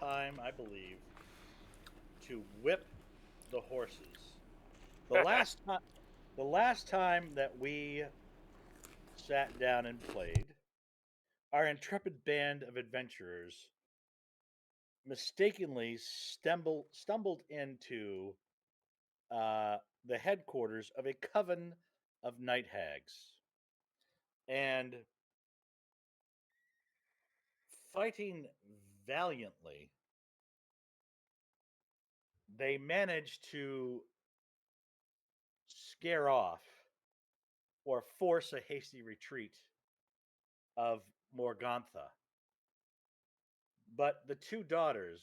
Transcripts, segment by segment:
time, I believe, to whip the horses. The last time that we sat down and played, our intrepid band of adventurers mistakenly stumbled into the headquarters of a coven of night hags. And fighting valiantly, they managed to scare off or force a hasty retreat of Morgantha. But the two daughters,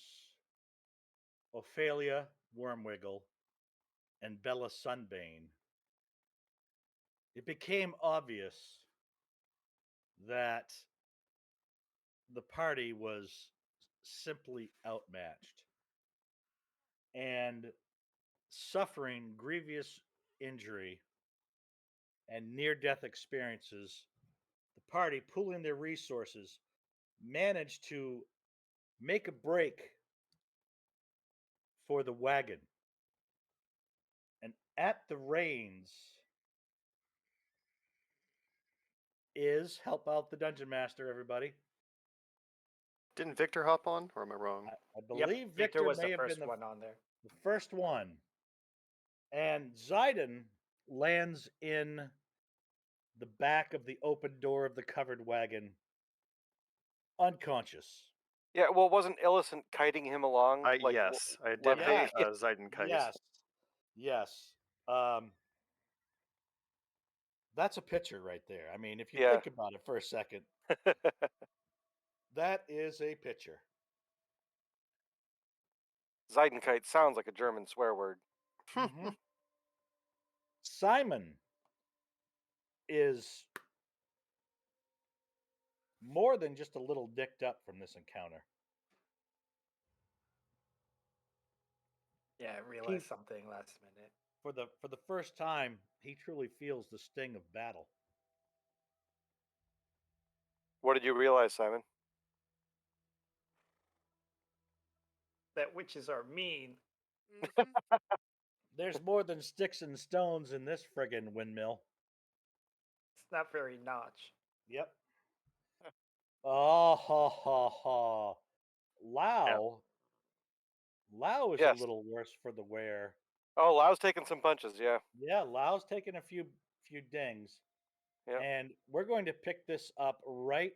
Ophelia Wormwiggle and Bella Sunbane, it became obvious that the party was simply outmatched and suffering grievous injury and near death experiences. The party, pooling their resources, managed to make a break for the wagon. And at the reins is, help out the dungeon master, everybody. Didn't Victor hop on, or am I wrong? I believe Victor Victor was may the have first been one on there. the first one. And Zidon lands in the back of the open door of the covered wagon, unconscious. Yeah, well, wasn't Illicent kiting him along? Yes, I did levitating? have Zidon kite. Yes. That's a picture right there. I mean, if you Yeah. think about it for a second, that is a picture. Zeidenkite sounds like a German swear word. Mhm. Simon is more than just a little dicked up from this encounter. Yeah, I realized something last minute. For the first time, he truly feels the sting of battle. What did you realize, Simon? That witches are mean. There's more than sticks and stones in this friggin' windmill. It's not very notch. Yep. Oh, ha, ha, ha. Lao is Yes. a little worse for the wear. Oh, Lau's taking some punches, yeah. Yeah, Lao's taking a few dings. Yeah. And we're going to pick this up right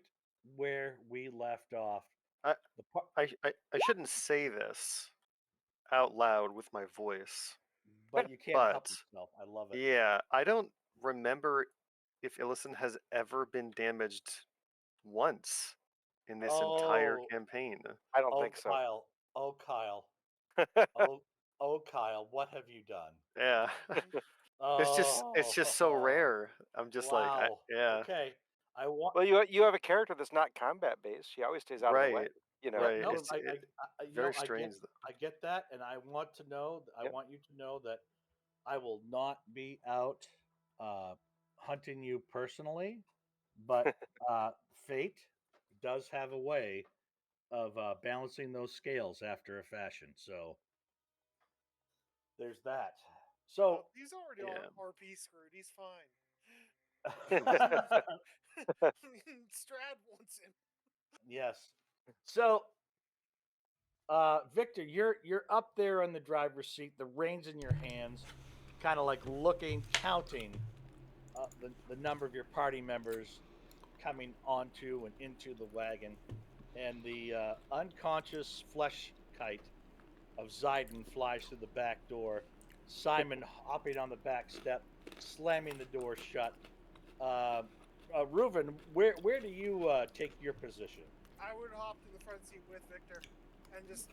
where we left off. I shouldn't say this out loud with my voice. But you can't help yourself. I love it. Yeah, I don't remember if Illicent has ever been damaged once in this entire campaign. I don't think so. Kyle. Oh, Kyle. oh, Kyle, what have you done? Yeah. It's just so rare. I'm just like, yeah. Okay. Well, you have a character that's not combat based. She always stays out of the way. You know. Right. No, It's very strange. I get that, and I want to know. I want you to know that I will not be out hunting you personally, but fate does have a way of balancing those scales after a fashion. So there's that. So he's already on RP screwed. He's fine. Strahd wants him. Yes. So Victor, you're up there in the driver's seat, the reins in your hands, kind of like looking, counting the number of your party members coming onto and into the wagon, and the unconscious flesh kite of Zidon flies through the back door. Simon hopping on the back step, slamming the door shut. Reuven, where do you take your position? I would hop to the front seat with Victor, and just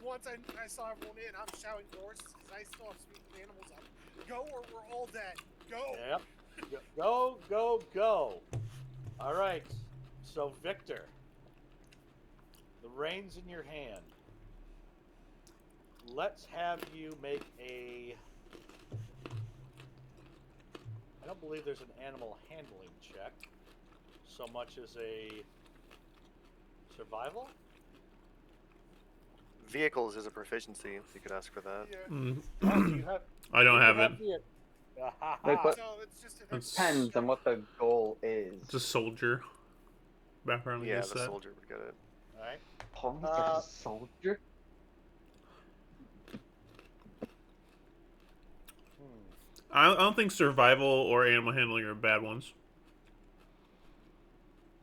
once I saw everyone in, I'm shouting to the horses because I still have to speak the animals up. Go or we're all dead. Go. Yep. Go, go, go. All right. So Victor, the reins in your hand. Let's have you make a. I don't believe there's an animal handling check so much as a survival. Vehicles is a proficiency. You could ask for that. Yeah. You have, I don't you have have it. the. Like what? So it's just an It's- Depends on what the goal is. It's a soldier background. I Yeah, guess the that. soldier would get it. All right. Oh, there's a soldier. I don't think survival or animal handling are bad ones.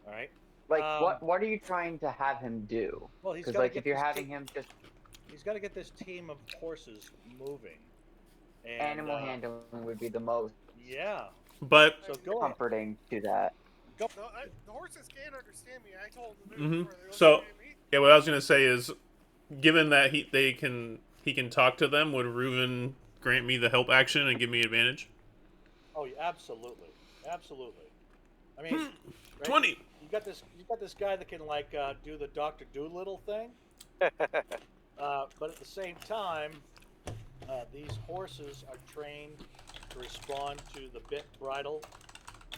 All right. Like what are you trying to have him do? Well, he's Because got to like get if you're this having team, him just he's got to get this team of horses moving. And, animal handling would be the most Yeah. But So go on. comforting to that. The horses can't understand me. I told them Mhm. before, they So- understand me. yeah, what I was gonna say is, given that he can talk to them, would Reuven grant me the help action and give me advantage? Oh, yeah, absolutely, absolutely. I mean, right? 20. You got this guy that can like do the Doctor Doolittle thing, but at the same time, these horses are trained to respond to the bit, bridle,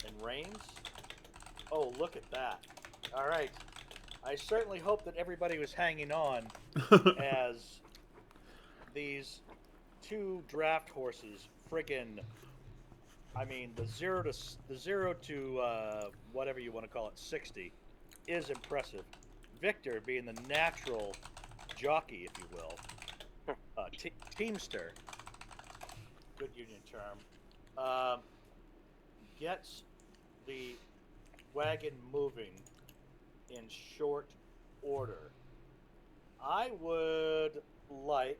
and reins. Oh, look at that! All right, I certainly hope that everybody was hanging on as these two draft horses friggin'. I mean, the zero to whatever you want to call it, 60, is impressive. Victor, being the natural jockey, if you will, teamster, good union term, gets the wagon moving in short order. I would like.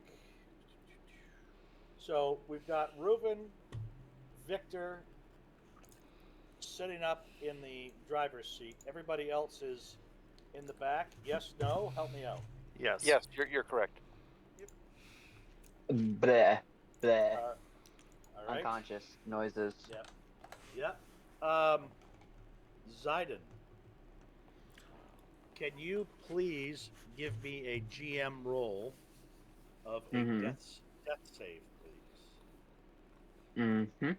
So we've got Reuven, Victor sitting up in the driver's seat. Everybody else is in the back. Yes, no? Help me out. Yes. Yes, you're correct. Bleh, bleh. All right. Unconscious noises. Yep. Zayden, can you please give me a GM roll of a Mhm. death save, please? Mm-hmm.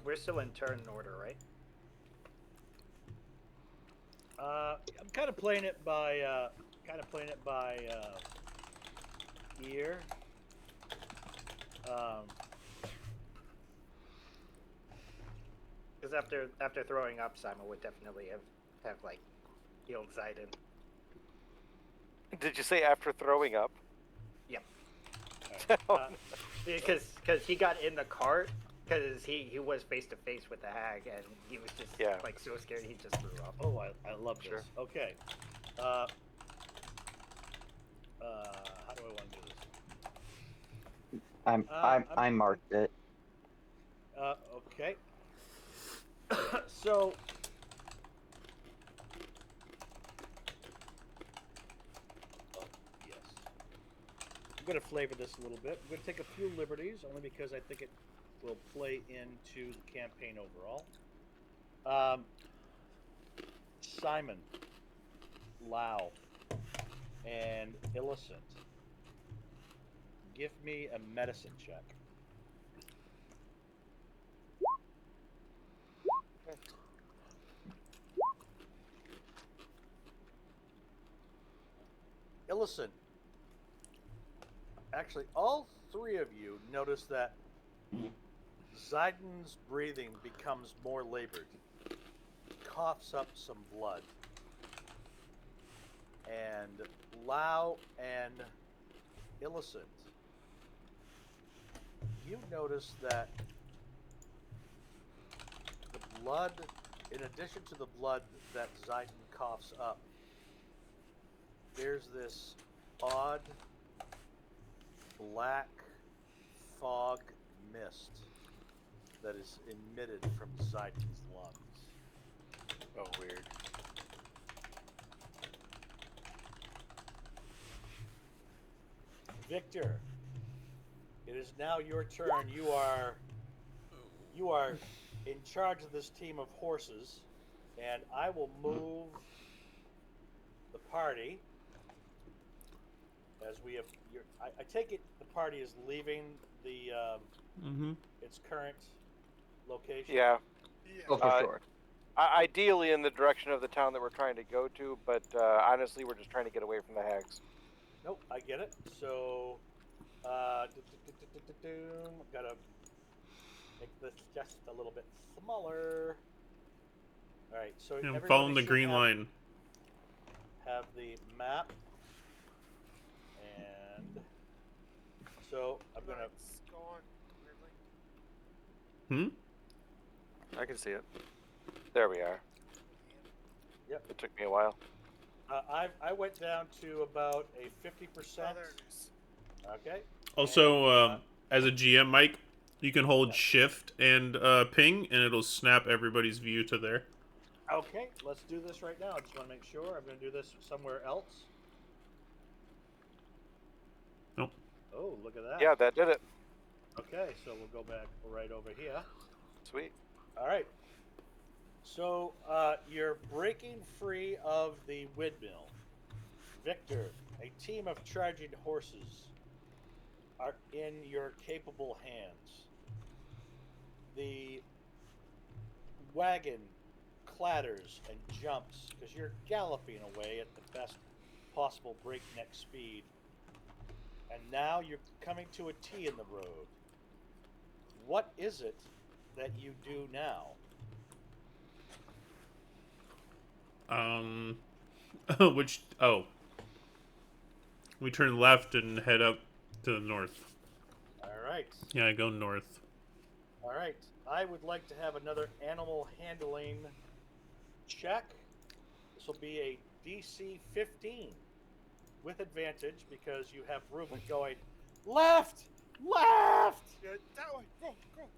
We're still in turn order, right? I'm kind of playing it by ear. Because after throwing up, Simon would definitely have like healed Zayden. Did you say after throwing up? Because he got in the cart because he was face to face with the hag and he was just like so scared he just threw up. Oh, I love this. Sure. Okay. How do I want to do this? I marked it. Okay. So. Oh, yes. I'm going to flavor this a little bit. I'm going to take a few liberties, only because I think it will play into the campaign overall. Simon, Lau, and Illicent, give me a medicine check. Illicent, actually, all three of you notice that Zayden's breathing becomes more labored. He coughs up some blood. And Lau and Illicent, you notice that the blood, in addition to the blood that Zayden coughs up, there's this odd black fog mist that is emitted from Zayden's lungs. Oh, weird. Victor, it is now your turn. You are in charge of this team of horses, and I will move the party as we have. I take it the party is leaving the its current location. Yeah. Yeah. Oh, for sure. Ideally in the direction of the town that we're trying to go to, but honestly, we're just trying to get away from the hags. Nope, I get it. So, gotta make this just a little bit smaller. All right, so I'm everybody following the should green line. have the map, and so I'm gonna. It's gone weirdly. I can see it. There we are. Yep. It took me a while. I went down to about a 50%. Oh, there it is. Okay. Also, And, as a GM, Mike, you can hold Shift and ping, and it'll snap everybody's view to there. okay, let's do this right now. I just want to make sure. I'm going to do this somewhere else. Nope. Oh, look at that. Yeah, that did it. Okay, so we'll go back right over here. Sweet. All right. So you're breaking free of the windmill. Victor, a team of charging horses are in your capable hands. The wagon clatters and jumps because you're galloping away at the best possible breakneck speed. And now you're coming to a T in the road. What is it that you do now? We turn left and head up to the north. All right. Yeah, I go north. All right. I would like to have another animal handling check. This will be a DC 15 with advantage because you have Reuben going left, left. Yeah, that way. Go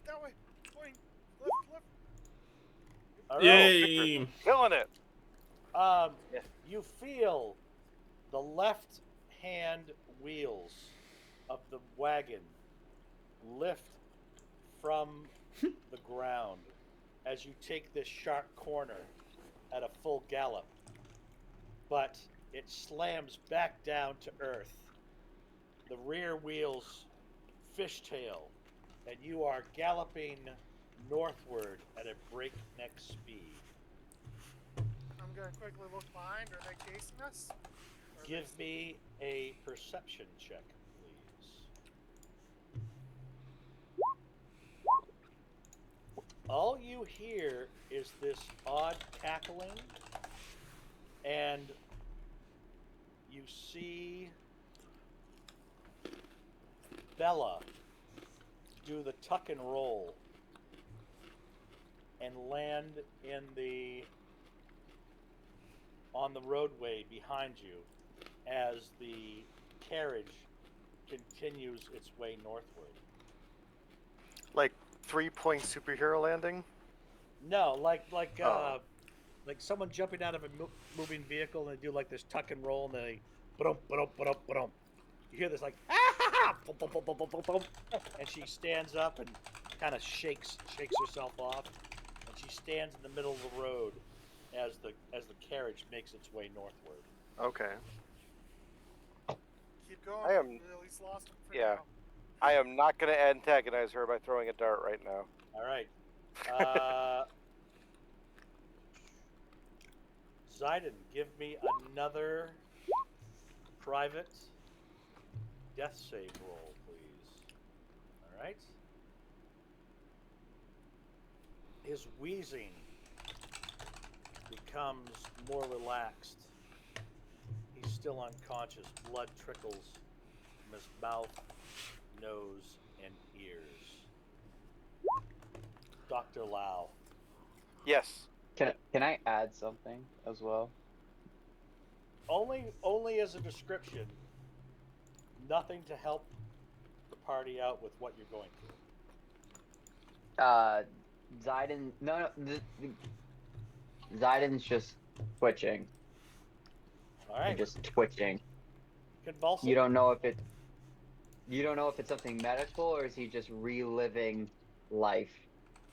that way. Going left. All right. Yay! Killing it. You feel the left hand wheels of the wagon lift from the ground as you take this sharp corner at a full gallop, but it slams back down to earth. The rear wheels fishtail, and you are galloping northward at a breakneck speed. I'm gonna quickly look behind. Are they chasing us? Or Give me a perception check, please. All you hear is this odd cackling, and you see Bella do the tuck and roll and land on the roadway behind you as the carriage continues its way northward. Like 3-point superhero landing? No, like someone jumping out of a moving vehicle and they do like this tuck and roll and they ba-dum, ba-dum, ba-dum, ba-dum. You hear this like and she stands up and kind of shakes herself off, and she stands in the middle of the road as the carriage makes its way northward. Okay. keep going. I am- We at least lost him for yeah. now. I am not going to antagonize her by throwing a dart right now. All right. Zidon, give me another private death save roll, please. All right. His wheezing becomes more relaxed. He's still unconscious. Blood trickles from his mouth, nose, and ears. Dr. Lau. Yes. Can I add something as well? Only as a description. Nothing to help the party out with what you're going through. Zidon. No. Zidon's just twitching. All right. Just twitching. Convulsing. You don't know if it's something medical or is he just reliving life.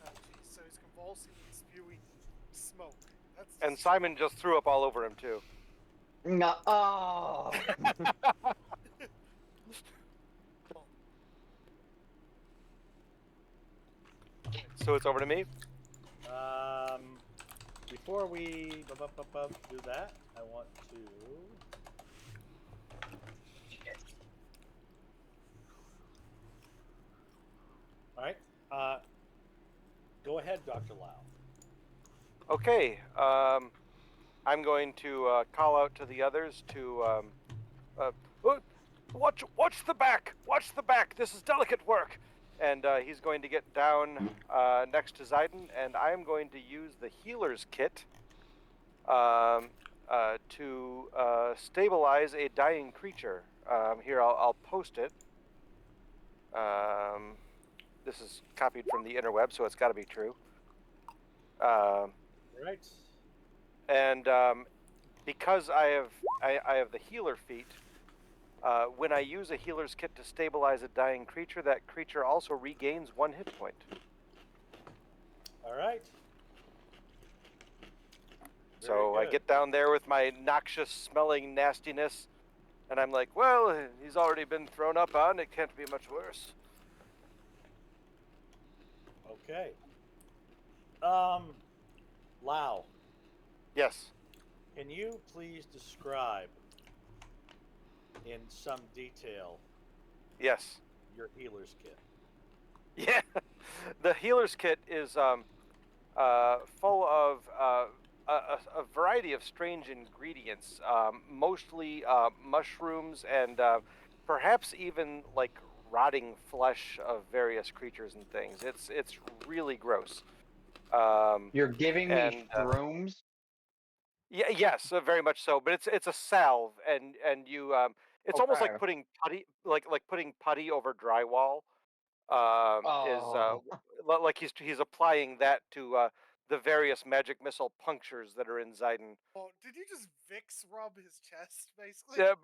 Oh, geez. So he's convulsing and spewing smoke. That's And Simon just threw up all over him, too. No. Oh. So it's over to me? before we do that, I want to. All right. Go ahead, Dr. Lau. Okay. I'm going to call out to the others to oh, watch the back. Watch the back. This is delicate work. And he's going to get down next to Zayden, and I'm going to use the healer's kit to stabilize a dying creature. Here, I'll post it. This is copied from the interweb, so it's got to be true. Right. And because I have the healer feat, when I use a healer's kit to stabilize a dying creature, that creature also regains 1 hit point. All right. So I get down there with my noxious smelling nastiness, and I'm like, well, he's already been thrown up on, it can't be much worse. Okay. Lau, Yes. can you please describe in some detail Yes. your healer's kit? Yeah. The healer's kit is full of a variety of strange ingredients, mostly mushrooms and perhaps even like rotting flesh of various creatures and things. It's really gross. You're giving me shrooms? Yeah, yes, very much so. But it's a salve, and you it's almost like Okay. putting putty like putting putty over drywall. Is Oh. like he's applying that to the various magic missile punctures that are in Zayden. Oh, did you just Vicks rub his chest, basically? Yeah,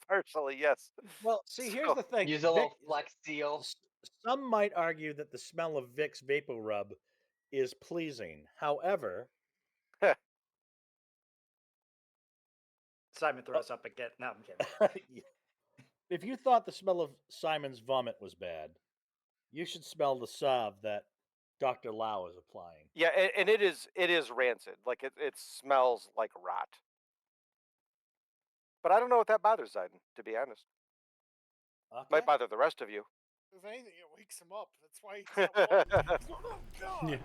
partially, yes. Well, see, here's the thing. Use a little Flex Seal. Some might argue that the smell of Vicks Vapor Rub is pleasing. However, Simon throws up again. No, I'm kidding. if you thought the smell of Simon's vomit was bad, you should smell the salve that Dr. Lau is applying. Yeah, and it is rancid. Like it smells like rot. But I don't know if that bothers Zayden, to be honest. Okay. Might bother the rest of you. If anything, it wakes him up. That's why he's not oh, God. Yeah.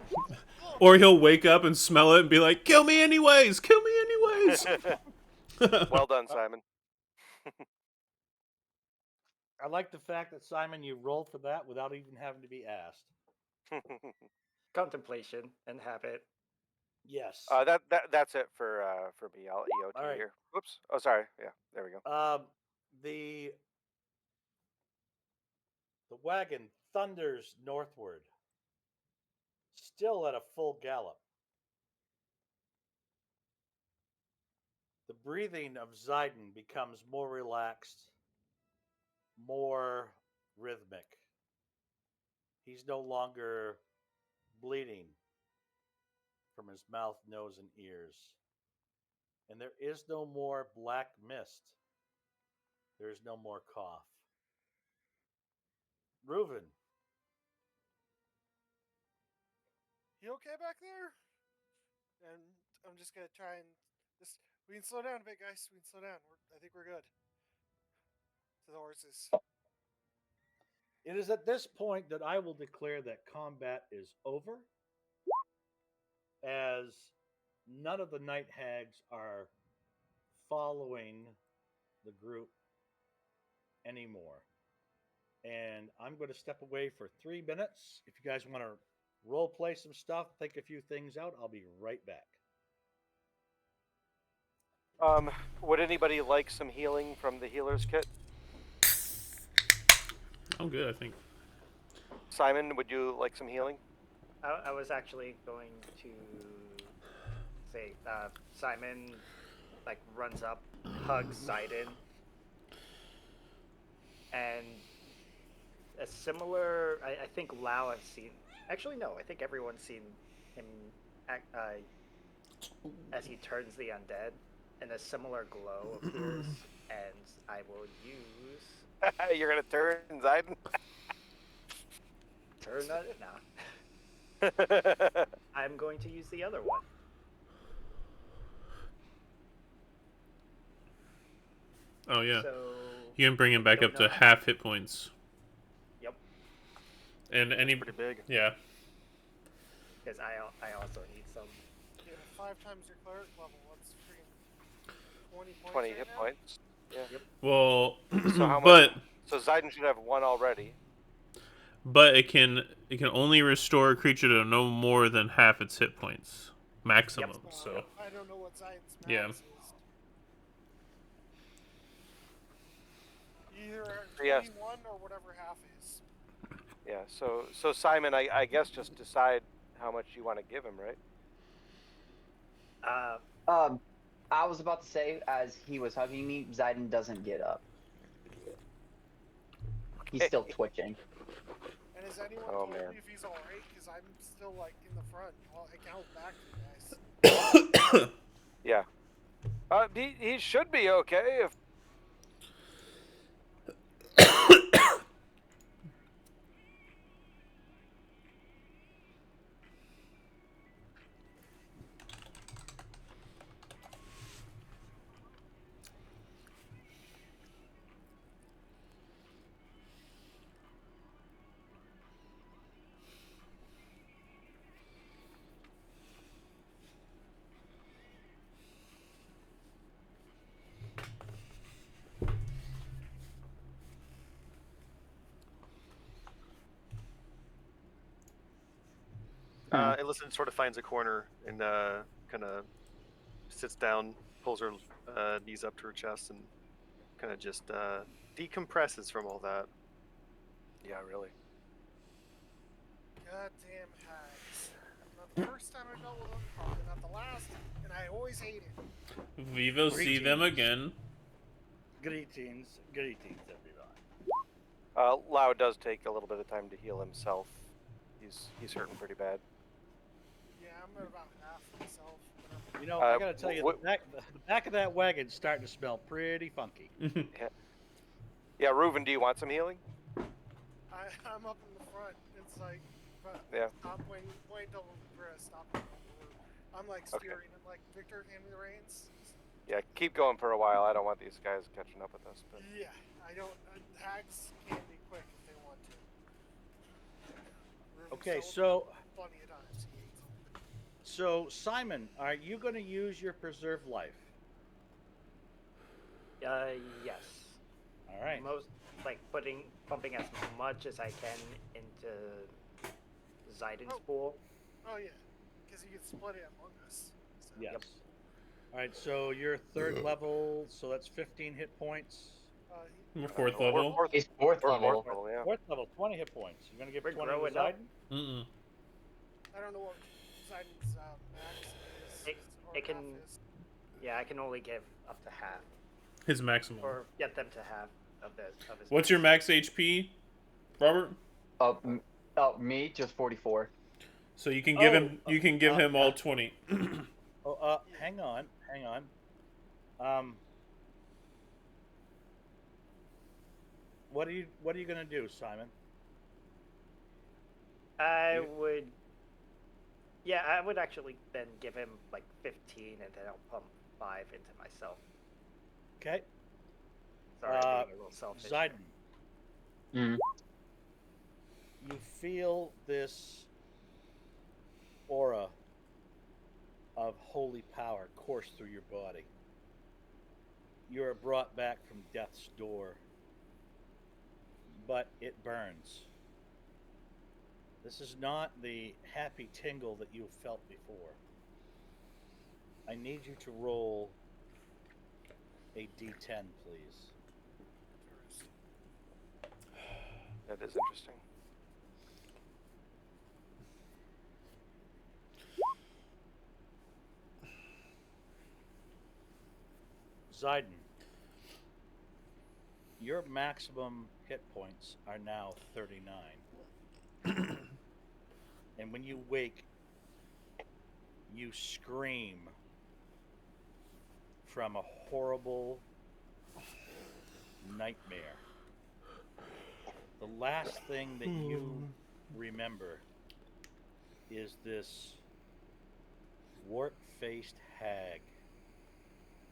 Or he'll wake up and smell it and be like, "Kill me anyways! Kill me anyways!" Well done, Simon. I like the fact that, Simon, you rolled for that without even having to be asked. Contemplation and habit. Yes. That's it for me. I'll EOT All right. here. Whoops. Oh, sorry. Yeah, there we go. The wagon thunders northward, still at a full gallop. The breathing of Zayden becomes more relaxed, more rhythmic. He's no longer bleeding from his mouth, nose, and ears. And there is no more black mist. There is no more cough. Reuven. You okay back there? And I'm just gonna try and we can slow down a bit, guys. We can slow down. I think we're good. To the horses. It is at this point that I will declare that combat is over, as none of the night hags are following the group anymore. And I'm going to step away for 3 minutes. If you guys want to role play some stuff, think a few things out, I'll be right back. Would anybody like some healing from the healer's kit? I'm good, I think. Simon, would you like some healing? I was actually going to say Simon like runs up, hugs Zayden, and a similar. I think Lau has seen. Actually, no. I think everyone's seen him as he turns the undead, and a similar glow appears. And I will use. You're gonna turn Zayden. Turn that now. I'm going to use the other one. Oh yeah. So You can bring him back don't up to know. half hit points. Yep, And any Pretty big. yeah. because I also need some. Yeah, 5 times your cleric level. That's freaking 20 points 20 right hit now? points. Yeah. Yep. Well, So how much? but So Zayden should have 1 already. it can only restore a creature to no more than half its hit points maximum. So I don't know what Zion's max Yeah. is. Either Yes. 21 or whatever half is. Yeah. So Simon, I guess just decide how much you want to give him, right? I was about to say, as he was hugging me, Zayden doesn't get up. He's still twitching. And has anyone Oh, told man. me if he's alright? Because I'm still, like, in the front. I can hold back to you guys. Yeah. He should be okay if. Ellison sort of finds a corner and kind of sits down, pulls her knees up to her chest, and kind of just decompresses from all that. Yeah, really. Goddamn hags. Not the first time I dealt with them, probably not the last, and I always hate it. we will see them again. Greetings, everyone. Lau does take a little bit of time to heal himself. He's hurting pretty bad. Yeah, I'm at about half myself. You know, I gotta tell you, the back of that wagon's starting to smell pretty funky. Yeah, Reuven, do you want some healing? I'm up in the front. It's like, Yeah. stop pointing double Chris, stop pointing double. I'm like steering. I'm like, Victor, hand me the reins. Yeah, keep going for a while. I don't want these guys catching up with us. But... Yeah, I don't. Hags can be quick if they want to. Okay, so Plenty of times he hates them. So Simon, are you going to use your preserve life? Yes. All right. Most like pumping as much as I can into Zayden's pool. Oh yeah, because you can split it among us. So. Yes. Yep. All right, so you're 3rd level, so that's 15 hit points. We're 4th level. He's 4th level. Yeah. 4th level, 20 hit points. You're going to give We're 20 to growing Zayden? up. Mm-mm. I don't know what Zayden's max is. It can. Yeah, I can only give up to half, His maximum. or get them to half of his. What's your max HP, Robert? Me just 44. So you can give him. You can give him all 20. Hang on. What are you gonna do, Simon? I would actually then give him like 15, and then I'll pump 5 into myself. Okay. Sorry, I'm being a little selfish. Zayden, Mm. you feel this aura of holy power course through your body. You are brought back from death's door, but it burns. This is not the happy tingle that you've felt before. I need you to roll a d10, please. That is interesting. Zayden, your maximum hit points are now 39. And when you wake, you scream from a horrible nightmare. The last thing that you remember is this wart-faced hag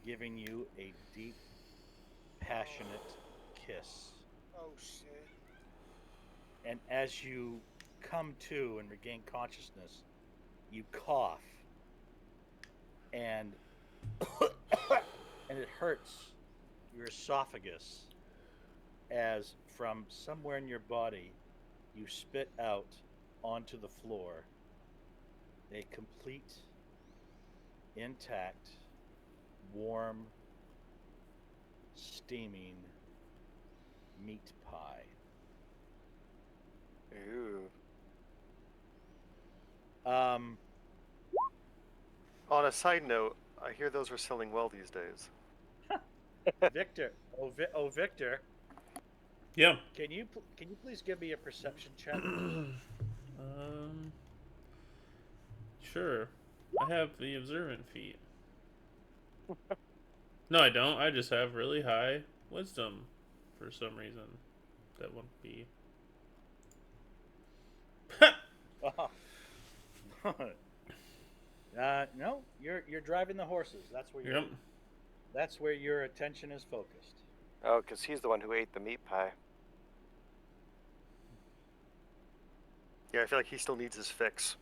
giving you a deep, passionate kiss. Oh shit. And as you come to and regain consciousness, you cough and and it hurts your esophagus as from somewhere in your body you spit out onto the floor a complete, intact, warm, steaming meat pie. Ooh. Um, On a side note, I hear those are selling well these days. Victor, Victor, Yeah. can you please give me a perception check? Sure. I have the observant feat. No, I don't. I just have really high wisdom for some reason. That wouldn't be. No, you're driving the horses. Yep. That's where your attention is focused. Oh, because he's the one who ate the meat pie. Yeah, I feel like he still needs his fix.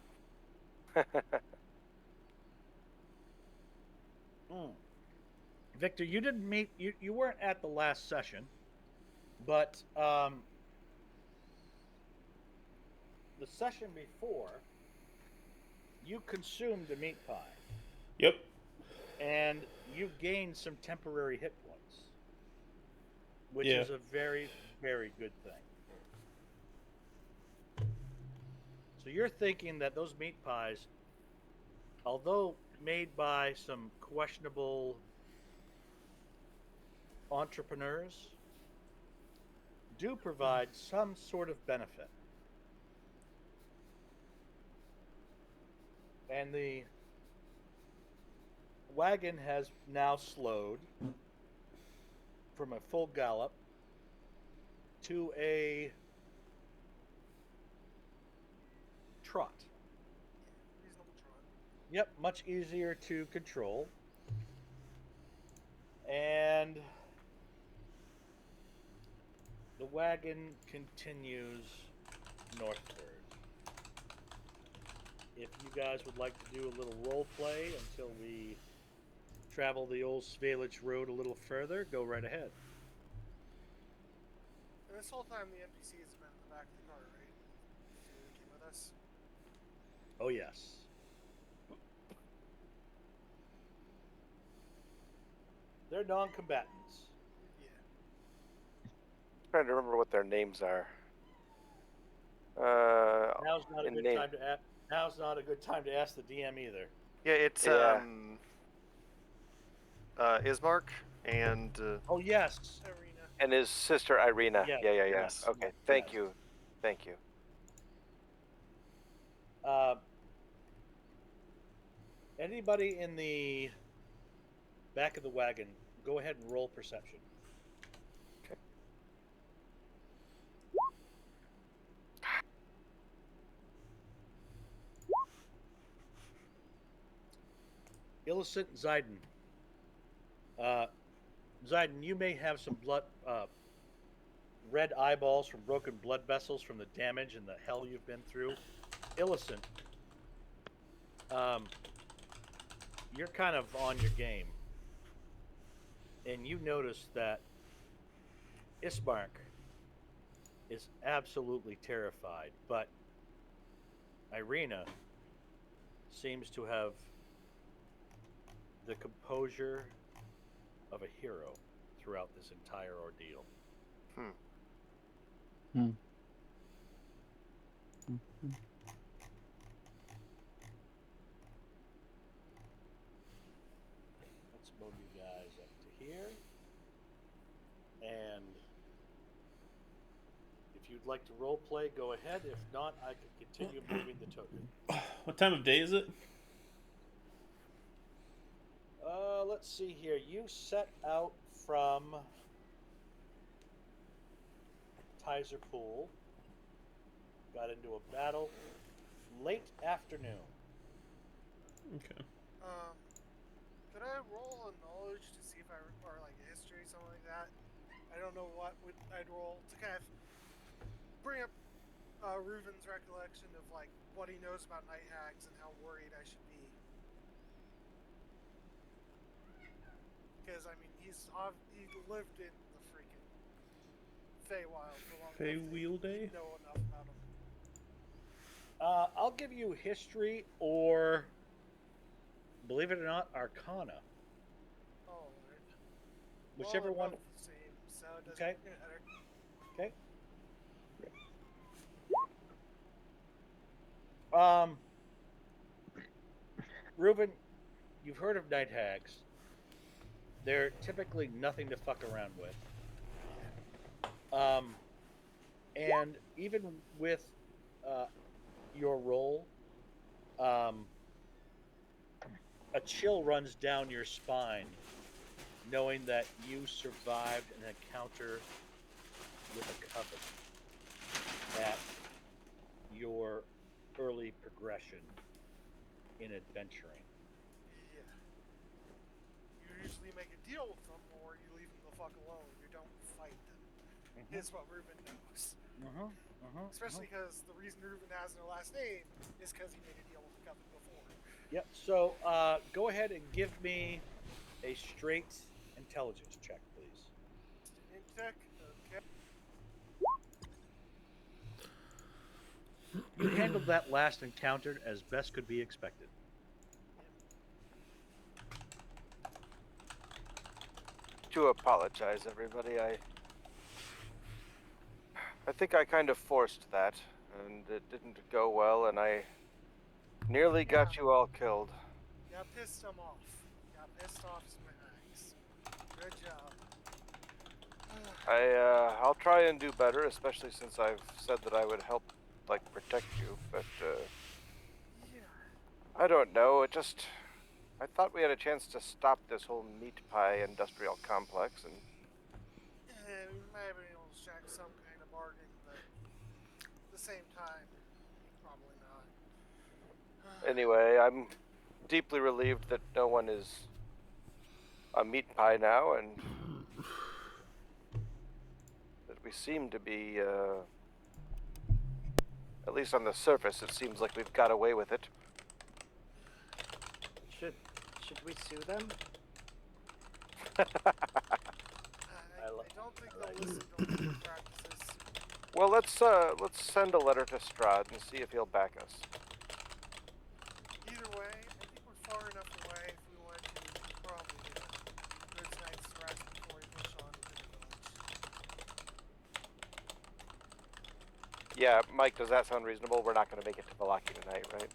Victor, you didn't meet you weren't at the last session, but the session before you consumed a meat pie. Yep. And you gained some temporary hit points, which Yeah. is a very, very good thing. So you're thinking that those meat pies, although made by some questionable entrepreneurs, do provide some sort of benefit. And the wagon has now slowed from a full gallop to a trot. Reasonable trot. Yep, much easier to control. And the wagon continues northward. If you guys would like to do a little role play until we travel the old Svalage Road a little further, go right ahead. And this whole time the NPCs have been in the back of the car, right? So they came with us. Oh, yes. They're non-combatants. Yeah. Trying to remember what their names are. Now's not a in good name. time to ask. Now's not a good time to ask the DM either. Yeah, it's Yeah. Ismark and Oh, yes. Arena. And his sister Irina. Yes, Yeah. yes, Okay, yes, thank yes. you. Thank you. Anybody in the back of the wagon, go ahead and roll perception. Okay. Illicit Zayden. Zayden, you may have some blood, red eyeballs from broken blood vessels from the damage and the hell you've been through. Illicit, you're kind of on your game. And you notice that Ismark is absolutely terrified, but Irina seems to have the composure of a hero throughout this entire ordeal. Let's move you guys up to here. And if you'd like to role play, go ahead. If not, I can continue moving the token. What time of day is it? Let's see here. You set out from Tizer Pool, got into a battle, late afternoon. Okay. Could I roll a knowledge to see if or like a history, something like that? I don't know what I'd roll to kind of bring up Reuven's recollection of like what he knows about night hags and how worried I should be. Because I mean, he lived in the freaking Feywild for long enough Feywieldy? to know enough about him. I'll give you history or, believe it or not, Arcana. Oh, right. Whichever well, one. Both the same, so it doesn't Okay. matter. Okay. Reuben, you've heard of night hags. They're typically nothing to fuck around with. And even with your role, a chill runs down your spine, knowing that you survived an encounter with a coven at your early progression in adventuring. Yeah. You usually make a deal with them, or you leave them the fuck alone. You don't fight them. Is what Reuben knows. Especially because the reason Reuben has no last name is because he made a deal with the coven before. Yep. So go ahead and give me a straight intelligence check, please. Intech, okay. You handled that last encounter as best could be expected. To apologize, everybody. I think I kind of forced that, and it didn't go well, and I nearly got you all killed. Got pissed him off. Got pissed off as my axe. Good job. I'll try and do better, especially since I've said that I would help, like, protect you, but, Yeah. I don't know, I thought we had a chance to stop this whole meat pie industrial complex, and... We might have been able to strike some kind of bargain, but at the same time, probably not. Anyway, I'm deeply relieved that no one is a meat pie now, and that we seem to be, at least on the surface, it seems like we've got away with it. Should we sue them? I don't think they'll listen to legal practices. Well, let's send a letter to Strahd and see if he'll back us. Either way, I think we're far enough away if we want to probably get a good night's rest before we push on to the village. Yeah, Mike, does that sound reasonable? We're not going to make it to Valaki tonight, right?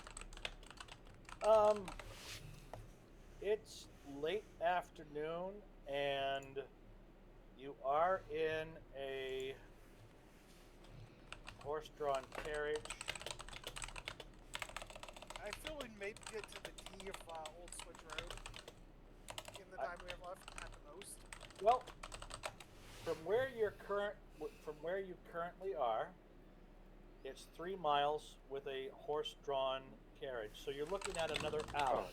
It's late afternoon, and you are in a horse-drawn carriage. I feel we maybe get to the D of Old Switch Road in the time we have left at the most. Well, from where you currently are, it's 3 miles with a horse-drawn carriage. So you're looking at another hour.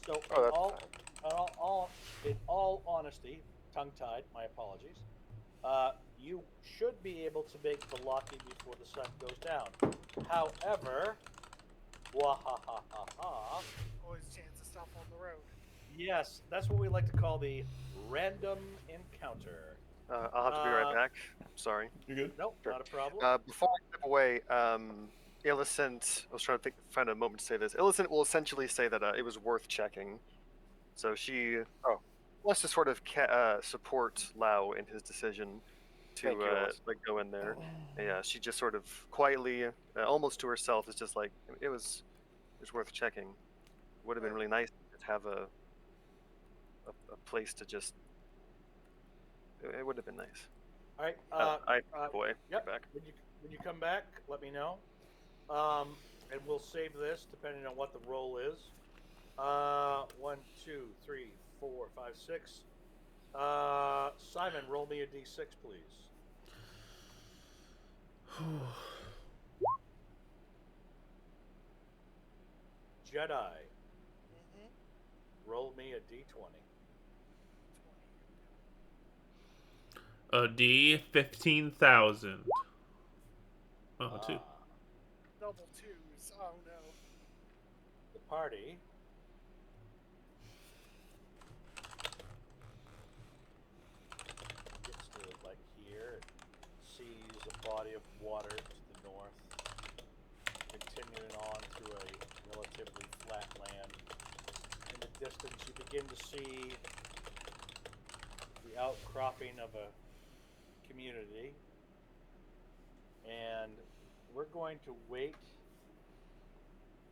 So in all honesty, tongue-tied, my apologies. You should be able to make Valaki before the sun goes down. However, wahahaha. Always a chance to stop on the road. Yes, that's what we like to call the random encounter. I'll have to be right back. Sorry. You good? Nope, not a problem. Before I step away, Illicent, I was trying to find a moment to say this. Illicent will essentially say that it was worth checking. So she wants to sort of support Lau in his decision to go in there. Yeah, she just sort of quietly, almost to herself, is just like, it was worth checking. Would have been really nice to have a place to just. It would have been nice. All right. Boy, Yep. Back. When you come back, let me know. And we'll save this depending on what the roll is. 1, 2, 3, 4, 5, 6. Simon, roll me a d6, please. Jedi, Mm-hmm. roll me a d20. 20. A D 15,000. Oh, Ah, two. Double twos. Oh no. the party gets to like here, it sees a body of water to the north, continuing on through a relatively flat land. In the distance, you begin to see the outcropping of a community, and we're going to wait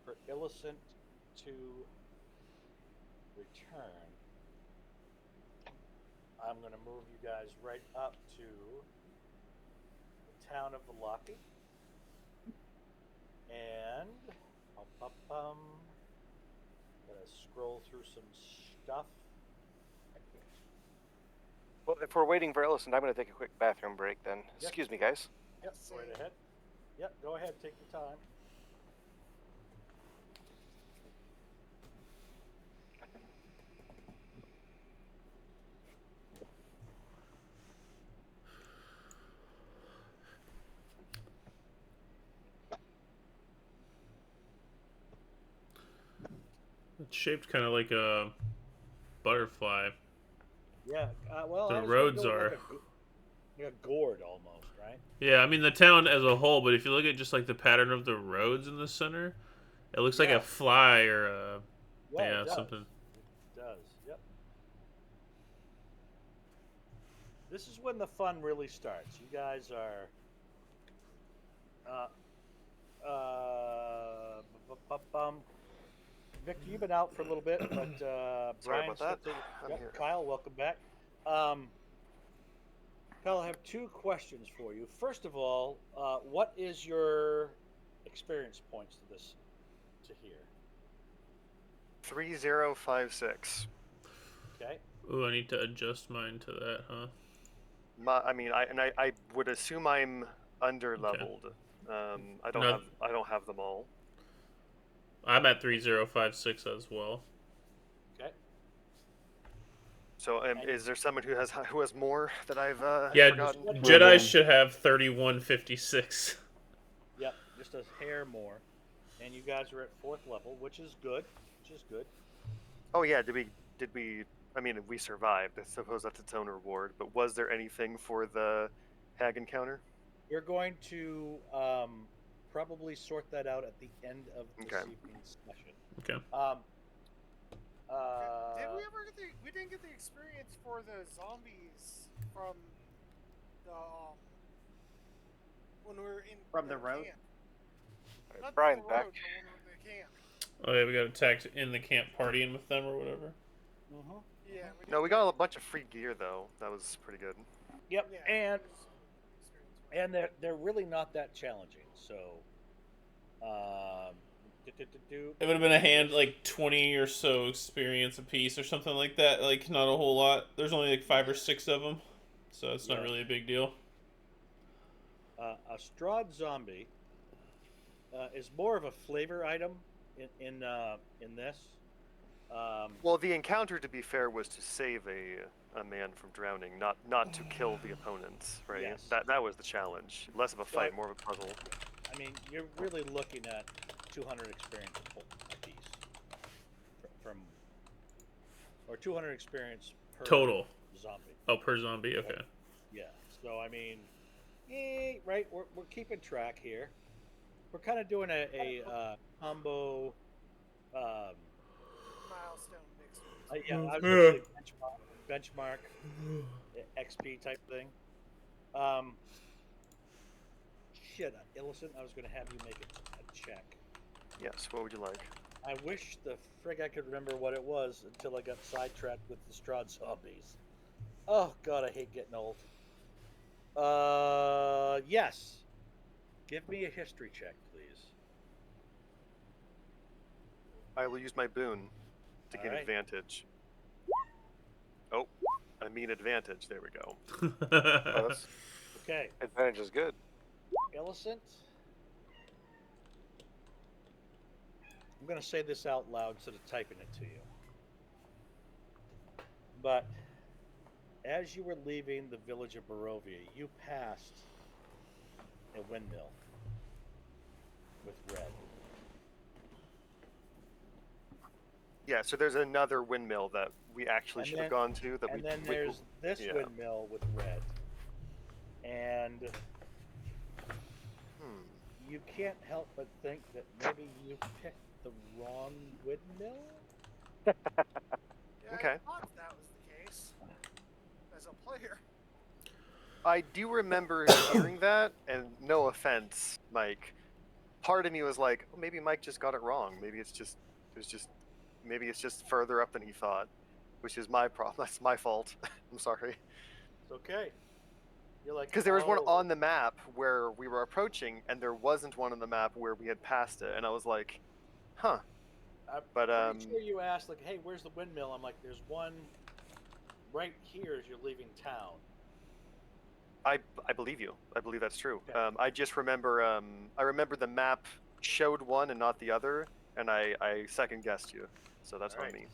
for Illicent to return. I'm going to move you guys right up to the town of Velaki. And gotta scroll through some stuff. Well, if we're waiting for Ellison, I'm going to take a quick bathroom break then. Yep. Excuse me, guys. Yep, go right ahead. Yep, go ahead, take your time. It's shaped kind of like a butterfly. Yeah, well, The I was roads gonna go are. like a gourd almost, right? Yeah, I mean the town as a whole, but if you look at just like the pattern of the roads in the center, it looks like Yeah. a fly or a Yeah, it does. something. It does. Yep. This is when the fun really starts. You guys are Victor, you've been out for a little bit, but Sorry Brian, about that. I'm yep, here. Kyle, welcome back. Kyle, I have two questions for you. First of all, what is your experience points to this to here? 3056. Okay. Ooh, I need to adjust mine to that, huh? I would assume I'm under leveled. I don't have them all. I'm at 3056 as well. Okay. So, is there someone who has more that I've Yeah, forgotten? Jedi should have 3156. Yep, just a hair more, and you guys are at 4th level, which is good. Oh yeah, did we? I mean, we survived. I suppose that's its own reward. But was there anything for the hag encounter? We're going to probably sort that out at the end of this Okay. evening's session. Okay. Did we ever get we didn't get the experience for the zombies from the when we were in From the road? camp. Not Brian's the back. road, but when we were in the camp. Oh yeah, we got attacked in the camp partying with them or whatever. Mm-hmm. Yeah. No, we got a bunch of free gear though. That was pretty good. Yep, Yeah, and experience. they're really not that challenging. So, It would have been a hand like 20 or so experience a piece or something like that. Like not a whole lot. There's only like 5 or 6 of them, so it's not really a big deal. A Strahd zombie is more of a flavor item in this. Well, the encounter, to be fair, was to save a man from drowning, not to kill the opponents, right? Yes. That was the challenge. Less of a fight, more of a puzzle. I mean, you're really looking at 200 experience a piece or 200 experience per Total. zombie. Oh, per zombie. Okay. Yeah. So I mean, right? We're keeping track here. We're kind of doing a combo. Milestone mixed. Yeah, I was gonna say benchmark XP type thing. Shit, Illicent, I was gonna have you make a check. Yes. What would you like? I wish the frig I could remember what it was until I got sidetracked with the Strahd zombies. Oh god, I hate getting old. Yes. Give me a history check, please. I will use my boon to gain Alright. advantage. Oh, I mean advantage. There we go. Oh, that's, Okay, advantage is good. Illicent. I'm going to say this out loud instead of typing it to you. But as you were leaving the village of Barovia, you passed a windmill with red. Yeah, so there's another windmill that we actually And should have then- gone to. That And we, then we- there's this yeah. windmill with red. And Hmm. you can't help but think that maybe you picked the wrong windmill? Yeah, Okay. I thought that was the case. As a player. I do remember hearing that, and no offense, Mike. Part of me was like, oh, maybe Mike just got it wrong. Maybe it's just maybe it's just further up than he thought, which is my problem. That's my fault. I'm sorry. It's okay. You're like, Because there was one "Oh, on the map where we were approaching, and there wasn't one on the map where we had passed it, and I was like, huh. I'm But pretty sure you asked, like, hey, where's the windmill? I'm like, there's one right here as you're leaving town. I believe you. I believe that's true. Okay. I just remember I remember the map showed one and not the other, and I second guessed you, so that's on Alright. me.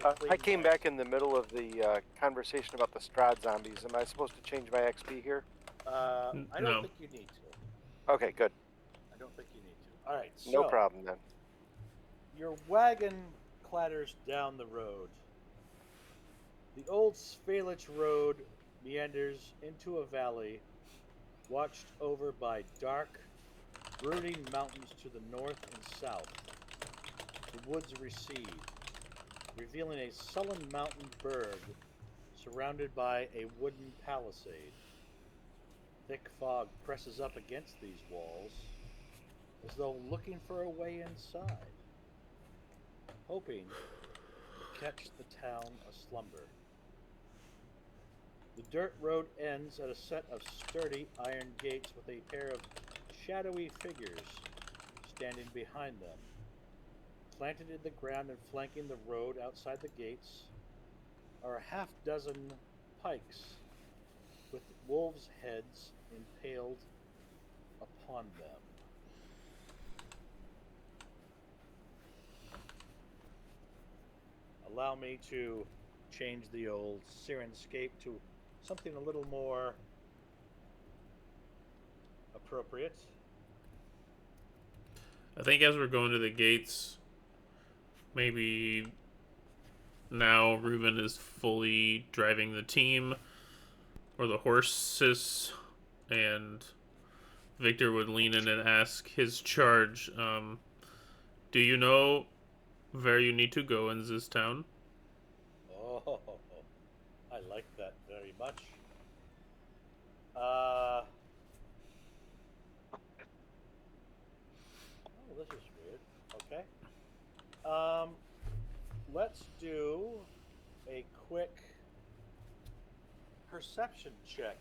Alright. I came back in the middle of the conversation about the Strahd zombies. Am I supposed to change my XP here? I don't No. think you need to. Okay, good. I don't think you need to. Alright, so No problem then. your wagon clatters down the road. The old Svalich road meanders into a valley watched over by dark, brooding mountains to the north and south. The woods recede, revealing a sullen mountain berg surrounded by a wooden palisade. Thick fog presses up against these walls, as though looking for a way inside, hoping to catch the town aslumber. The dirt road ends at a set of sturdy iron gates with a pair of shadowy figures standing behind them. Planted in the ground and flanking the road outside the gates are a half dozen pikes with wolves' heads impaled upon them. Allow me to change the old Sirenscape to something a little more appropriate. I think as we're going to the gates, maybe now Ruben is fully driving the team or the horses, and Victor would lean in and ask his charge, do you know where you need to go in this town? Oh, I like that very much. Oh, this is weird. Okay. Let's do a quick perception check,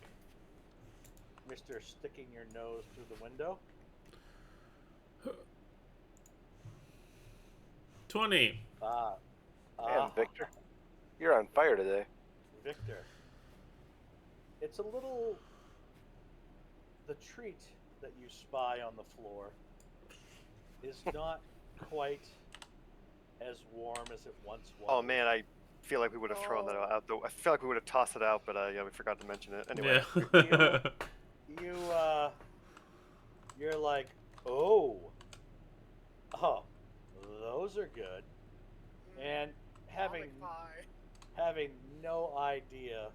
Mr. Sticking Your Nose Through the Window. 20. Man, Victor, you're on fire today. Victor. It's a little. The treat that you spy on the floor is not quite as warm as it once was. Oh man, I feel like we would have thrown that out. I feel like we would have tossed it out, but yeah, we forgot to mention it. Anyway. Yeah. You're like, oh, those are good, and having no idea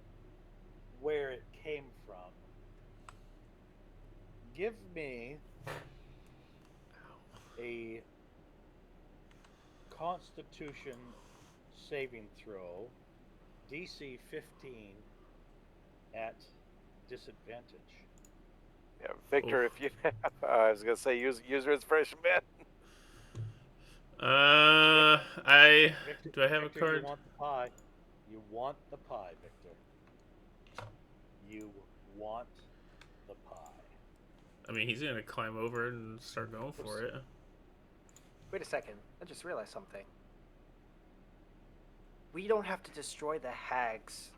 where it came from. Give me a Constitution saving throw, DC 15 at disadvantage. Yeah, Victor, if you, I was gonna say use your inspiration, man. Victor, do I have Victor, a card? You want the pie. You want the pie, Victor. You want the pie. I mean, he's gonna climb over and start going for it. Wait a second. I just realized something. We don't have to destroy the hags,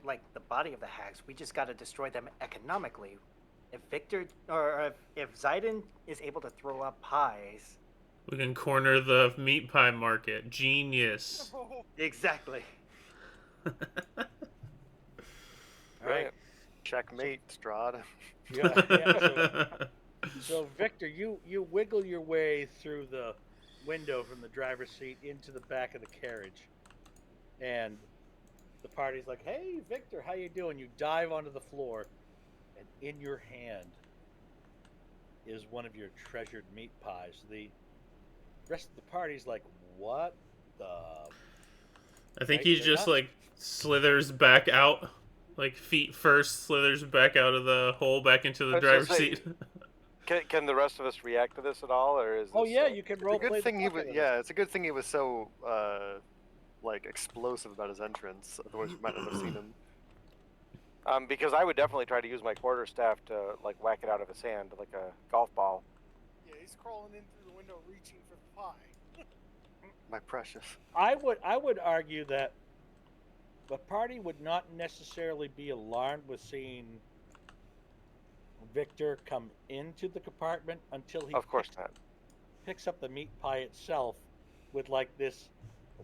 like the body of the hags. We just got to destroy them economically if Victor or if Zayden is able to throw up pies, We can corner the meat pie market. Genius. exactly. All right. Brilliant. Checkmate, Strahd. Yeah. So Victor, you wiggle your way through the window from the driver's seat into the back of the carriage, and the party's like, "Hey, Victor, how you doing?" You dive onto the floor, and in your hand is one of your treasured meat pies. The rest of the party's like, "What the?" I think Right? he They're just not. like slithers back out, like feet first, slithers back out of the hole back into the I was driver's gonna say, seat. Can the rest of us react to this at all, or is this? Oh yeah, you can It's a role good play the thing he fuck was. out of this. Yeah, it's a good thing he was so like explosive about his entrance. Otherwise, we might not have seen him. Because I would definitely try to use my quarterstaff to like whack it out of his hand like a golf ball. Yeah, he's crawling in through the window, reaching for the pie. My precious. I would argue that the party would not necessarily be alarmed with seeing Victor come into the compartment until he Of course not. picks up the meat pie itself with like this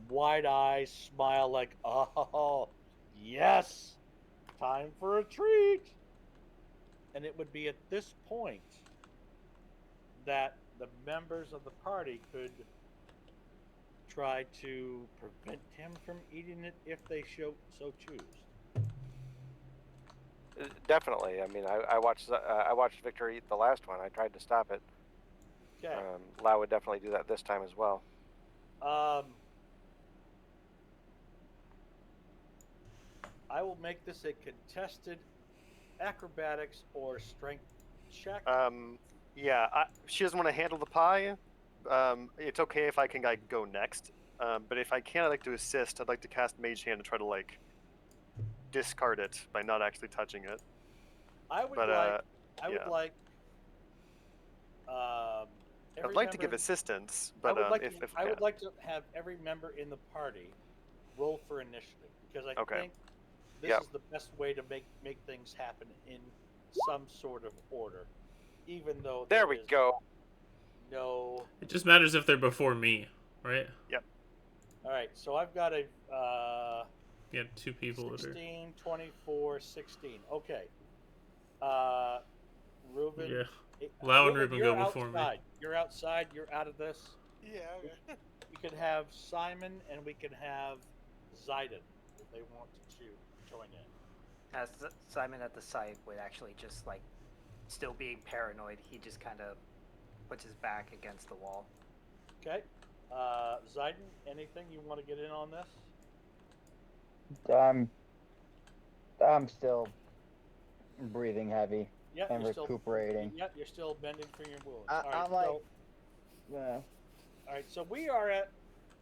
wide eye smile, like, "Oh yes, time for a treat." And it would be at this point that the members of the party could try to prevent him from eating it if they so choose. Definitely. I mean, I watched Victor eat the last one. I tried to stop it. Okay. Lau would definitely do that this time as well. I will make this a contested acrobatics or strength check. Yeah, she doesn't want to handle the pie. It's okay if I can like go next. But if I can, I'd like to assist. I'd like to cast Mage Hand to try to like discard it by not actually touching it. I would But would like. I'd like to give assistance, but I would like if to, I would like to have every member in the party roll for initiative because I think this is the best way to make things happen in some sort of order, even though there we go. No. It just matters if they're before me, right? Yep. All right, so I've got a. Yeah, two people 16, that are. 24, 16. Okay. Reuben. Yeah. Lau and Reuben you're go before outside. me. You're outside. You're out of this. Yeah, okay. We can have Simon and we can have Zayden if they want to join in. As Simon at the site would actually just like, still being paranoid, he just kind of puts his back against the wall. Okay. Zayden, anything you want to get in on this? I'm still breathing heavy Yeah, and you're recuperating. Yeah, you're still bending from your wounds. I'm like, yeah. All right, so we are at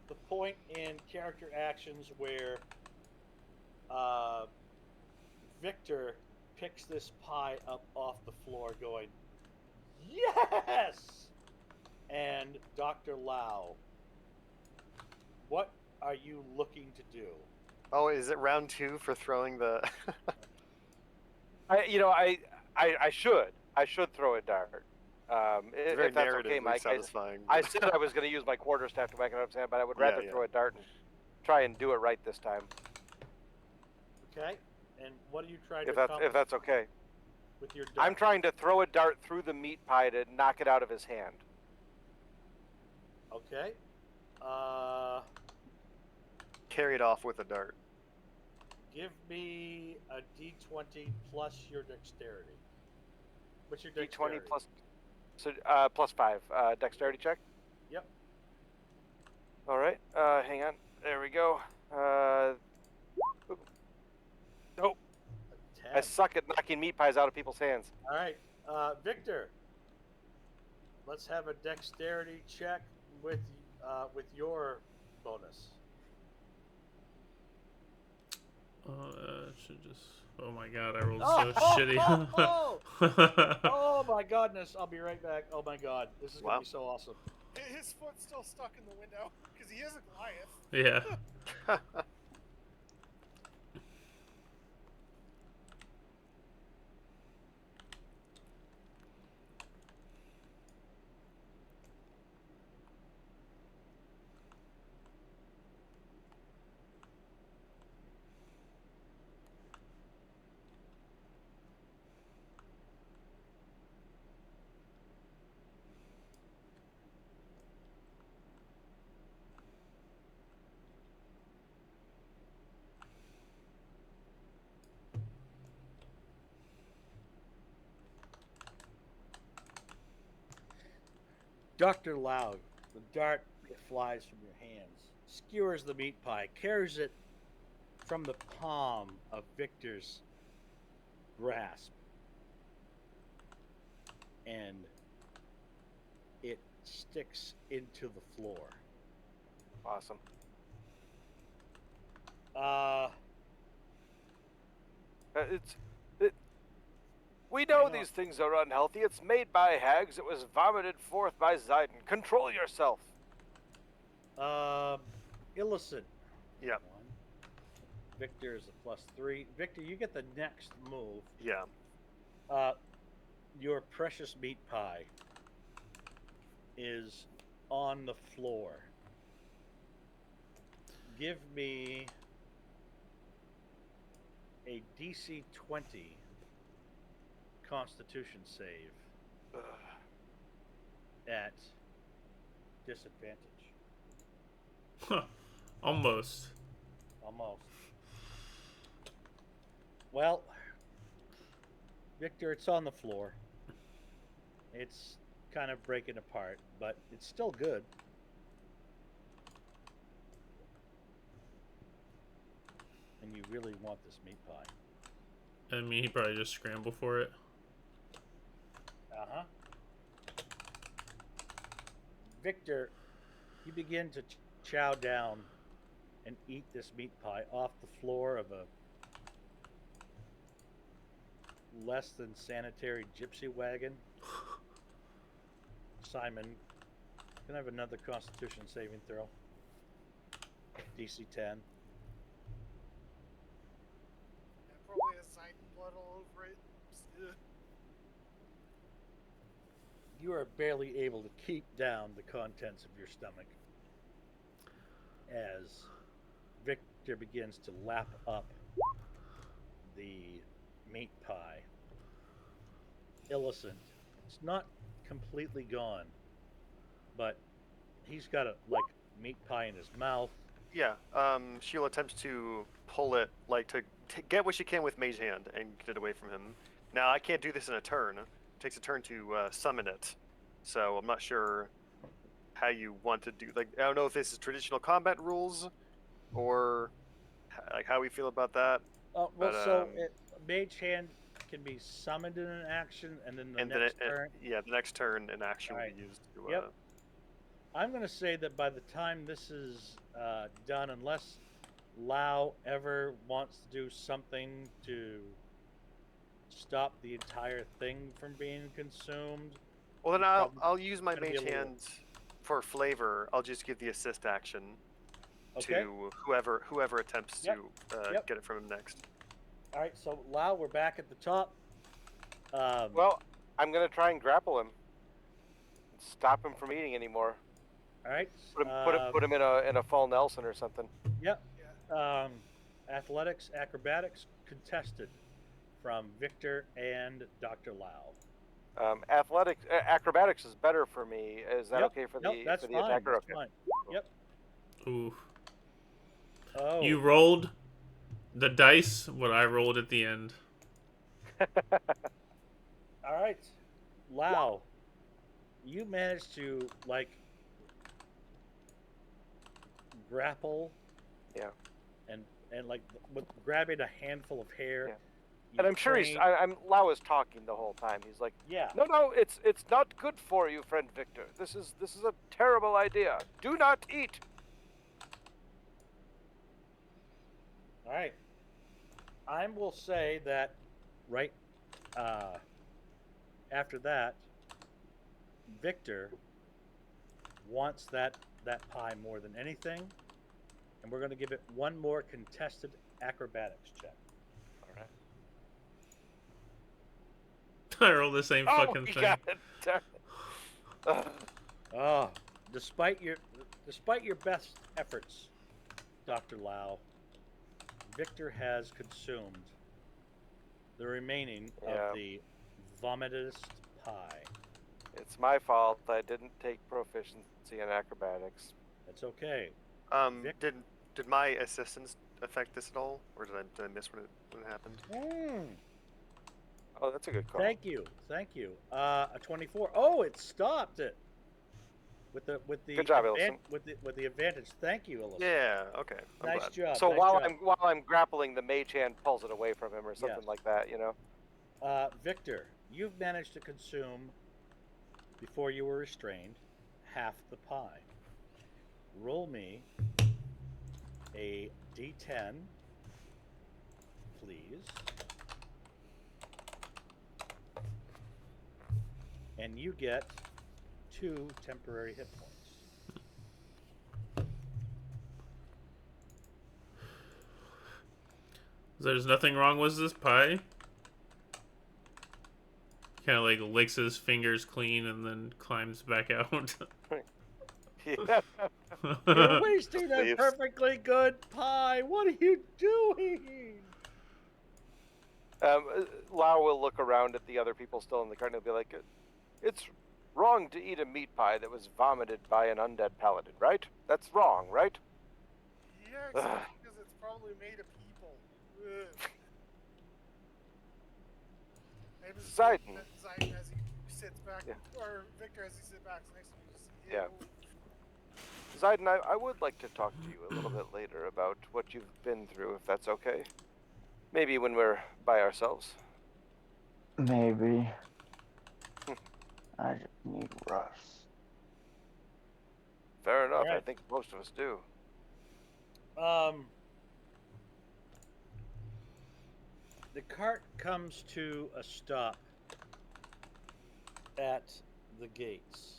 the point in character actions where Victor picks this pie up off the floor, going, "Yes!" And Dr. Lau, what are you looking to do? Oh, is it round 2 for throwing the? I should throw a dart. Very If that's okay, narratively Mike. satisfying. I said I was going to use my quarterstaff to whack it out of his hand, but I would rather throw a dart and try and do it right this time. Okay, and what are you trying to If accomplish that's okay. with your dart? I'm trying to throw a dart through the meat pie to knock it out of his hand. Okay. Carry it off with a dart. Give me a D20 plus your dexterity. What's your dexterity? D20 plus, so plus 5 dexterity check. Yep. All right. Hang on. There we go. Nope. I suck at knocking meat pies out of people's hands. All right, Victor. Let's have a dexterity check with your bonus. Should just. Oh my god, I rolled Oh, so shitty. Oh my goodness! I'll be right back. Oh my god, this is gonna be so awesome. His foot's still stuck in the window because he is a Goliath. Yeah. Dr. Loud, the dart flies from your hands, skewers the meat pie, carries it from the palm of Victor's grasp, and it sticks into the floor. Awesome. It's. It, we know Hang on. these things are unhealthy. It's made by hags. It was vomited forth by Zayden. Control yourself. Illicit. Yeah. One. Victor is a +3. Victor, you get the next move. Yeah. Your precious meat pie is on the floor. Give me a DC 20 Constitution save at disadvantage. Huh. Almost. Almost. Well, Victor, it's on the floor. It's kind of breaking apart, but it's still good. And you really want this meat pie. I mean, he probably just scrambled for it. Uh-huh. Victor, you begin to chow down and eat this meat pie off the floor of a less than sanitary gypsy wagon. Simon, can I have another Constitution saving throw? DC 10. Yeah, probably has Zayden blood all over it. Ugh. You are barely able to keep down the contents of your stomach as Victor begins to lap up the meat pie. Illicent. It's not completely gone, but he's got a meat pie in his mouth. Yeah. She'll attempt to pull it, like to get what she can with Mage Hand and get it away from him. Now I can't do this in a turn. It takes a turn to summon it, so I'm not sure how you want to do. Like, I don't know if this is traditional combat rules, or like how we feel about that. Well, But, Mage Hand can be summoned in an action, and then the and next then turn. yeah, the next turn an action will Alright. be used to. Yep. I'm going to say that by the time this is done, unless Lau ever wants to do something to stop the entire thing from being consumed. Well, then Probably I'll use my gonna be a Mage little- Hand for flavor. I'll just give the assist action Okay. to whoever attempts Yep. to Yep. get it from him next. All right. So Lau, we're back at the top. Well, I'm gonna try and grapple him. Stop him from eating anymore. All right. Put him in a full Nelson or something. Yep. Yeah. Athletics, acrobatics, contested from Victor and Dr. Lau. Acrobatics is better for me. Is that Yep. okay for Nope, the that's for the fine. attacker? That's Okay. fine. Yep. Ooh. Oh. You rolled the dice, what I rolled at the end. All right. Lau, you managed to grapple. Yeah. And with grabbing a handful of hair. Yeah. you And I'm sure train- Lau is talking the whole time. He's like, Yeah. no, it's not good for you, friend Victor. This is a terrible idea. Do not eat. All right. I will say that right after that, Victor wants that pie more than anything, and we're going to give it one more contested acrobatics check. All right. I rolled the same Oh, fucking he thing. got it. Darn it. Oh, despite your best efforts, Dr. Lau, Victor has consumed the remaining Yeah. of the vomitous pie. It's my fault. I didn't take proficiency in acrobatics. That's okay. Vic- Did my assistance affect this at all, or did I miss when it happened? Oh, that's a good call. Thank you. A 24. Oh, it stopped it. with the Good job, Illicent. with the advantage. Thank you, Alyssa. Yeah. Okay. I'm Nice glad. job. So nice while job. I'm grappling, the mage hand pulls it away from him or something Yes. like that. You know. Victor, you've managed to consume before you were restrained half the pie. Roll me a d10, please. And you get 2 temporary hit points. There's nothing wrong with this pie. Kind of like licks his fingers clean and then climbs back out. Yeah. You're wasting Just that leaves. perfectly good pie. What are you doing? Lau will look around at the other people still in the cart and he'll be like, "It's wrong to eat a meat pie that was vomited by an undead paladin, right? That's wrong, right?" Yeah, except because it's probably made of people. Ugh. I was Zayden. Zayden as he sits back, Yeah. or Victor as he sits back next to me. Just, Yeah. ew. Zayden, I would like to talk to you a little bit later about what you've been through, if that's okay. Maybe when we're by ourselves. Maybe. I just need rest. Fair enough. I Alright. think most of us do. The cart comes to a stop at the gates.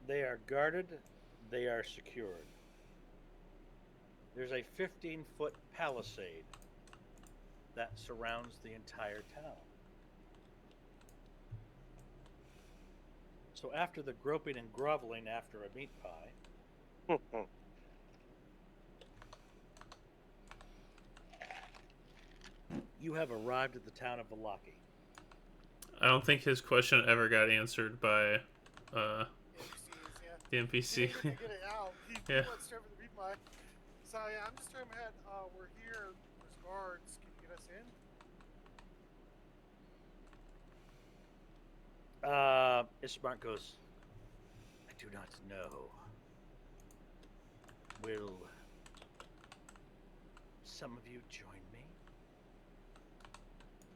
They are guarded, they are secured. There's a 15-foot palisade that surrounds the entire town. So after the groping and groveling after a meat pie, you have arrived at the town of Valaki. I don't think his question ever got answered by NPCs, yeah. the He NPC. didn't get to get it out. He Yeah. went straight for the meat pie. So yeah, I'm just turning my head. We're here. There's guards. Can you get us in? Ismark goes, I do not know. Will some of you join me?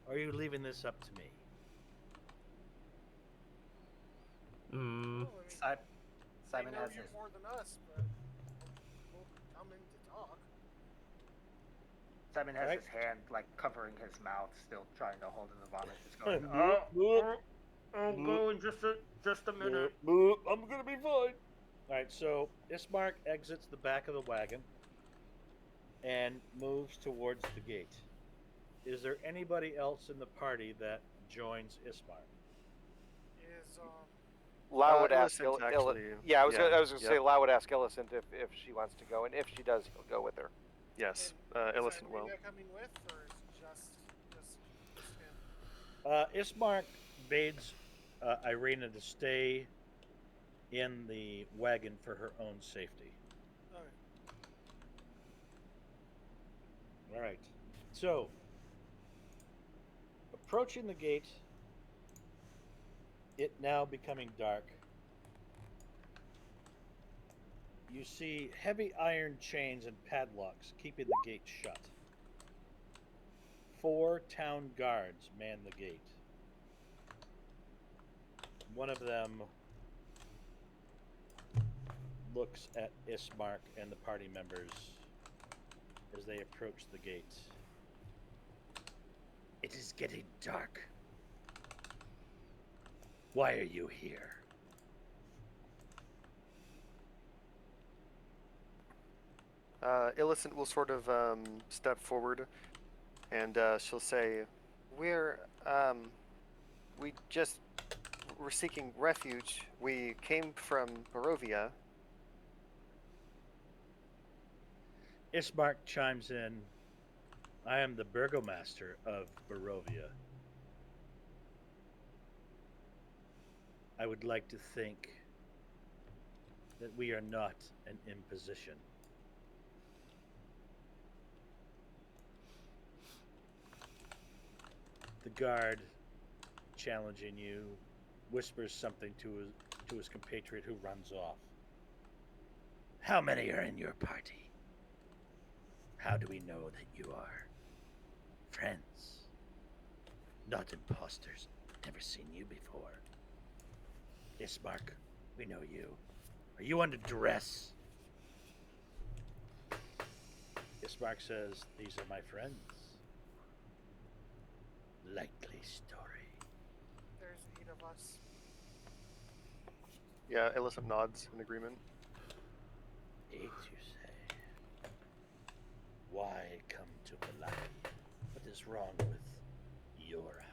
Or are you leaving this up to me? Mm, Well, I mean, Simon they know has you his more than us, but we'll come in to talk. Simon has Right. his hand like covering his mouth, still trying to hold in the vomit. Just going, Boop, boop, I'll boop. go in just a minute. Boop, boop, I'm gonna be fine. Alright, so Ismark exits the back of the wagon and moves towards the gate. Is there anybody else in the party that joins Ismark? Is Lau would ask Illicent, actually. Yeah, I was Yeah, gonna say yep. Lau would ask Illicent if she wants to go, and if she does, he'll go with her. Yes. is Illicent will. Irina coming with, or is it just him? Ismark bids Irina to stay in the wagon for her own safety. Okay. All right. So, approaching the gate, it now becoming dark, you see heavy iron chains and padlocks keeping the gate shut. 4 town guards man the gate. One of them looks at Ismark and the party members as they approach the gate. It is getting dark. Why are you here? Illicent will sort of step forward, and she'll say, "We're seeking refuge. We came from Barovia." Ismark chimes in, I am the burgomaster of Barovia. I would like to think that we are not an imposition. The guard challenging you, whispers something to his compatriot who runs off. How many are in your party? How do we know that you are friends? Not imposters. Never seen you before. Yes, Mark, we know you. Are you under duress? Ismark says, these are my friends. Likely story. There's 8 of us. Yeah, Illicit nods in agreement. 8, you say? Why come to Balaki? What is wrong with your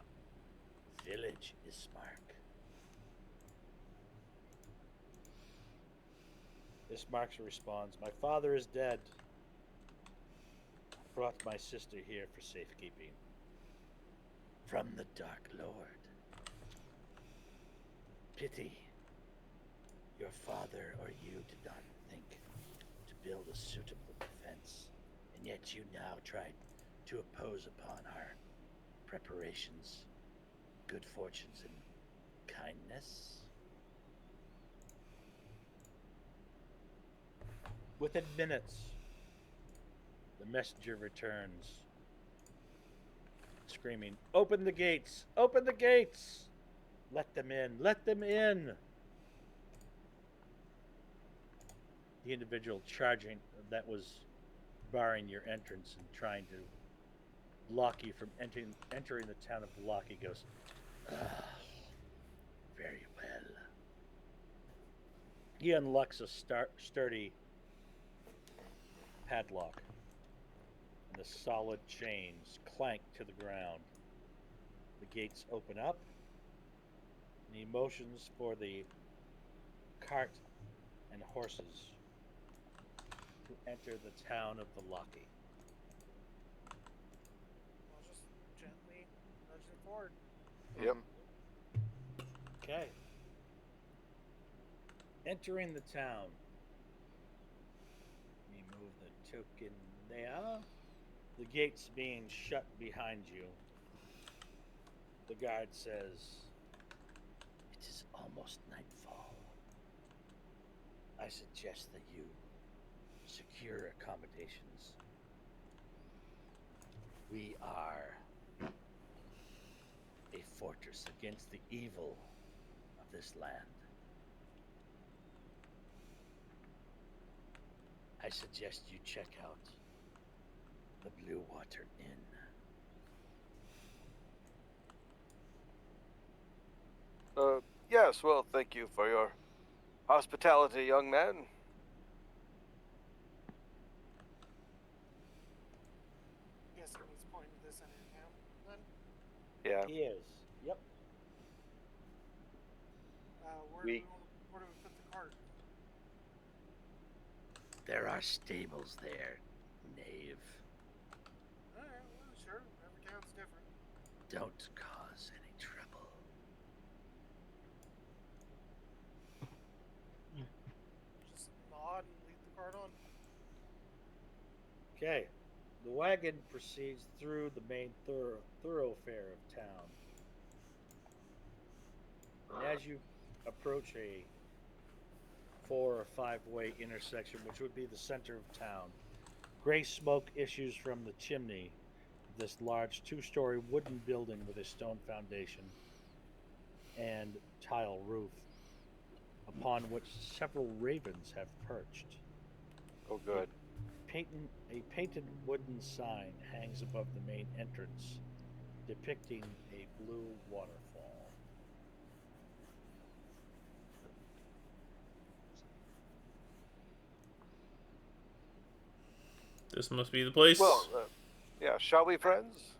village, Ismark? Ismark responds, my father is dead. I brought my sister here for safekeeping. From the Dark Lord. Pity. Your father or you did not think to build a suitable defense, and yet you now try to oppose upon our preparations, good fortunes, and kindness. Within minutes, the messenger returns, screaming, "Open the gates! Open the gates! Let them in! Let them in!" The individual charging that was barring your entrance and trying to block you from entering the town of Balaki goes, very well. He unlocks a sturdy padlock, and the solid chains clank to the ground. The gates open up, and he motions for the cart and horses to enter the town of Balaki. I'll just gently nudge them forward. Yep. Okay. Entering the town. We move the token there. The gates being shut behind you. The guard says, it is almost nightfall. I suggest that you secure accommodations. We are a fortress against the evil of this land. I suggest you check out the Blue Water Inn. Yes, well, thank you for your hospitality, young man. Guessing he's pointing to this end of town, then? Yeah. He is. Yep. Where do we put the cart? There are stables there, knave. Alright, well, sure. Every town's different. Don't cause any trouble. Just nod and lead the cart on. Okay. The wagon proceeds through the main thoroughfare of town. And as you approach a 4 or 5-way intersection, which would be the center of town, gray smoke issues from the chimney of this large 2-story wooden building with a stone foundation and tile roof, upon which several ravens have perched. Oh, good. A painted wooden sign hangs above the main entrance, depicting a blue waterfall. This must be the place. Well, yeah, shall we, friends?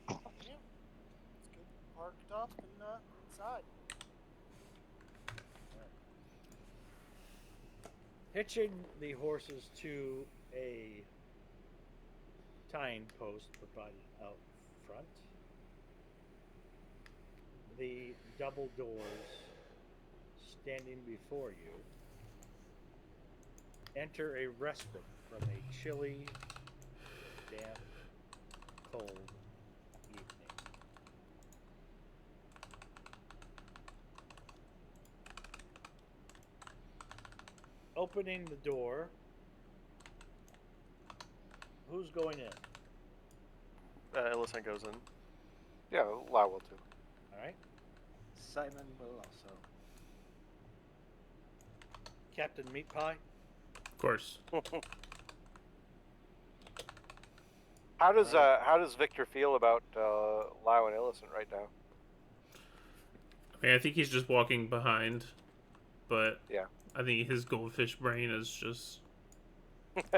Yeah. Let's get parked up and inside. Hitching the horses to a tying post provided out front, the double doors standing before you enter a respite from a chilly, damp, cold evening. opening the door. Who's going in? Illicent goes in. Yeah, Lau will too. All right. Simon will also. Captain Meat Pie. Of course. How does Alright. how does Victor feel about Lau and Illicent right now? I mean, I think he's just walking behind, but Yeah. I think his goldfish brain is just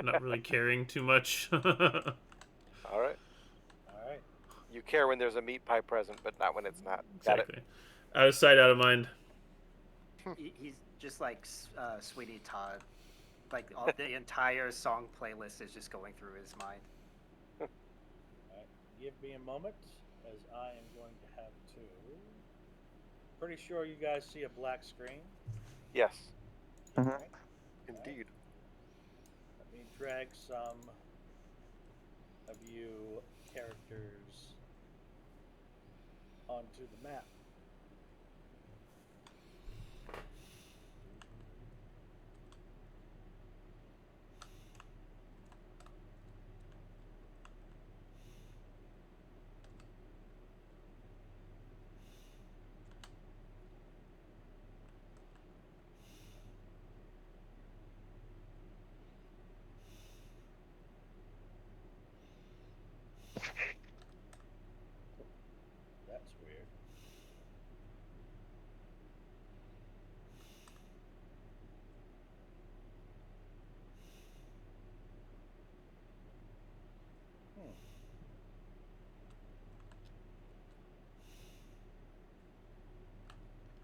not really caring too much. All right. All right. You care when there's a meat pie present, but not when it's not. Got Exactly. Out of sight, out of mind. He's just like Sweetie Todd. Like the entire song playlist is just going through his mind. All right. Give me a moment, as I am going to have to. Pretty sure you guys see a black screen. Yes. All right. Indeed. Let me drag some of you characters onto the map. That's weird.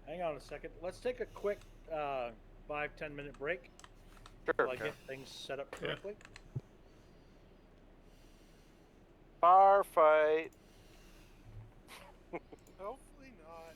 Hang on a second. Let's take a quick 5-10 minute break Sure. while I get things set up correctly. Bar fight. Hopefully not.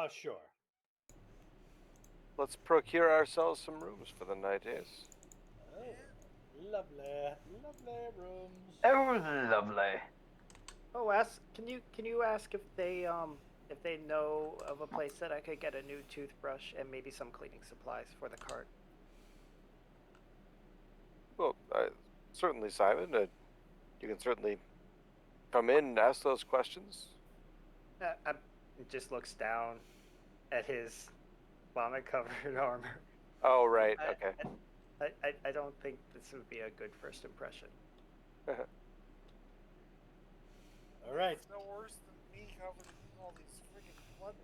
Oh, sure. Let's procure ourselves some rooms for the night, yes? Oh, lovely, lovely rooms. Oh, lovely. Oh, can you ask if they know of a place that I could get a new toothbrush and maybe some cleaning supplies for the cart? Well, certainly, Simon. You can certainly come in and ask those questions. I just looks down at his vomit-covered armor. Oh, right. I- Okay. I don't think this would be a good first impression. All right. It's no worse than me covered in all these freaking blood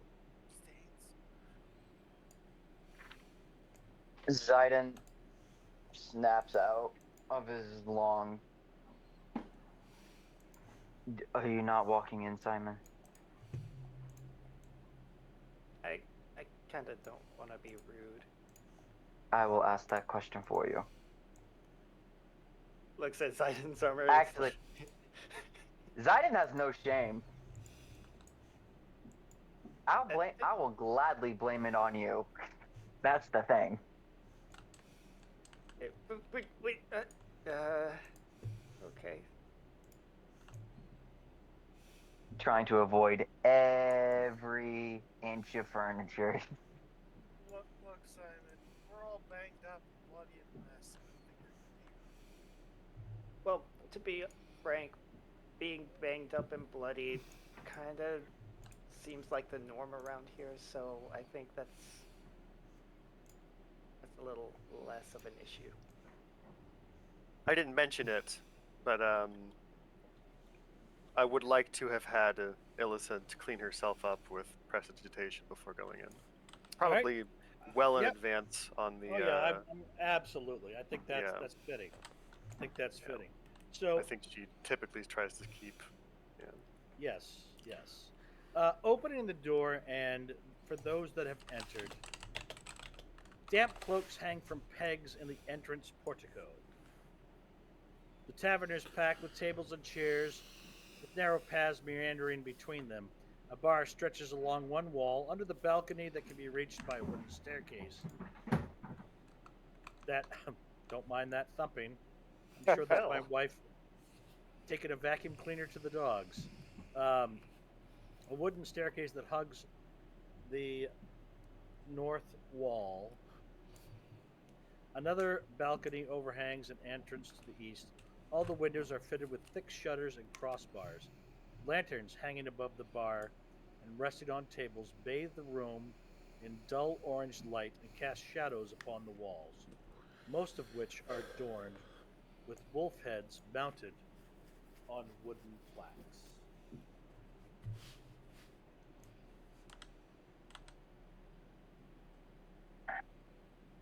stains. Zidon snaps out of his long. Are you not walking in, Simon? I kind of don't want to be rude. I will ask that question for you. Looks at Zidon's armor. Actually, Zidon has no shame. I will gladly blame it on you. That's the thing. Wait. Okay. Trying to avoid every inch of furniture. Look, Simon, we're all banged up and bloody and a mess. I don't think you're gonna be. Well, to be frank, being banged up and bloody kind of seems like the norm around here, so I think that's a little less of an issue. I didn't mention it, but I would like to have had Illicent clean herself up with prestidigitation before going in. Probably well in Yep. advance on the. Oh yeah, I'm absolutely. I think that's yeah. that's fitting. I think that's fitting. So I think she typically tries to keep. Yeah. yes. Opening the door, and for those that have entered, damp cloaks hang from pegs in the entrance portico. The tavern is packed with tables and chairs, with narrow paths meandering between them. A bar stretches along one wall under the balcony that can be reached by a wooden staircase. That, don't mind that thumping. I'm sure that's my wife taking a vacuum cleaner to the dogs. A wooden staircase that hugs the north wall. Another balcony overhangs an entrance to the east. All the windows are fitted with thick shutters and crossbars. Lanterns hanging above the bar and resting on tables bathe the room in dull orange light and cast shadows upon the walls, most of which are adorned with wolf heads mounted on wooden plaques.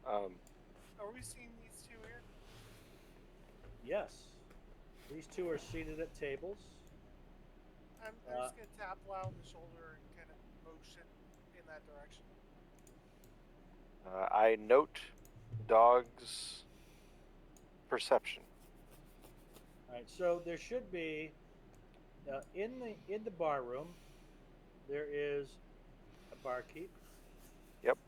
Are we seeing these two here? Yes, these two are seated at tables. I'm just gonna tap Lau on the shoulder and kind of motion in that direction. I note dog's perception. All right, so there should be in the bar room. There is a barkeep. Yep.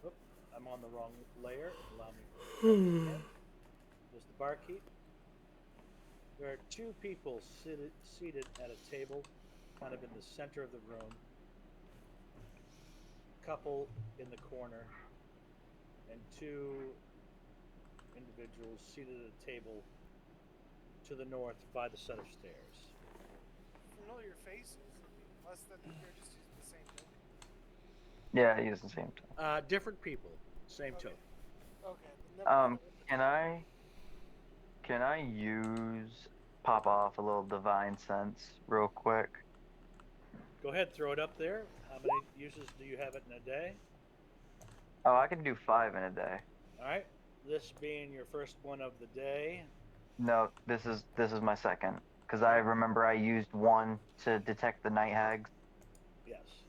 Oop, I'm on the wrong layer. Allow me. There's the barkeep. There are two people seated at a table, kind of in the center of the room. A couple in the corner, and two individuals seated at a table to the north by the set of stairs. Familiar faces, unless that they're just using the same token. Yeah, he use the same time. Different people, same Okay. token. Okay. Then never mind. Can I use pop off a little divine sense real quick? Go ahead, throw it up there. How many uses do you have it in a day? Oh, I can do 5 in a day. All right. This being your first one of the day. No, this is my second because I remember I used 1 to detect the night hags. Yes.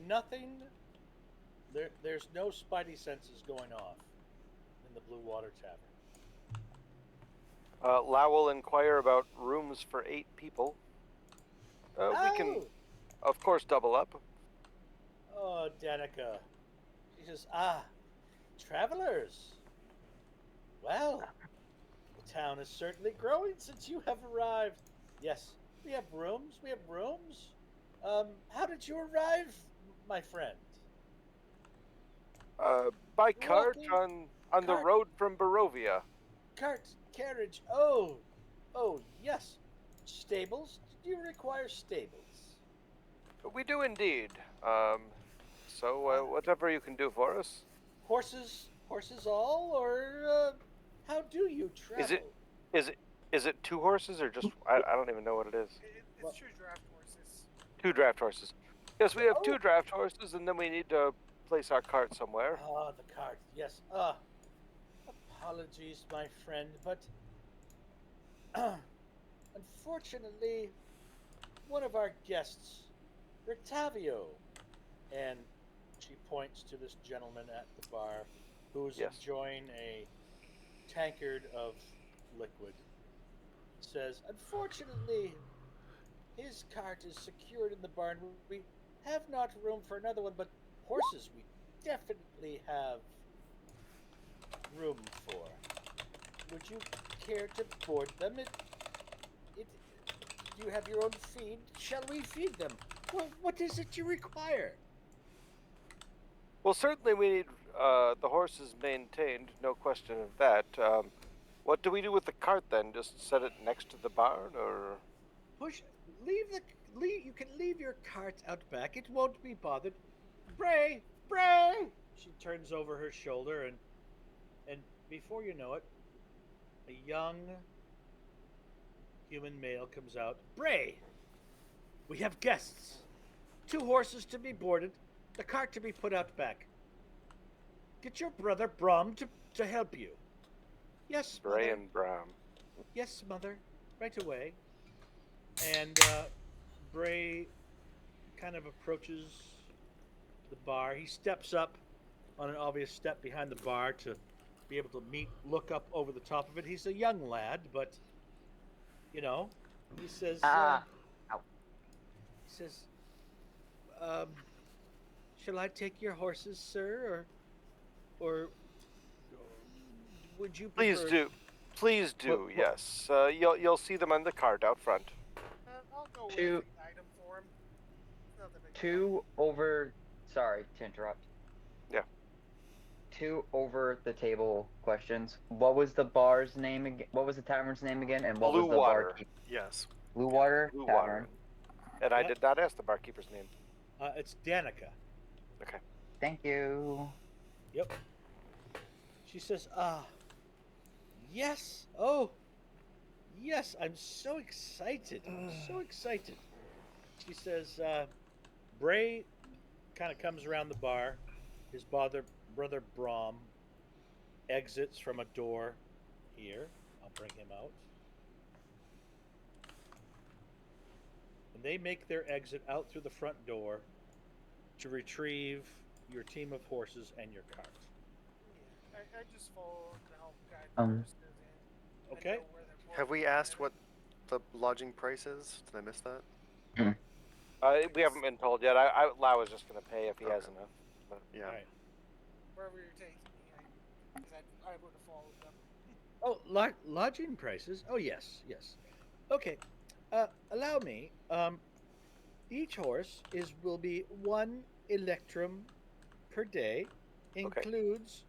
Nothing. There's no spidey senses going off in the Blue Water Tavern. Lau will inquire about rooms for 8 people. We can of course, double up. Oh, Danica. She says, "Ah, travelers. Well, the town is certainly growing since you have arrived. Yes, we have rooms. We have rooms. How did you arrive, my friend? By cart Walking? on the Cart? road from Barovia. Cart? Carriage? Oh, yes. Stables? Do you require stables? We do indeed. So Ah. whatever you can do for us. Horses? Horses all? Or, how do you Is it travel? is it is it 2 horses or just I don't even know what it is. It's Well- true draft horses. 2 draft horses. Yes, we have Oh. 2 draft horses, and then we need to place our cart somewhere. Ah, the cart. Yes. Apologies, my friend, but unfortunately, one of our guests, Rictavio, and she points to this gentleman at the bar who's Yes. enjoying a tankard of liquid, says, unfortunately, his cart is secured in the barn. We have not room for another one, but horses we definitely have room for. Would you care to board them? Do you have your own feed? Shall we feed them? What is it you require? Well, certainly we need the horses maintained, no question of that. What do we do with the cart then? Just set it next to the barn, or? Leave. You can leave your cart out back. It won't be bothered. Bray. She turns over her shoulder, and before you know it, a young human male comes out. Bray, we have guests. 2 horses to be boarded, the cart to be put out back. Get your brother Brom to help you. Yes, Bray mother. and Bram. Yes, mother. Right away. And Bray kind of approaches the bar. He steps up on an obvious step behind the bar to be able to look up over the top of it. He's a young lad, but he says, Ow. he says, shall I take your horses, sir, or would you prefer? Please do. Yes. You'll see them on the cart out front. I'll go with Two- the item for him. It's not the big deal. 2 over. Sorry to interrupt. Yeah. 2 over the table questions. What was the bar's name again? What was the tavern's name again? And what Blue was the Water. barkeep? Yes. Blue Water Blue Tavern. Water. And I Yep. did not ask the barkeeper's name. It's Danica. Okay. Thank you. Yep. She says, yes. Oh, yes. I'm so excited. I'm so excited. She says, Bray kind of comes around the bar. His brother Brom exits from a door here. I'll bring him out. And they make their exit out through the front door to retrieve your team of horses and your cart. Yeah, I just follow to help guide the Um, horses in. Okay. I know where they're Have we boarding asked at. what the lodging price is? Did I miss that? We haven't been told yet. Lau is just going to pay if he has Okay. enough. But Yeah. All right. Wherever you're taking me, because I would have followed them. Oh, lodging prices? Oh, yes. Okay. Allow me. Each horse will be 1 electrum per day. Includes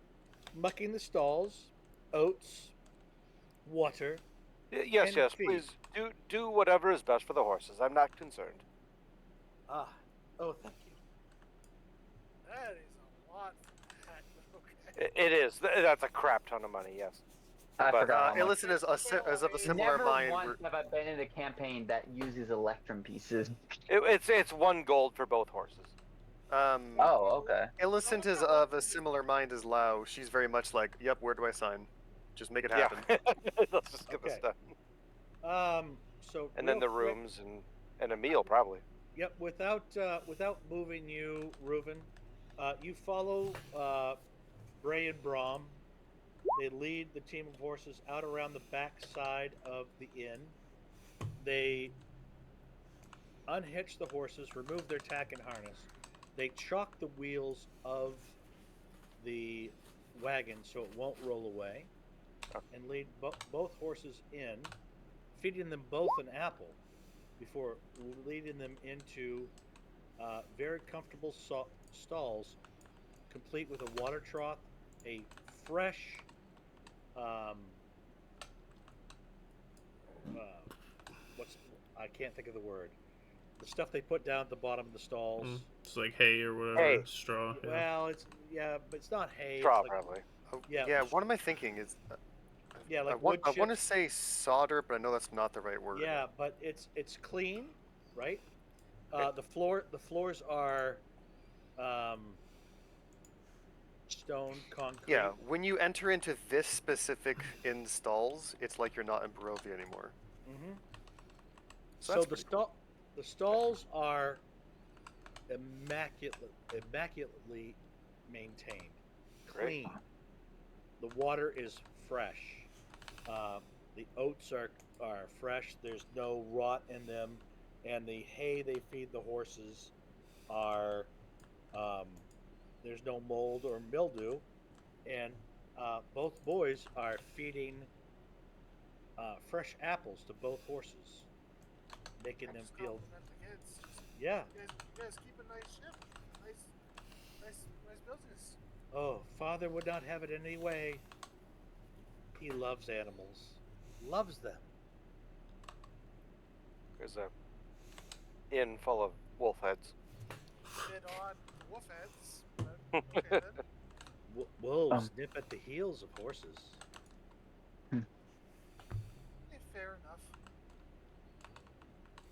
mucking the stalls, oats, water. Yes, And yes. feed. Please do whatever is best for the horses. I'm not concerned. Oh, thank you. That is a lot for that, but okay. It is. That's a crap ton of money. Yes. I But, forgot. how much. Illicit is as of a similar Never mind. once have I been in a campaign that uses electrum pieces. It's 1 gold for both horses. Oh, okay. Illicit is of a similar mind as Lau. She's very much like, yep, where do I sign? Just make it happen. Yeah. Let's just get this Okay. done. So And then real the quick- rooms and a meal probably. Yep. Without moving you, Reuven, you follow Bray and Brom. They lead the team of horses out around the back side of the inn. They unhitch the horses, remove their tack and harness. They chalk the wheels of the wagon so it won't roll away, and lead both horses in, feeding them both an apple before leading them into very comfortable stalls, complete with a water trough, a fresh um, uh, what's I can't think of the word. The stuff they put down at the bottom of the stalls. It's like hay or whatever, Hay. straw. Yeah. Well, it's but it's not hay. Straw, It's like probably. Oh, Yeah, yeah. What am I thinking? Is yeah, I like want wood I want to chips. say solder, but I know that's not the right word. Yeah, but it's clean, right? Okay. The floors are um, stone concrete. Yeah, when you enter into this specific installs, it's like you're not in Barovia anymore. Mm-hmm. So So that's the pretty cool. the stalls are immaculately maintained, Great. clean. The water is fresh. The oats are fresh. There's no rot in them, and the hay they feed the horses are um, there's no mold or mildew, and both boys are feeding fresh apples to both horses, making I them just feel compliment the kids. yeah. You guys keep a nice ship. Nice business. Oh, father would not have it any way. He loves animals, loves them. There's a inn full of wolf heads. Bit on the wolf heads, but okay then. Wolves nip at the heels of horses. Fair enough.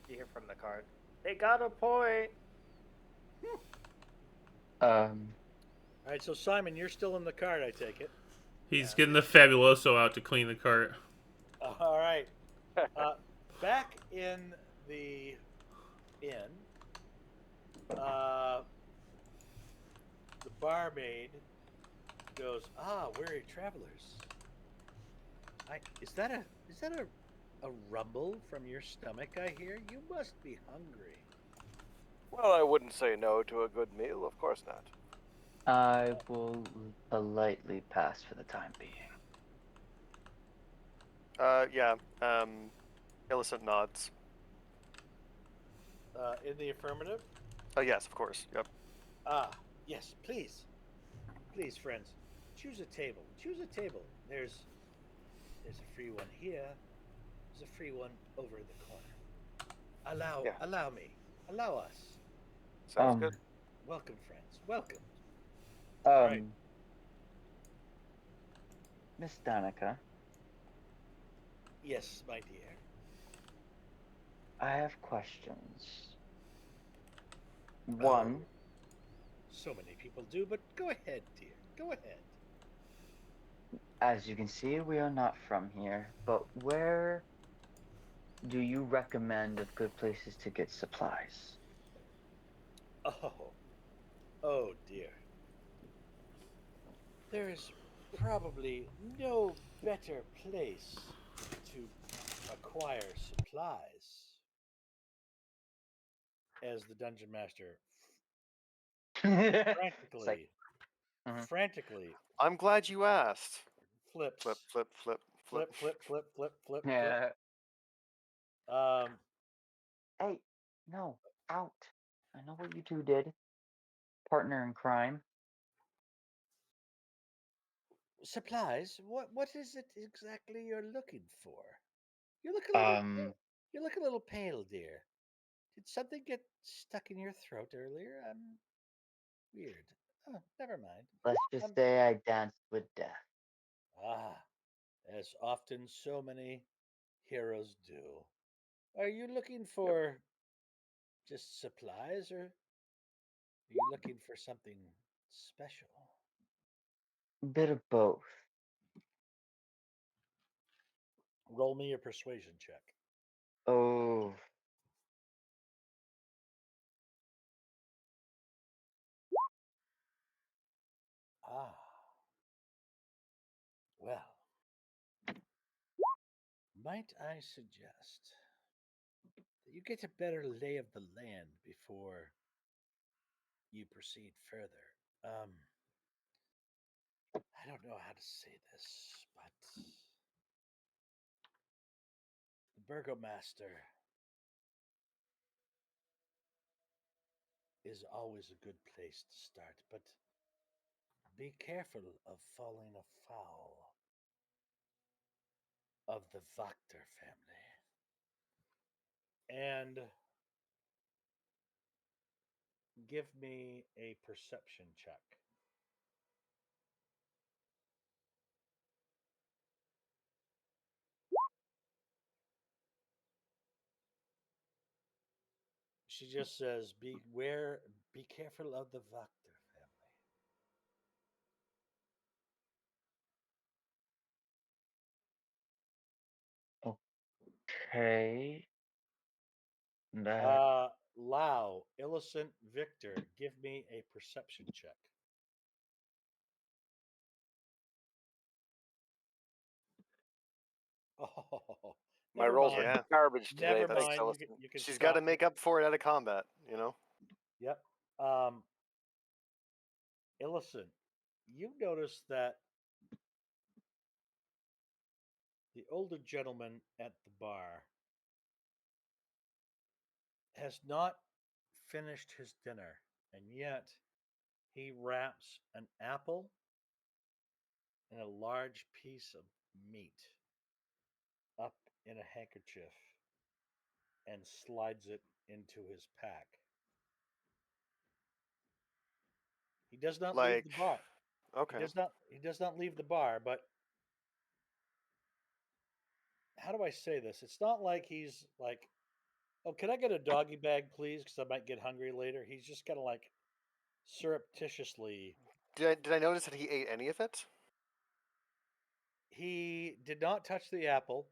You hear from the card. They got a point. All right, so Simon, you're still in the cart, I take it. He's getting the Fabuloso out to clean the cart. All right. Back in the inn, the barmaid goes, "Ah, weary travelers. Is that a rumble from your stomach? I hear you must be hungry." Well, I wouldn't say no to a good meal, of course not. I will politely pass for the time being. Yeah. Illicit nods. In the affirmative. Oh yes, of course. Yep. Ah, yes, please, please, friends, choose a table. Choose a table. There's a free one here. There's a free one over in the corner. Yeah. Allow me. Allow us. Sounds good. Welcome, friends. Welcome. Um, Right. Miss Danica, Yes, my dear. I have questions. One, So many people do, but go ahead, dear. Go ahead. as you can see, we are not from here, but where do you recommend of good places to get supplies? Oh dear. There is probably no better place to acquire supplies, as the dungeon master It's frantically, like, mhm. frantically I'm glad you asked. flips, Flip, flip, flip, flip. flip. Yeah. Um, Hey, no, out. I know what you two did. Partner in crime. supplies. What is it exactly you're looking for? You look a little you look a little pale, dear. Did something get stuck in your throat earlier? Weird. Oh, never mind. Let's just Um, say I danced with death. ah, as often so many heroes do. Are you looking for just supplies, or are you looking for something special? Bit of both. Roll me a persuasion check. Oh, Ah, well, might I suggest you get a better lay of the land before you proceed further. I don't know how to say this, but the burgomaster is always a good place to start, but be careful of falling afoul of the Wachter family. And give me a perception check. She just says, beware, be careful of the Wachter family. Okay. That Lau, Illicent, Victor, give me a perception check. Oh, My never rolls mind. Yeah. are garbage today. Never Thanks, mind. Ellison. You can She's got to stop. make up for it out of combat, you know? Yep. Illicent, you notice that the older gentleman at the bar has not finished his dinner, and yet he wraps an apple and a large piece of meat up in a handkerchief and slides it into his pack. He does not leave Like, the bar. He okay. does not leave the bar, but how do I say this? It's not like he's like, "Oh, can I get a doggy bag, please? Because I might get hungry later." He's just kind of like surreptitiously. Did I notice that he ate any of it? He did not touch the apple.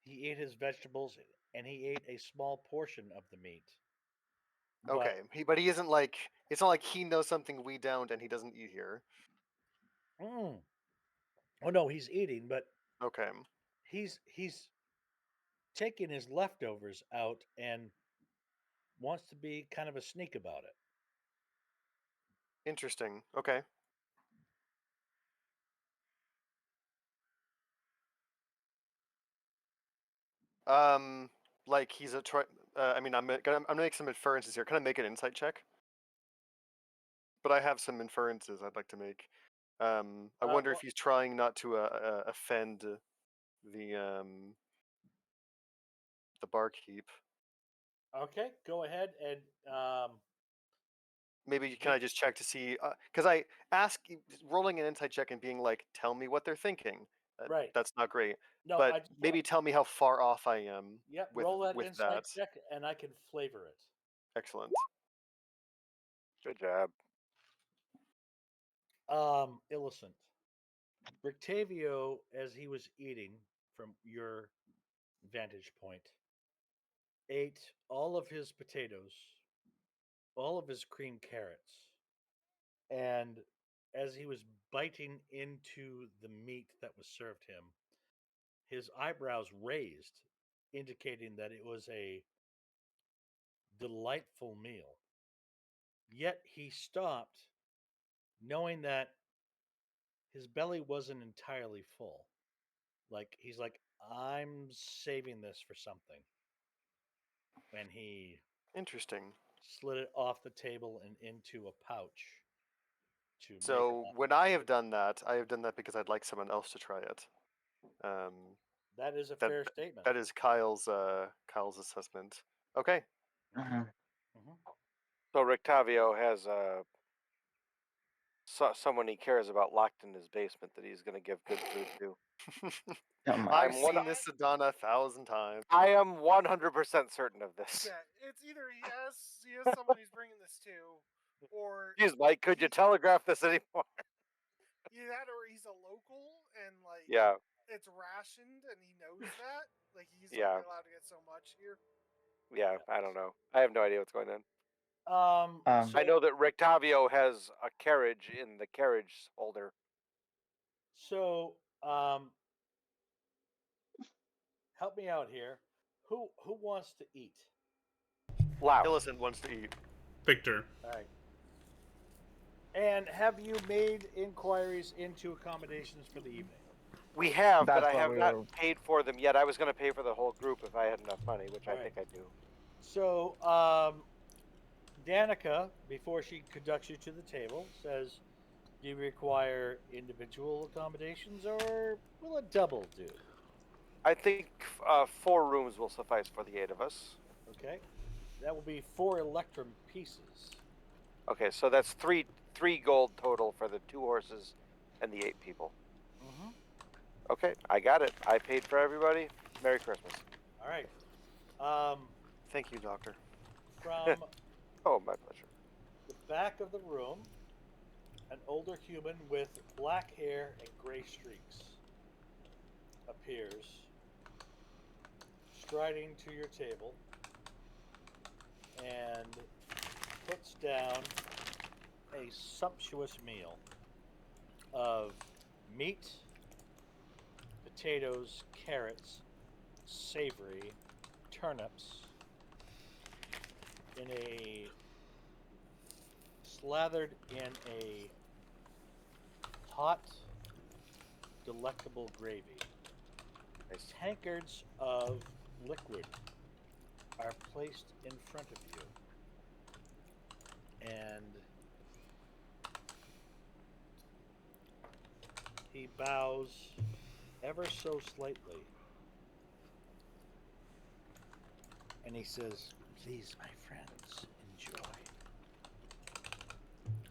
He ate his vegetables and he ate a small portion of the meat. Okay. But he isn't like, it's not like he knows something we don't and he doesn't eat here. Mm, oh no, he's eating, but Okay. he's taking his leftovers out and wants to be kind of a sneak about it. Interesting. Okay. Um, like he's a try. I mean, I'm gonna make some inferences here. Can I make an insight check? But I have some inferences I'd like to make. I wonder if Well, he's trying not to offend the barkeep. okay, go ahead and Maybe can Vic, I just check to see? Because I ask rolling an insight check and being like, "Tell me what they're thinking." right. That's not great. No, But I just maybe tell me how far off I am yep. with Roll that with insight that. check, and I can flavor it. Excellent. Good job. Illicent. Rictavio, as he was eating from your vantage point, ate all of his potatoes, all of his cream carrots, and as he was biting into the meat that was served him, his eyebrows raised, indicating that it was a delightful meal. Yet he stopped, knowing that his belly wasn't entirely full. Like, he's like, I'm saving this for something. And he Interesting. slid it off the table and into a pouch to make So up. when I have done that, I have done that because I'd like someone else to try it. Um, That is a that fair statement. that is Kyle's assessment. Okay. uh, Mhm. So Rictavio has someone he cares about locked in his basement that he's going to give good food to. come on. I've I'm one. seen this Sedona 1,000 times. I am 100% certain of this. Yeah, it's either he has someone who's bringing this to, or Jeez, Mike, could you he- telegraph this anymore? either that or he's a local and like Yeah, it's rationed and he knows that. Like he's yeah, only allowed to get so much here. yeah. I don't know. I have no idea what's going on. So I know that Rictavio has a carriage in the carriage holder. so help me out here. Who wants to eat? Wow. Illicent wants to eat. Victor. All right. And have you made inquiries into accommodations for the evening? We have, but That's I what have we not were- paid for them yet. I was going to pay for the whole group if I had enough money, which I All right. think I do. So, Danica, before she conducts you to the table, says, "Do you require individual accommodations, or will a double do?" I think 4 rooms will suffice for the 8 of us. Okay, that will be 4 electrum pieces. Okay, so that's three gold total for the 2 horses and the 8 people. Mm-hmm. Okay, I got it. I paid for everybody. Merry Christmas. All right. Thank you, Doctor. From Oh, my pleasure. the back of the room, an older human with black hair and gray streaks appears, striding to your table, and puts down a sumptuous meal of meat, potatoes, carrots, savory, turnips, in a slathered in a hot, delectable gravy. Nice. Tankards of liquid are placed in front of you, and he bows ever so slightly, and he says, "Please, my friends, enjoy.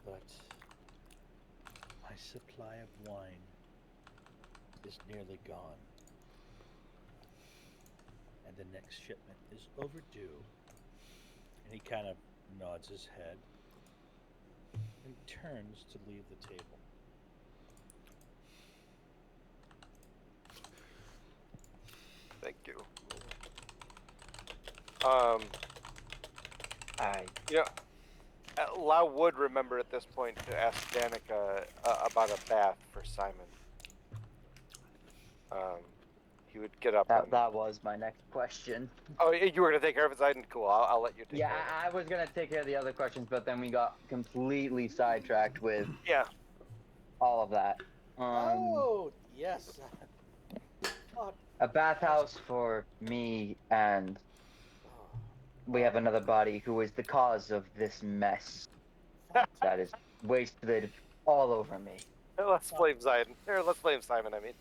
But my supply of wine is nearly gone, and the next shipment is overdue." And he kind of nods his head and turns to leave the table. Thank you. I You know, Lau would remember at this point to ask Danica about a bath for Simon. He would get up. that was my next question. Oh, you were going to take care of it, Zayden? Cool. I'll let you take Yeah, care of it. I was gonna take care of the other questions, but then we got completely sidetracked with Yeah. all of that. Oh, yes. Oh, A bathhouse for me, and we have another body who is the cause of this mess that is wasted all over me. Let's blame Zayden. Here, let's blame Simon, I mean.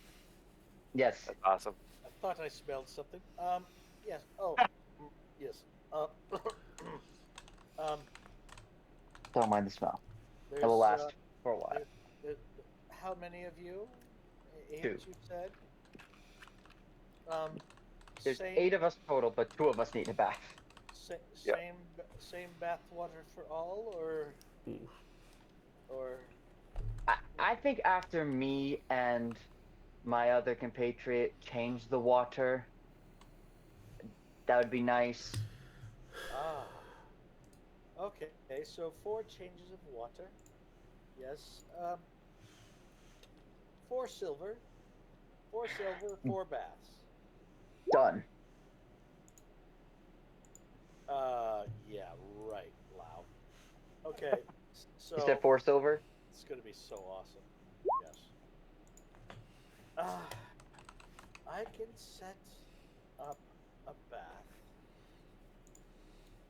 Yes, That's awesome. I thought I smelled something. Yes. Oh, yes. Um, don't mind the smell. there's, It will last for a while. there- how many of you? 8, 2. you said? Um, There's same, 8 of us total, but 2 of us need a bath. Yeah. same bath water for all, or I think after me and my other compatriot change the water, that would be nice. ah. Okay, so 4 changes of water. Yes. 4 silver. 4 silver, 4 baths. Done. Yeah, right, Lau. Okay, so You said 4 silver? it's gonna be so awesome. Yes. I can set up a bath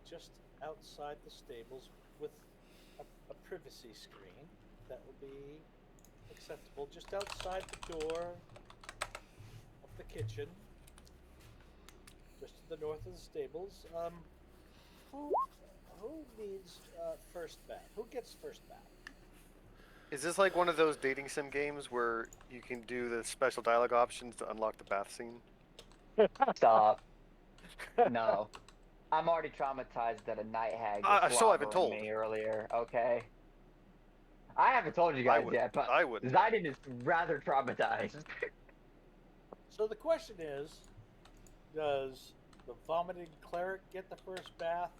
just outside the stables with a privacy screen that will be acceptable just outside the door of the kitchen, just to the north of the stables. Who needs first bath? Who gets first bath? Is this like one of those dating sim games where you can do the special dialogue options to unlock the bath scene? Stop. No. I'm already traumatized that a night hag was so I've been slobbering told. me earlier, okay? I haven't told you guys yet, but I would. Zayden is rather traumatized. So the question is, does the vomiting cleric get the first bath,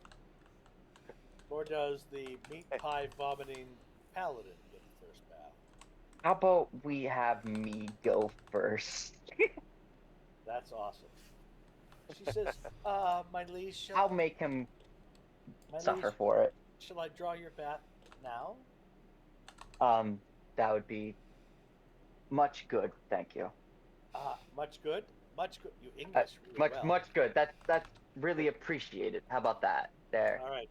or does the meat pie vomiting paladin get the first bath? How about we have me go first? That's awesome. She says, my liege, shall I'll make him my suffer liege, for it. shall I draw your bath now? That would be much good, thank you. Much good. Much good. You Uh, English really much well. much good. That's really appreciated. How about that? There. All right.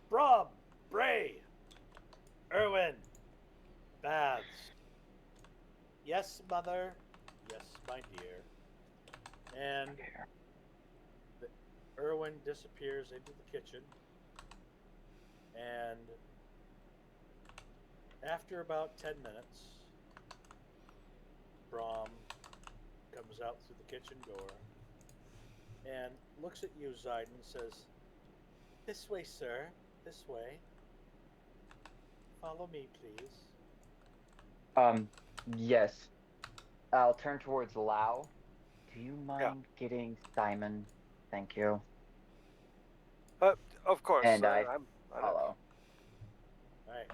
Brom, Bray, Erwin, baths. Yes, mother. Yes, my dear. And the, Erwin disappears into the kitchen. And after about 10 minutes, Brom comes out through the kitchen door and looks at you, Zayden, and says, "This way, sir. This way. Follow me, please." Yes. I'll turn towards Lau. Do you mind getting Simon? Thank you. Of course. And I I'm follow. All right.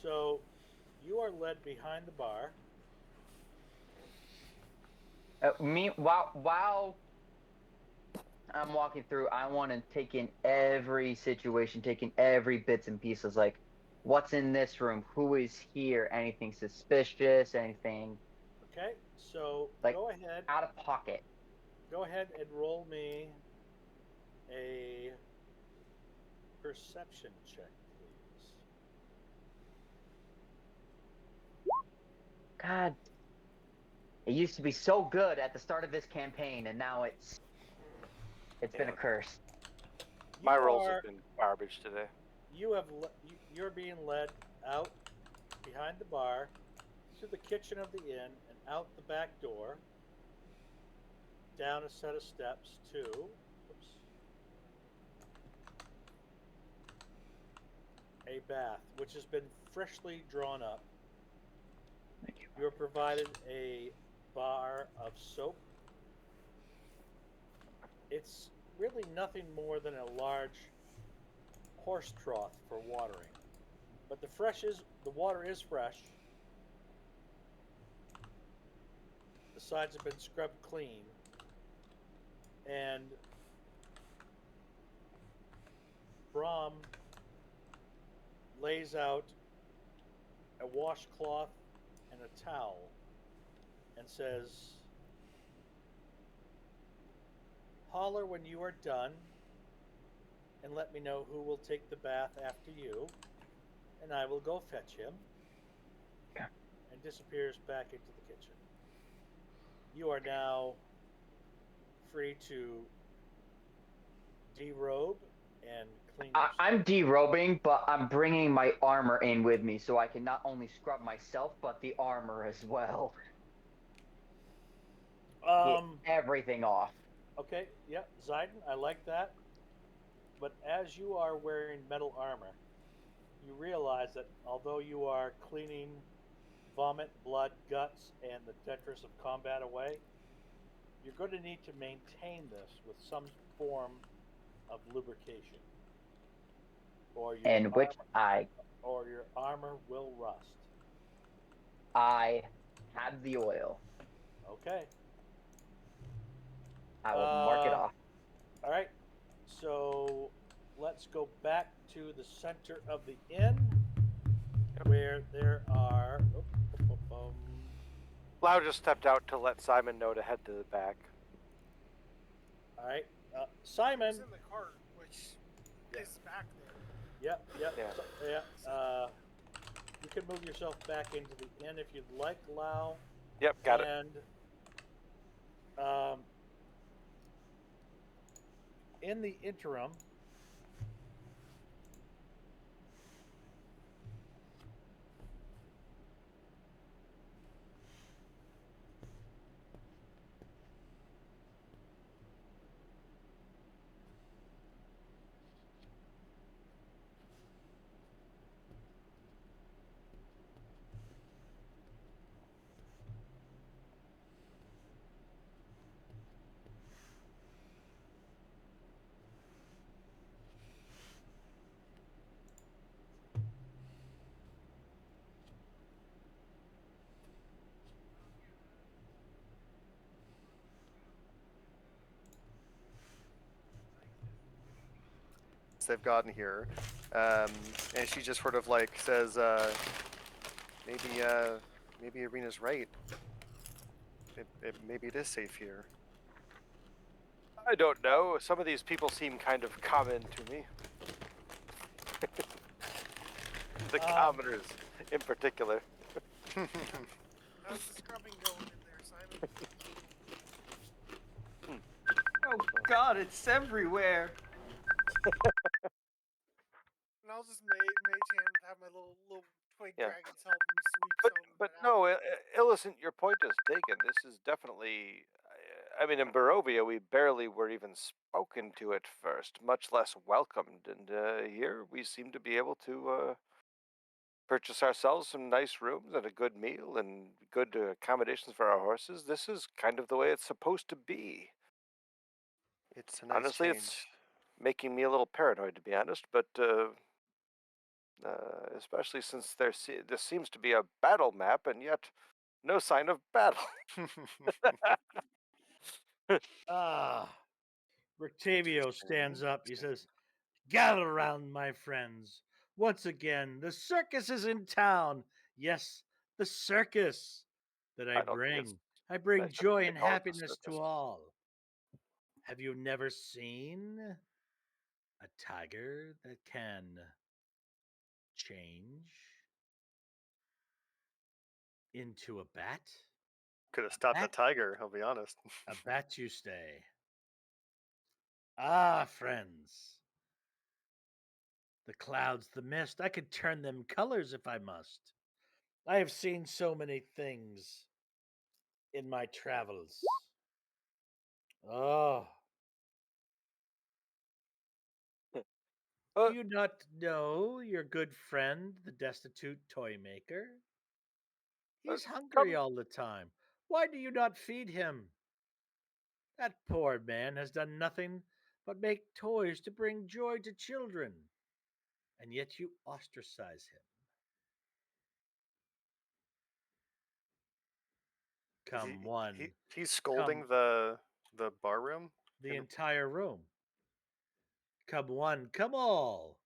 So you are led behind the bar. While I'm walking through, I want to take in every situation, taking every bits and pieces, like what's in this room, who is here, anything suspicious, anything Okay. So like go ahead. out of pocket. Go ahead and roll me a perception check, please. God, it used to be so good at the start of this campaign, and now it's been a curse. My rolls have been garbage today. You're being led out behind the bar, through the kitchen of the inn, and out the back door, down a set of steps to a bath, which has been freshly drawn up. Thank you. You're provided a bar of soap. It's really nothing more than a large horse trough for watering. But the water is fresh. The sides have been scrubbed clean. And Brom lays out a washcloth and a towel and says, "Holler when you are done and let me know who will take the bath after you, and I will go fetch him." Okay. And disappears back into the kitchen. You are now free to derobe and clean yourself. I'm derobing, but I'm bringing my armor in with me so I can not only scrub myself, but the armor as well. Get everything off. Okay, yeah, Zayden, I like that. But as you are wearing metal armor, you realize that although you are cleaning vomit, blood, guts, and the detritus of combat away, you're going to need to maintain this with some form of lubrication, or your armor will rust. I have the oil. Okay. I will mark it off. All right. So let's go back to the center of the inn, where there are. Lau just stepped out to let Simon know to head to the back. All right, Simon. It's in the cart, which is back there. Yep. Yeah. So, you can move yourself back into the inn if you'd like, Lau. Yep, got it. And in the interim, since they've gotten here, and she just sort of like says, maybe Irina's right. Maybe it is safe here. I don't know. Some of these people seem kind of common to me. The commoners, in particular. How's the scrubbing going in there, Simon? Oh God, it's everywhere. And I'll just mage hand have my little twig Yeah. dragons help him sweep But some of but it out. no, Illicent, your point is taken. This is definitely. I mean, in Barovia, we barely were even spoken to at first, much less welcomed. And here, we seem to be able to purchase ourselves some nice rooms and a good meal and good accommodations for our horses. This is kind of the way it's supposed to be. It's a nice Honestly, change. it's making me a little paranoid, to be honest. But especially since this seems to be a battle map, and yet no sign of battle. Rictavio stands up. He says, "Gather around, my friends. Once again, the circus is in town. Yes, the circus that I I don't think it's bring. I bring nice of joy them to and call it the happiness to circus. all. Have you never seen a tiger that can change into a bat? Could have stopped the Bat? tiger, I'll be honest. A bat you stay. Ah, friends. The clouds, the mist, I could turn them colors if I must. I have seen so many things in my travels. Oh, do you not know your good friend, the destitute toy maker? He's hungry Come, all the time. Why do you not feed him? That poor man has done nothing but make toys to bring joy to children, and yet you ostracize him. Is he, Come one, he's come scolding the bar room? the entire room. Come one, come all.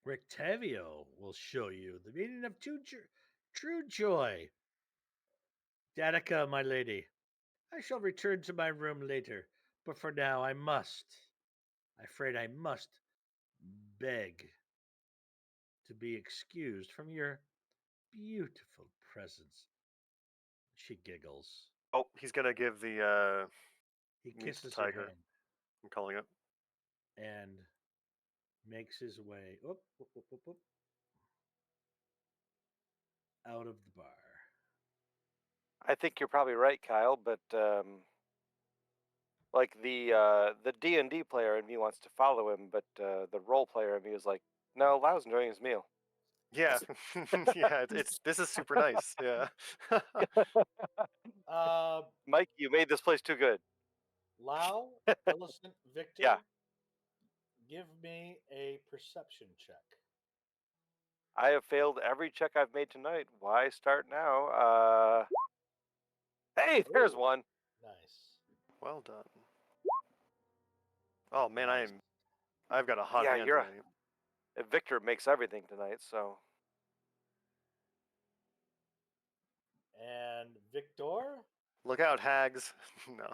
Rictavio will show you the meaning of true joy. Danica, my lady, I shall return to my room later, but for now I'm afraid I must beg to be excused from your beautiful presence. She giggles. Oh, he's gonna give the He meat to the kisses her tiger. hand I'm calling it. and makes his way out of the bar. I think you're probably right, Kyle. But like the D&D player in me wants to follow him, but the role player in me is like, no, Lau's enjoying his meal. Yeah, yeah. It's this is super nice. Yeah. Uh, Mike, you made this place too good. Lau, Illicent, Victor, Yeah. give me a perception check. I have failed every check I've made tonight. Why start now? Hey, there's Ooh, one. nice. Well done. Oh man, Nice. I've got a hot Yeah, hand you're tonight. Victor makes everything tonight, so And Victor? Look out, hags! No,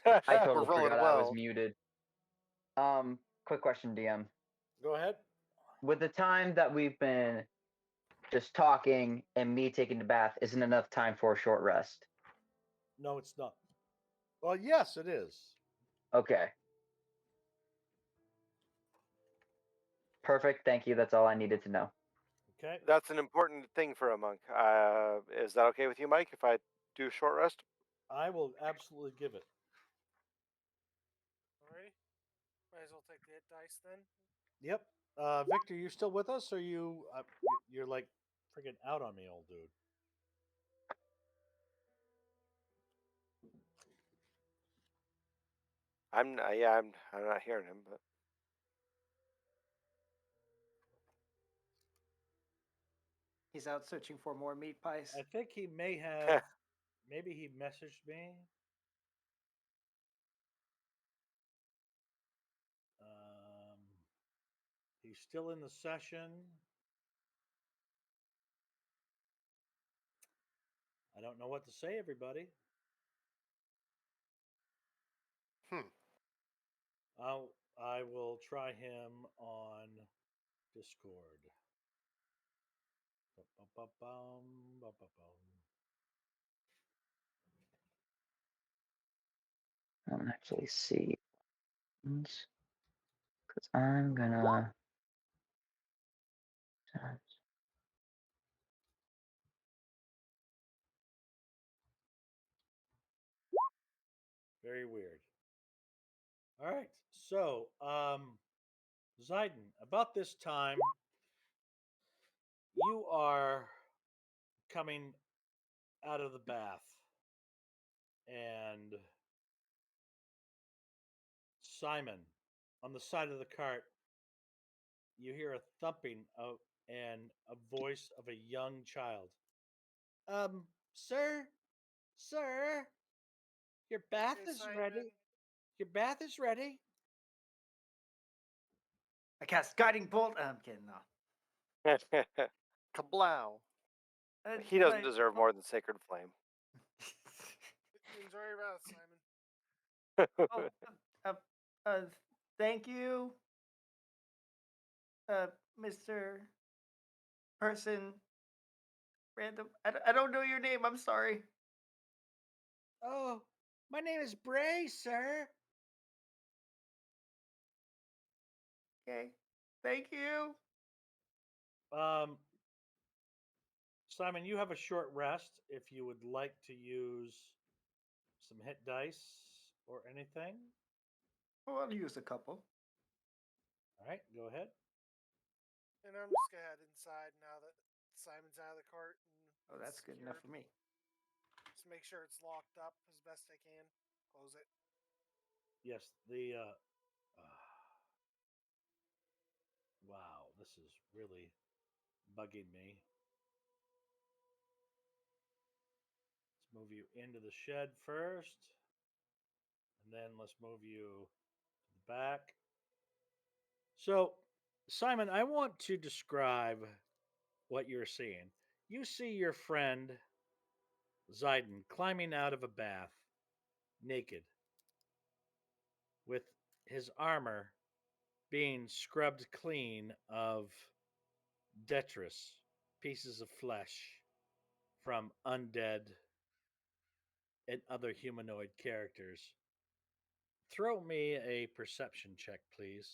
I we're totally rolling forgot I was well. muted. Quick question, DM. Go ahead. With the time that we've been just talking and me taking the bath, isn't enough time for a short rest. No, it's not. Well, yes, it is. Okay. Perfect. Thank you. That's all I needed to know. Okay. that's an important thing for a monk. Is that okay with you, Mike? If I do a short rest? I will absolutely give it. Alrighty. Might as well take the hit dice then. Yep. Victor, you still with us, or you're like freaking out on me, old dude? I'm not hearing him, but He's out searching for more meat pies. I think he may have. Maybe he messaged me. you still in the session? I don't know what to say, everybody. I will try him on Discord. Ba-ba-ba-bum, ba-ba-bum. I'll actually see. Because I'm gonna. Very weird. All right. So, Zayden, about this time, you are coming out of the bath, and Simon, on the side of the cart, you hear a thumping of and a voice of a young child. Sir, sir, your bath Hey, is Simon. ready. Your bath is ready. I cast Guiding Bolt. I'm kidding. No. Kablow. He doesn't Like, deserve more than Sacred Flame. Enjoy your bath, Simon. oh, uh, thank you, Mr. Person. Random. I don't know your name. I'm sorry. Oh, my name is Bray, sir. Okay. Thank you. Simon, you have a short rest if you would like to use some hit dice or anything. Oh, I'll use a couple. All right, go ahead. And I'm just gonna head inside now that Simon's out of the cart. And Oh, that's good enough for me. Just make sure it's locked up as best I can. Close it. Yes, wow, this is really bugging me. Let's move you into the shed first, and then let's move you to the back. So, Simon, I want to describe what you're seeing. You see your friend Zayden climbing out of a bath, naked, with his armor being scrubbed clean of detritus, pieces of flesh from undead and other humanoid characters. Throw me a perception check, please.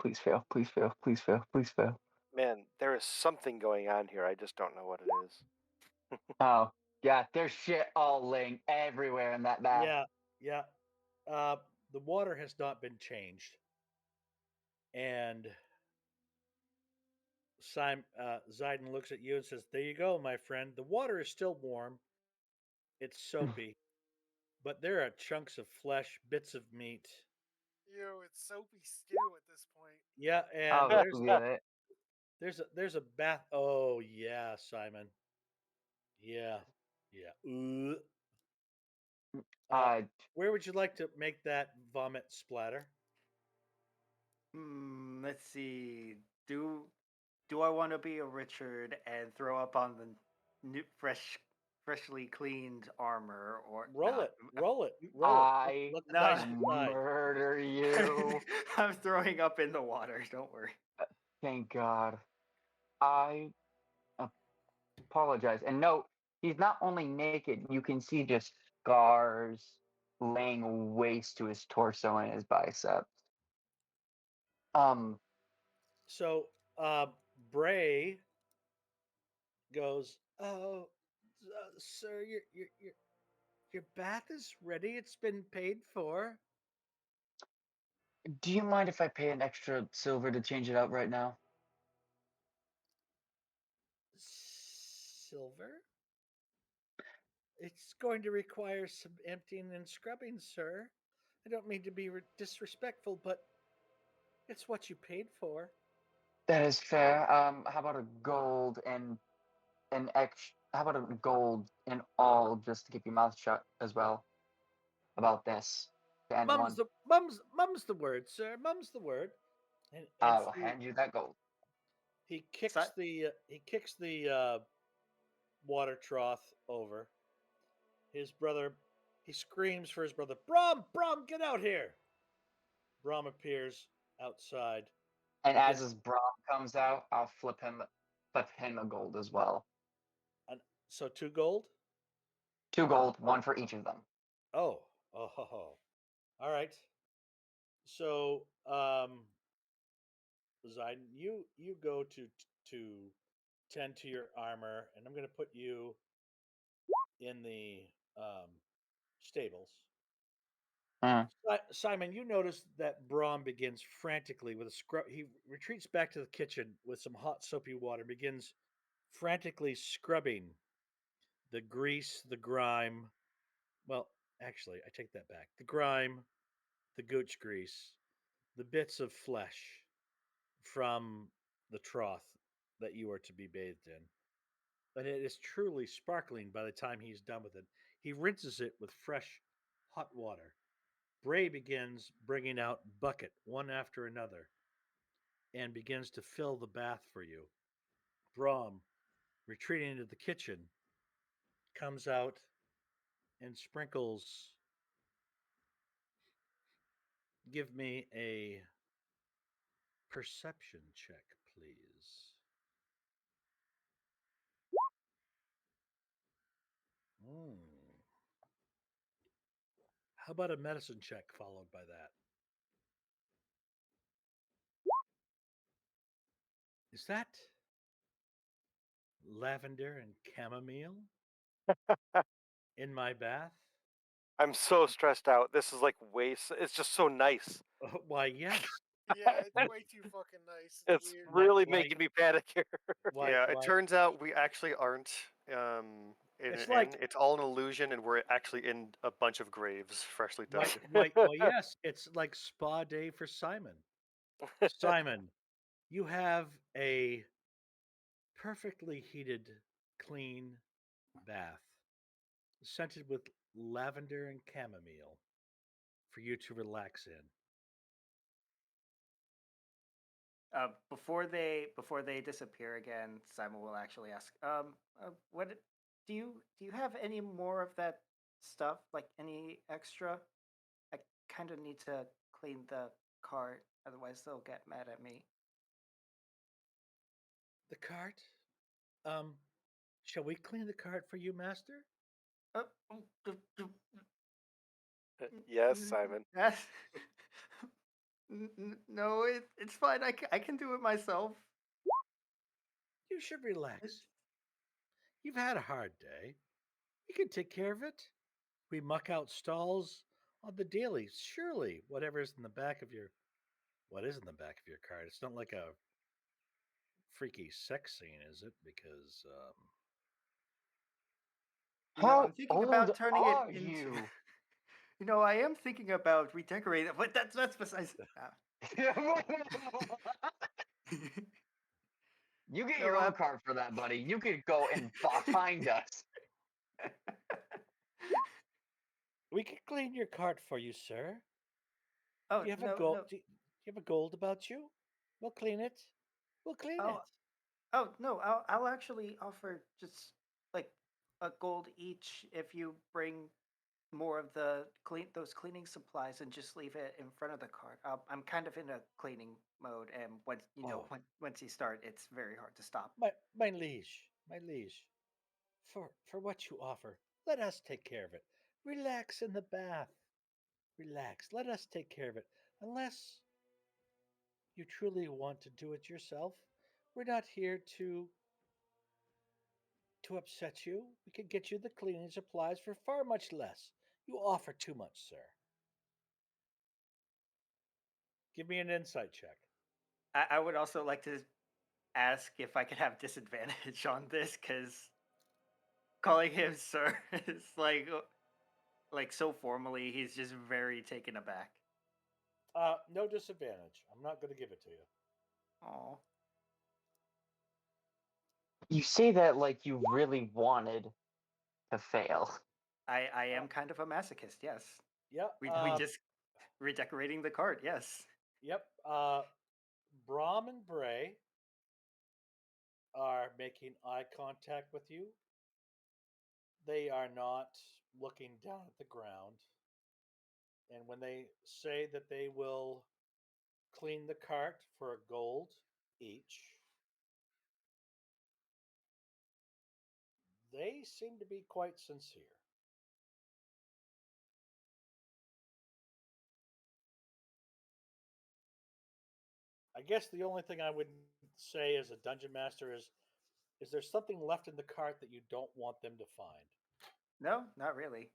Please fail. Please fail. Please fail. Please fail. Man, there is something going on here. I just don't know what it is. Oh, yeah. There's shit all laying everywhere in that bath. Yeah. Uh, the water has not been changed, and Zayden looks at you and says, "There you go, my friend. The water is still warm. It's soapy, but there are chunks of flesh, bits of meat. Ew, it's soapy stew at this point. Yeah, and Oh, that's good. there's a bath. Oh yeah, Simon. Yeah, yeah. Uh, Uh, where would you like to make that vomit splatter? Let's see. Do I want to be a Richard and throw up on the new, freshly cleaned armor, or Roll nah? it, roll it, roll it. I Let the No. dice decide. murder you. I'm throwing up in the water. Don't worry. Thank God. I apologize. And no, he's not only naked, you can see just scars laying waste to his torso and his biceps. Um, So Bray goes, "Oh, sir, your bath is ready. It's been paid for." do you mind if I pay an extra silver to change it out right now? Silver? It's going to require some emptying and scrubbing, sir. I don't mean to be disrespectful, but it's what you paid for. That is fair. How about a gold and an extra? How about a gold in all, just to keep your mouth shut as well about this to anyone? Mum's the word, sir. Mum's the word. And I will hand you that gold. he Si- kicks the water trough over. His brother, he screams for his brother, Brom, Brom, get out here! Brom appears outside. And as Begins, his Braum comes out, I'll flip him a gold as well. so 2 gold? 2 gold, one for each of them. Oh, oh, all right. So, Zayden, you go to tend to your armor, and I'm going to put you in the um, stables. Mm. Simon, you notice that Brahm begins frantically with a scrub. He retreats back to the kitchen with some hot soapy water, begins frantically scrubbing the grease, the grime. Well, actually, I take that back. The grime, the gooch grease, the bits of flesh from the trough that you are to be bathed in. And it is truly sparkling by the time he's done with it. He rinses it with fresh, hot water. Bray begins bringing out bucket one after another and begins to fill the bath for you. Brom, retreating into the kitchen, comes out and sprinkles. Give me a perception check, please. Mm. How about a medicine check followed by that? Is that lavender and chamomile in my bath? I'm so stressed out. This is like it's just so nice. Why, yes. Yeah, it's way too fucking nice. It's It's weird. really Why- making me panic here. Why? Yeah, it Why? turns out we actually aren't in It's an like inn. It's all an illusion, and we're actually in a bunch of graves, freshly dug. why? Yes. It's like spa day for Simon. Simon, you have a perfectly heated, clean bath, scented with lavender and chamomile for you to relax in. before they disappear again, Simon will actually ask, what do you have any more of that stuff? Like any extra? I kind of need to clean the cart, otherwise they'll get mad at me. The cart? Um, shall we clean the cart for you, master? Uh, oh, Yes, Simon. Yes. No, it's fine. I can do it myself. You should relax. You've had a hard day. We can take care of it. We muck out stalls on the daily. Surely, whatever's in the back of your what is in the back of your cart? It's not like a freaky sex scene, is it? Because How I'm thinking old about turning it are into. you? I am thinking about redecorating it, but that's besides. You get No, your own card for that, buddy. You could go and find us. we can clean your cart for you, sir. Oh Do you have a no, gold? no. Do you have a gold about you? We'll clean it. We'll clean Oh, it. oh no. I'll actually offer just like a gold each if you bring more of those cleaning supplies and just leave it in front of the cart. I'm kind of in a cleaning mode, and once Oh, once you start, it's very hard to stop. my liege, my liege. For what you offer, let us take care of it. Relax in the bath. Relax. Let us take care of it. Unless you truly want to do it yourself, we're not here to upset you. We can get you the cleaning supplies for far much less. You offer too much, sir. Give me an insight check. I would also like to ask if I could have disadvantage on this because calling him sir is like so formally. He's just very taken aback. No disadvantage. I'm not going to give it to you. Oh, You say that like you really wanted to fail. I am kind of a masochist. Yes, Yep. we just redecorating the cart. Yes. Yep. Brom and Bray are making eye contact with you. They are not looking down at the ground. And when they say that they will clean the cart for a gold each, they seem to be quite sincere. I guess the only thing I would say as a dungeon master is there something left in the cart that you don't want them to find? No, not really.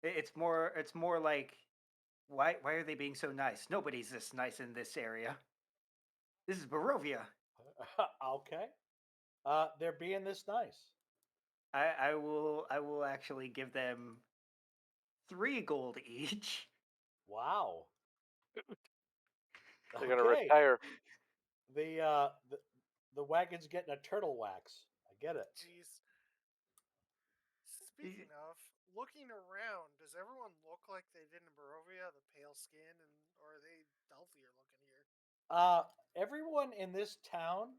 It's more like why are they being so nice? Nobody's this nice in this area. This is Barovia. Okay. They're being this nice. I will actually give them 3 gold each. Wow. They're gonna Okay. retire. The uh the, the wagon's getting a turtle wax. I get it. Jeez. Speaking of, looking around, does everyone look like they did in Barovia? The pale skin, and or are they healthier looking here? Uh Everyone in this town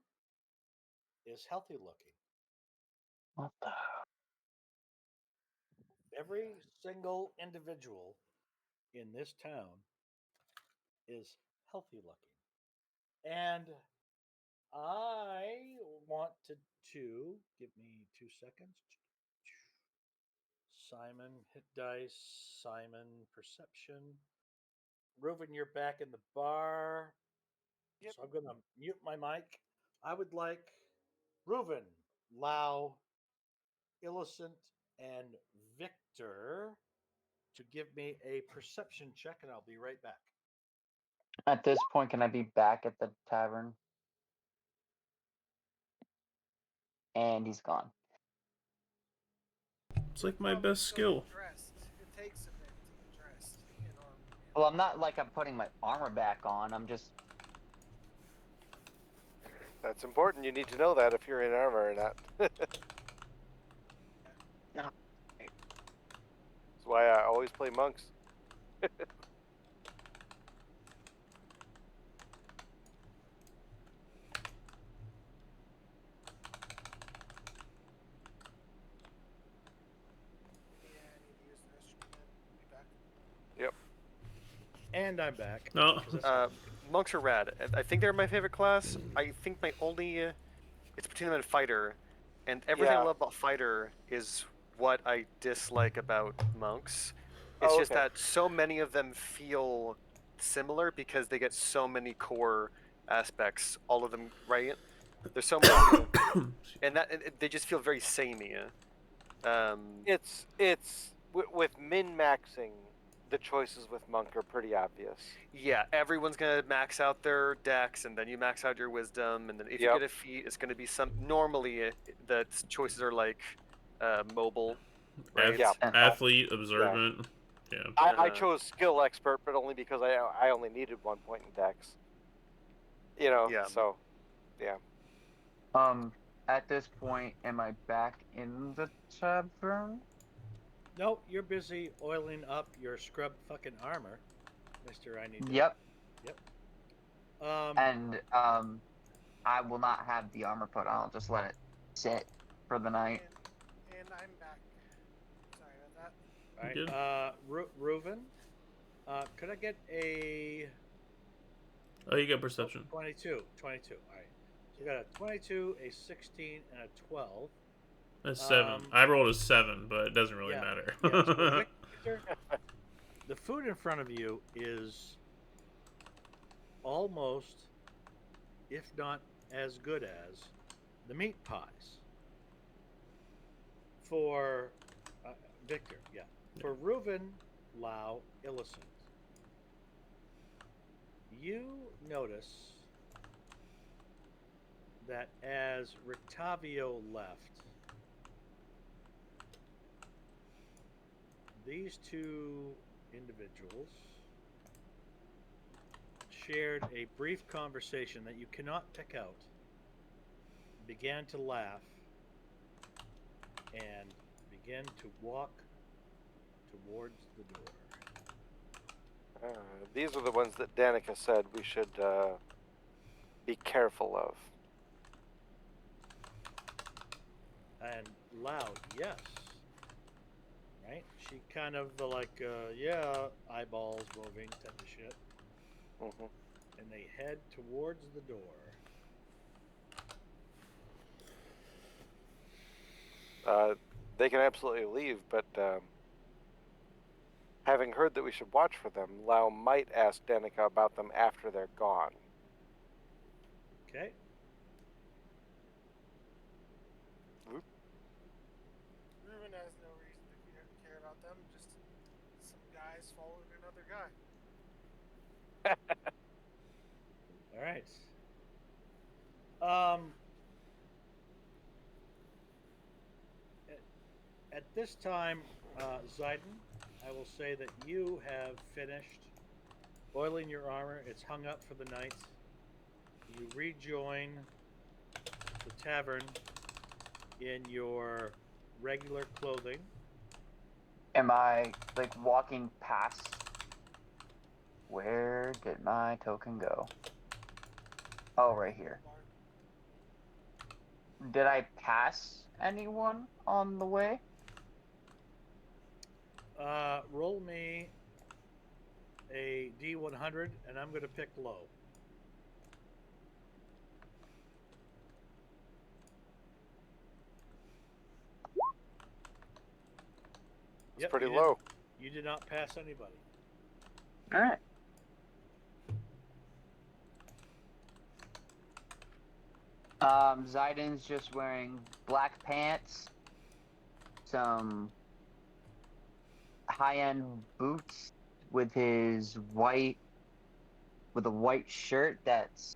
is healthy looking. What the? Every single individual in this town is healthy looking. And I wanted to give me 2 seconds. Simon, hit dice. Simon, perception. Reuven, you're back in the bar. Yep. So I'm going to mute my mic. I would like Reuven, Lau, Illicent, and Victor to give me a perception check, and I'll be right back. At this point, can I be back at the tavern? And he's gone. It's like my Probably best still skill. get dressed. It takes a bit to get dressed in armor. Well, I'm not like I'm putting my armor back on. I'm just. That's important. You need to know that if you're in armor or not. No. That's why I always play monks. Yeah, I need to use the restroom then. Be back. Yep. And I'm back. No. 'Cause that's- Monks are rad. I think they're my favorite class. I think my only it's between them and fighter, and everything I Yeah. love about fighter is what I dislike about monks. It's Oh, just okay. that so many of them feel similar because they get so many core aspects. All of them, right? There's so many, and they just feel very samey. It's with min maxing. The choices with monk are pretty obvious. Yeah, everyone's gonna max out their decks, and then you max out your wisdom, and then if you Yep. get a feat, it's gonna be some. Normally, the choices are like mobile, right? Yeah. Athlete, observant. Yeah. I Uh-huh. chose skill expert, but only because I only needed 1 point in dex. You know. Yeah. So, yeah. At this point, am I back in the tavern? No, you're busy oiling up your scrub fucking armor, Mister. I need. To... Yep. Yep. And I will not have the armor put on. I'll just let it sit for the night. And I'm back. Sorry about that. All right. Good. Reuven, could I get a Oh, you got perception. 22? 22. All right. So we got a 22, a 16, and a 12. That's 7. I rolled a 7, but it doesn't really yeah, matter. Yeah, so Victor, the food in front of you is almost, if not as good as, the meat pies. For Victor, yeah. For Reuven, Lau, Illicent, you notice that as Rictavio left, these two individuals shared a brief conversation that you cannot pick out, began to laugh, and began to walk towards the door. These are the ones that Danica said we should be careful of. And loud, yes. Right? She kind of yeah, eyeballs moving type of shit. Mm-hmm. And they head towards the door. They can absolutely leave, but having heard that we should watch for them, Lau might ask Danica about them after they're gone. Okay. Ruben has no reason to care about them. Just some guys following another guy. All right. Um. At this time, Zayden, I will say that you have finished oiling your armor. It's hung up for the night. You rejoin the tavern in your regular clothing. Am I like walking past? Where did my token go? Oh, right here. Did I pass anyone on the way? Roll me a D100, and I'm going to pick low. It's pretty low. You did not pass anybody. All right. Zayden's just wearing black pants, some high-end boots with a white shirt that's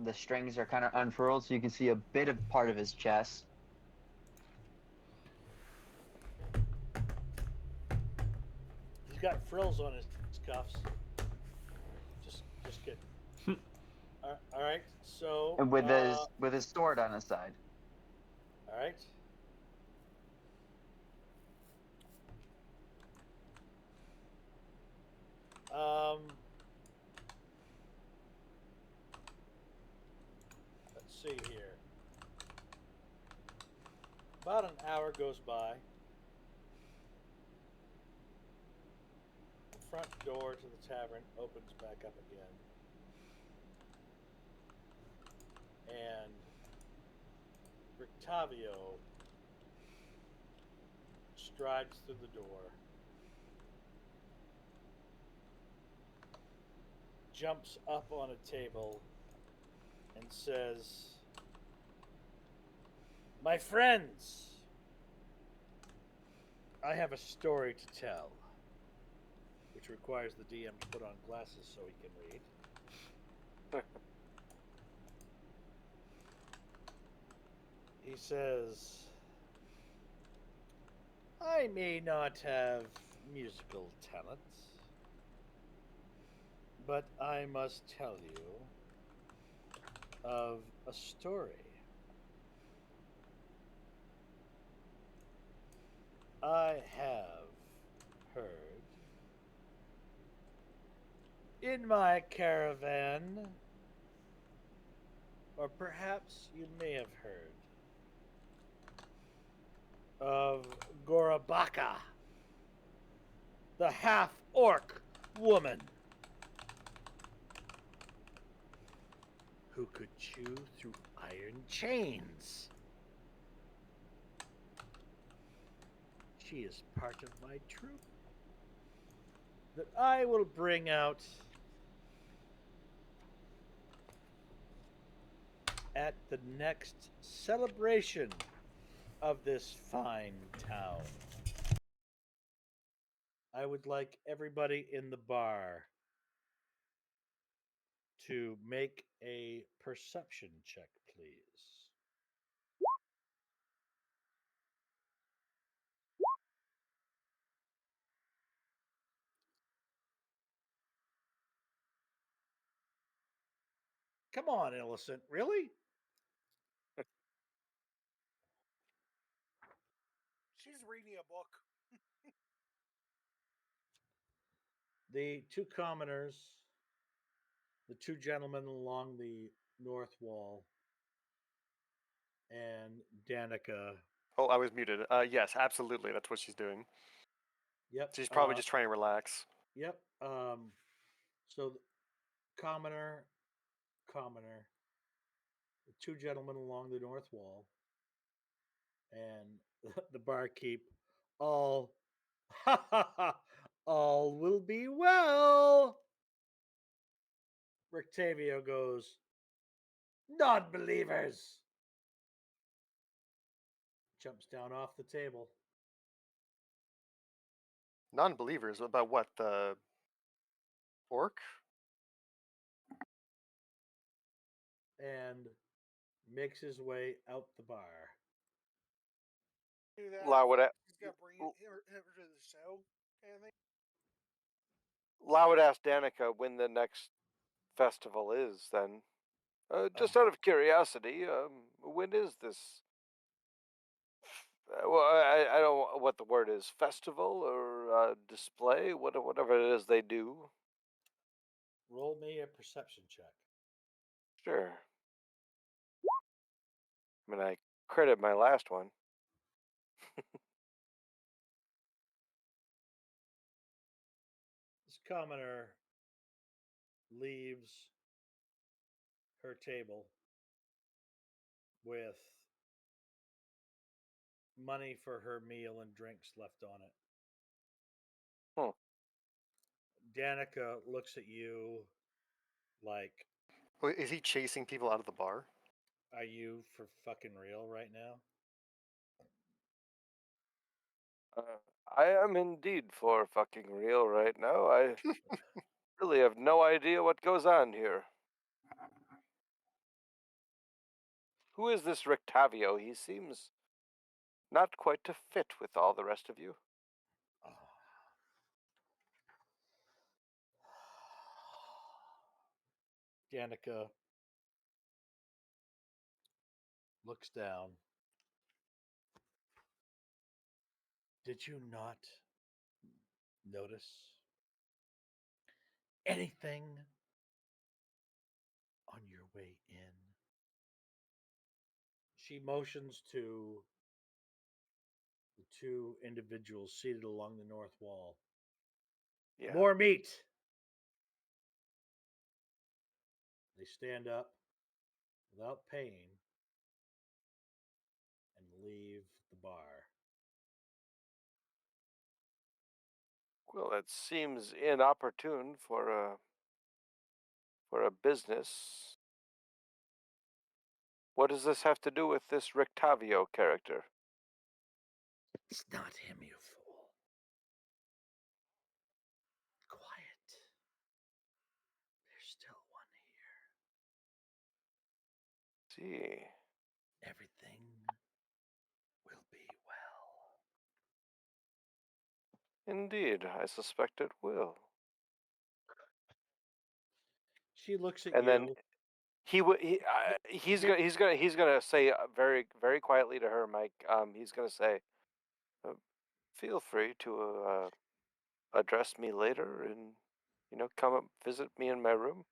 the strings are kind of unfurled, so you can see a bit of part of his chest. He's got frills on his cuffs. Just kidding. All right. So And with his sword on his side. all right. Let's see here. About an hour goes by. The front door to the tavern opens back up again. And Rictavio strides through the door, jumps up on a table, and says, "My friends, I have a story to tell," which requires the DM to put on glasses so he can read. He says, "I may not have musical talents, but I must tell you of a story. I have heard in my caravan, or perhaps you may have heard of Gorabaka, the half-orc woman who could chew through iron chains. She is part of my troop that I will bring out at the next celebration of this fine town. I would like everybody in the bar to make a perception check, please." Come on, Innocent. Really? She's reading a book. The two commoners, the two gentlemen along the north wall, and Danica. Oh, I was muted. Yes, absolutely. That's what she's doing. Yep. She's probably just trying to relax. Yep. So, commoner, the two gentlemen along the north wall, and the barkeep. All, ha ha ha, all will be well. Rictavio goes, non-believers. Jumps down off the table. Non-believers about what? The orc? And makes his way out the bar. Do that. Lau would, He's got to bring her to the show, kind of thing. Lau would ask Danica when the next festival is. Then, just out of curiosity, when is this? Well, I don't know what the word is. Festival or display, whatever it is they do. Roll me a perception check. Sure. I mean, I credit my last one. This commoner leaves her table with money for her meal and drinks left on it. Hmm. Danica looks at you like, Wait, is he chasing people out of the bar? are you for fucking real right now? I am indeed for fucking real right now. I really have no idea what goes on here. Who is this Rictavio? He seems not quite to fit with all the rest of you. Danica looks down. Did you not notice anything on your way in? She motions to the two individuals seated along the north wall. Yeah. More meat! They stand up without paying and leave the bar. Well, it seems inopportune for a business. What does this have to do with this Rictavio character? It's not him, you fool. Quiet. There's still one here. See. Everything will be well. Indeed, I suspect it will. She looks at And you. then he's gonna say very very quietly to her, Mike. He's gonna say, "Feel free to address me later, and come up visit me in my room."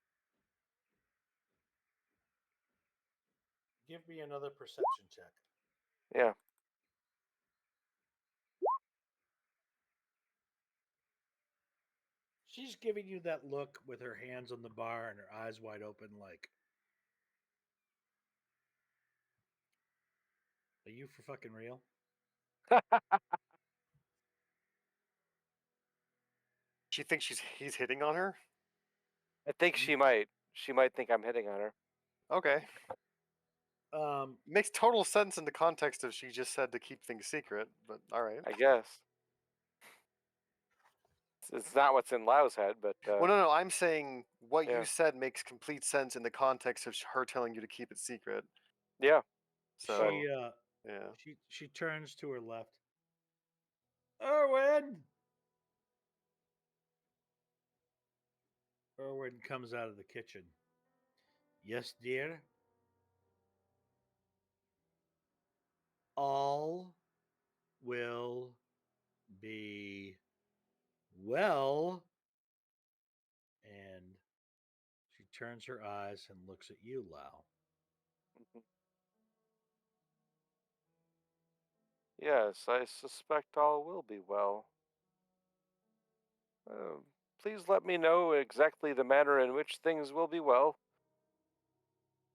Give me another perception check. Yeah. She's giving you that look with her hands on the bar and her eyes wide open, like, are you for fucking real? She thinks he's hitting on her? I think she might. She might think I'm hitting on her. Okay. Um, Makes total sense in the context of she just said to keep things secret, but alright. I guess. It's not what's in Lau's head, but Well, no, I'm saying what yeah. you said makes complete sense in the context of her telling you to keep it secret. Yeah. So, she yeah. she turns to her left. Erwin! Erwin comes out of the kitchen. Yes, dear? All will be well. turns her eyes and looks at you, Lau. Yes, I suspect all will be well. Uh, please let me know exactly the manner in which things will be well.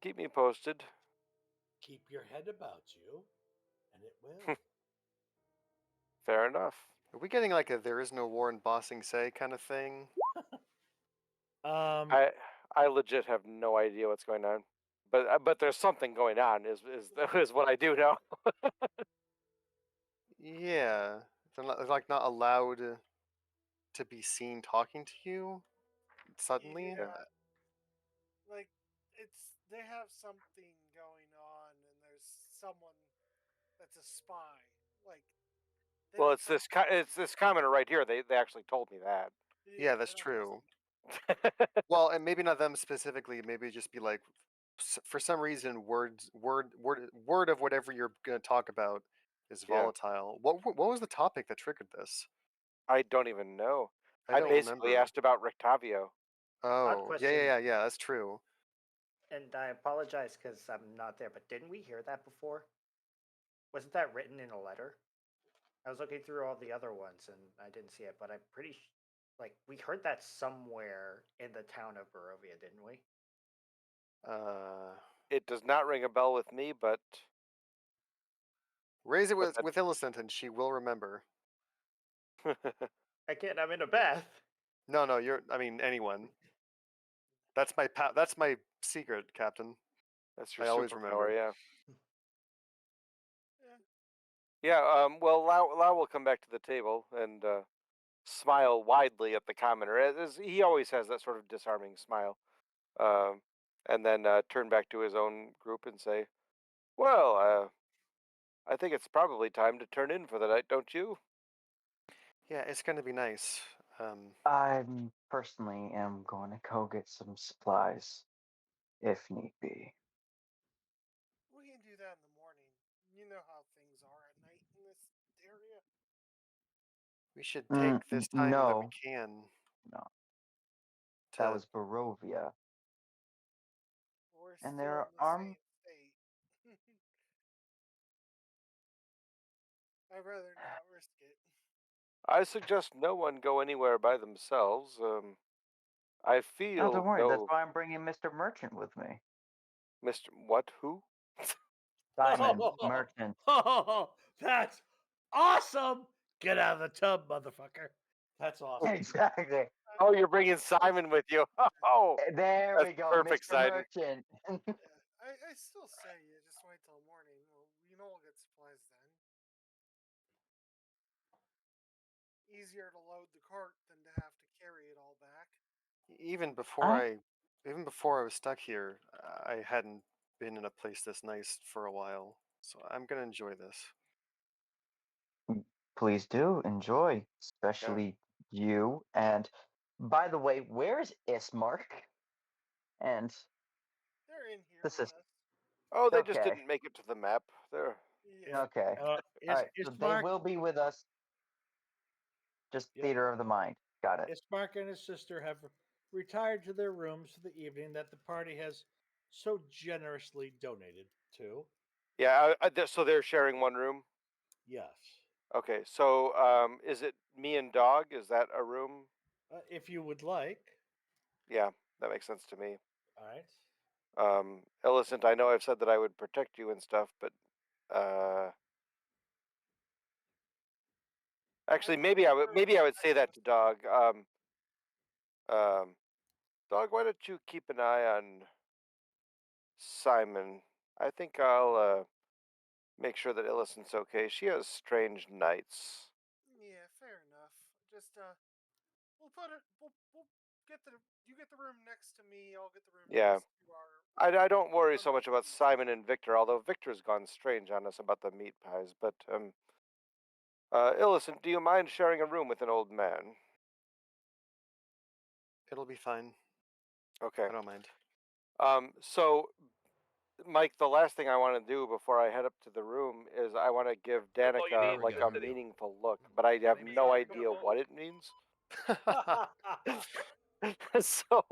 Keep me posted. Keep your head about you, and it will. Fair enough. Are we getting like a "there is no war in Bossing Say" kind of thing? Um, I legit have no idea what's going on, but there's something going on. Is what I do know. Yeah, they're like not allowed to be seen talking to you suddenly. Yeah, like they have something going on, and there's someone that's a spy. Like they Well, don't tell. it's this commenter right here. They actually told me that. Yeah, Yeah, they that's don't tell. true. Well, and maybe not them specifically. Maybe just be like, for some reason, word of whatever you're gonna talk about is Yeah. volatile. What was the topic that triggered this? I don't even know. I I don't basically remember. asked about Rictavio. Odd Oh, question, yeah. That's true. and I apologize because I'm not there, but didn't we hear that before? Wasn't that written in a letter? I was looking through all the other ones and I didn't see it, but I'm like we heard that somewhere in the town of Barovia, didn't we? Uh, It does not ring a bell with me, but raise it that, with Illicent, and she will remember. I can't. I'm in a bath. No, I mean anyone. That's my secret, Captain. that's your I always superpower. remember. Yeah. Yeah, Yeah. Well, Lau will come back to the table and smile widely at the commenter. As he always has that sort of disarming smile. Um, and then turn back to his own group and say, "Well, I think it's probably time to turn in for the night, don't you?" Yeah, it's gonna be nice. I personally am going to go get some supplies if need be. we can do that in the morning. You know how things are at night in this area. We should take this time that we No, can no, that to. was Barovia, We're and still there in the are same state. I'd rather not risk it. I suggest no one go anywhere by themselves. I no. Don't feel worry. That's no, why I'm bringing Mr. Merchant with me. Mr. What? Who? Simon Merchant. Oh, that's awesome! Get out of the tub, motherfucker. That's awesome. Exactly. Oh, you're bringing Simon with you. Oh, There that's we go, perfect, Mr. Simon. Merchant. I still say you just wait till morning. Well, you know we'll get supplies then. Easier to load the cart than to have to carry it all back. even before I I even before I was stuck here, I hadn't been in a place this nice for a while. So I'm gonna enjoy this. please do enjoy, Yeah. especially you. And by the way, where's Ismark? And They're in here this with is us. Oh, they just okay. didn't make it to the map. There. Is Yeah. Okay. All is right. So they Ismark? will be with us. Just Yep. theater of the mind. Got it. Ismark and his sister have retired to their rooms for the evening that the party has so generously donated to. Yeah. So they're sharing one room. Yes. Okay. So is it me and dog? Is that a room? If you would like. Yeah, that makes sense to me. All right. Illicent, I know I've said that I would protect you and stuff, but uh, actually, Prefer maybe I would say that access. to dog. Um, Dog, why don't you keep an eye on Simon? I think I'll make sure that Illicent's okay. She has strange nights. Yeah, fair enough. Just we'll put it. We'll get the. You get the room next to me. I'll get the room Yeah, next to our. I don't worry so much about Roommates. Simon and Victor, although Victor's gone strange on us about the meat pies. But Illicent, do you mind sharing a room with an old man? It'll be fine. Okay. I don't mind. So Mike, the last thing I want to do before I head up to the room is I want to give Danica like a meaningful look, but I have no idea what it means. So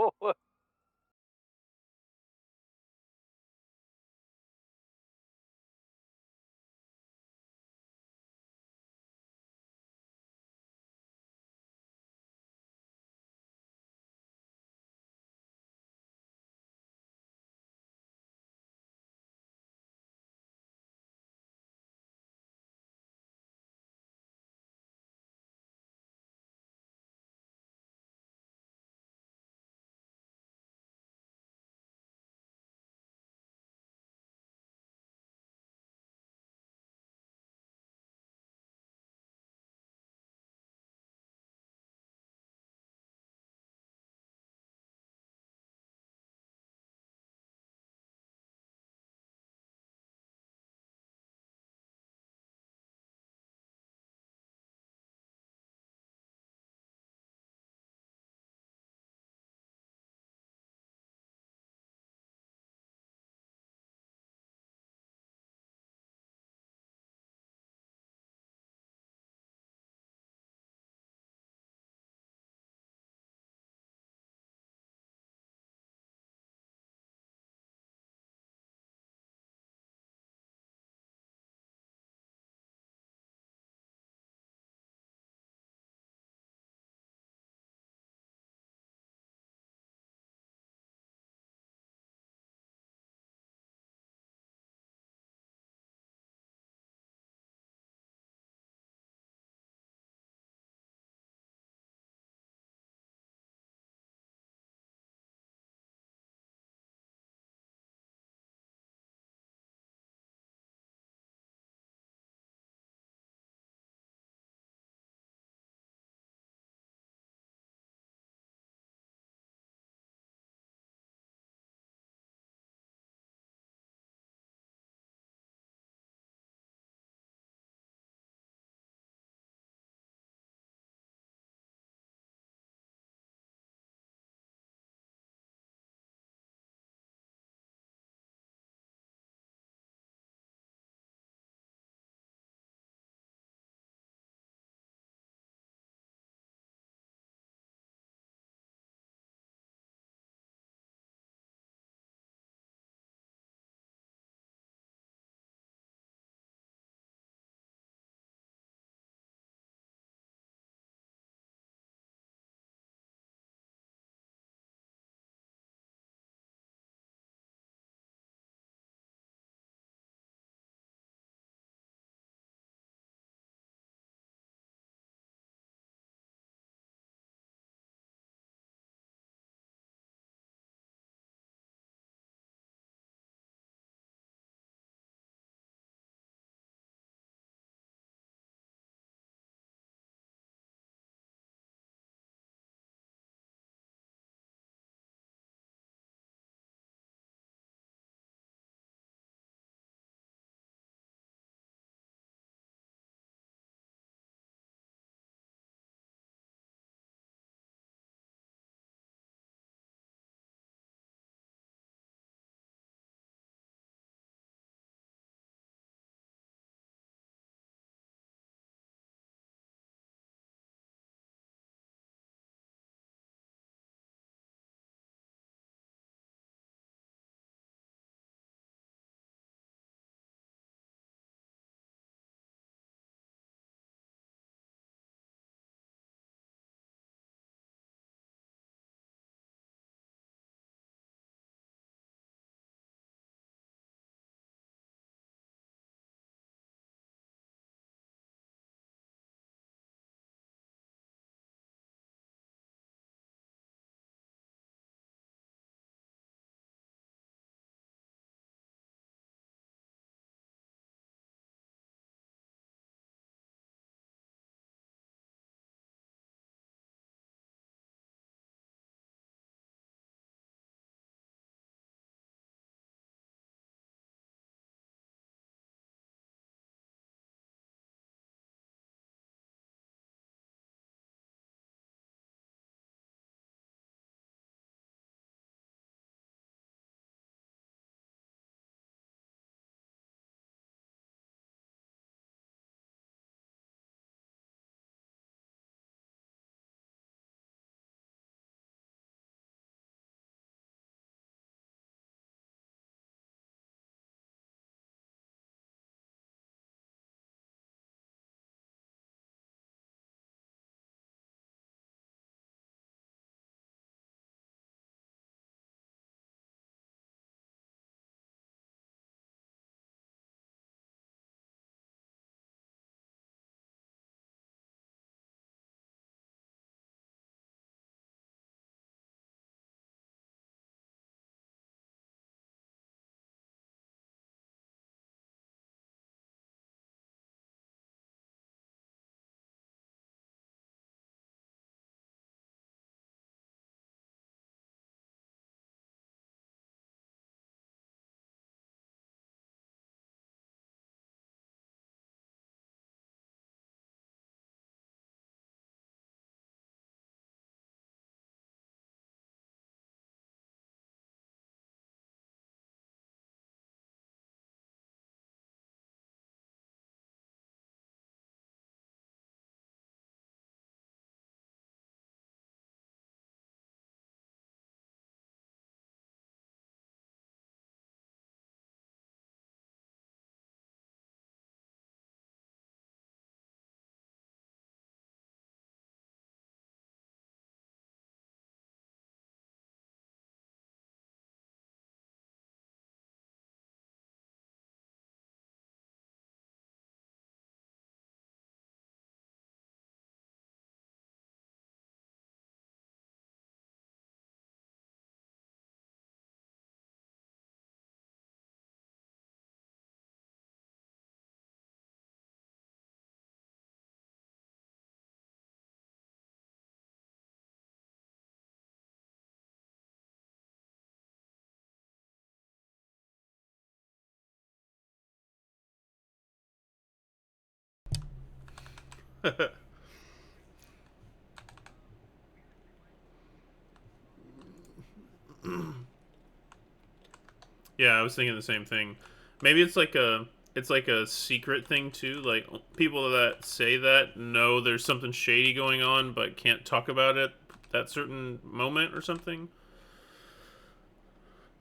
Yeah, I was thinking the same thing. Maybe it's like a secret thing too. Like people that say that know there's something shady going on, but can't talk about it that certain moment or something.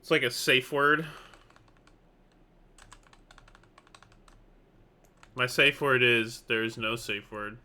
It's like a safe word. My safe word is there is no safe word.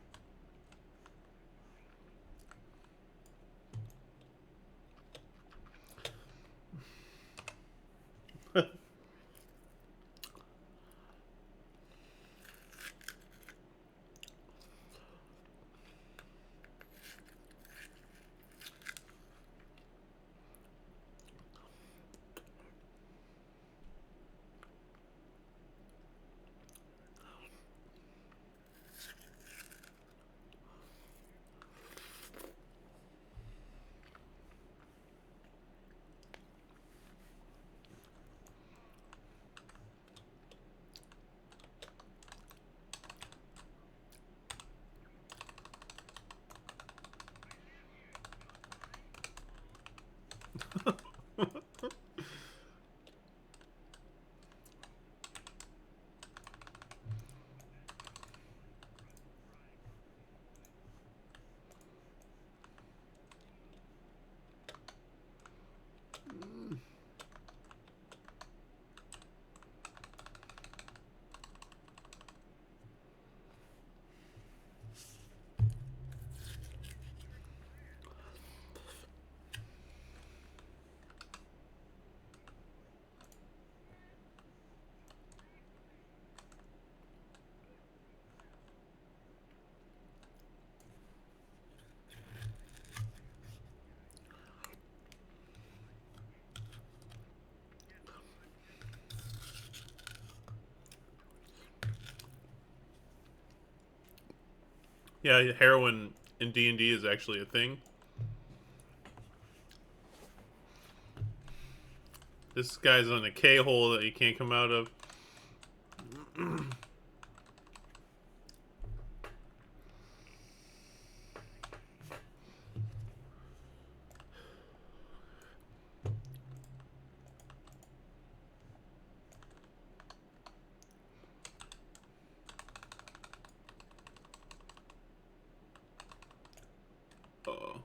Yeah, heroin in D&D is actually a thing. This guy's on a K-hole that he can't come out of. Uh-oh.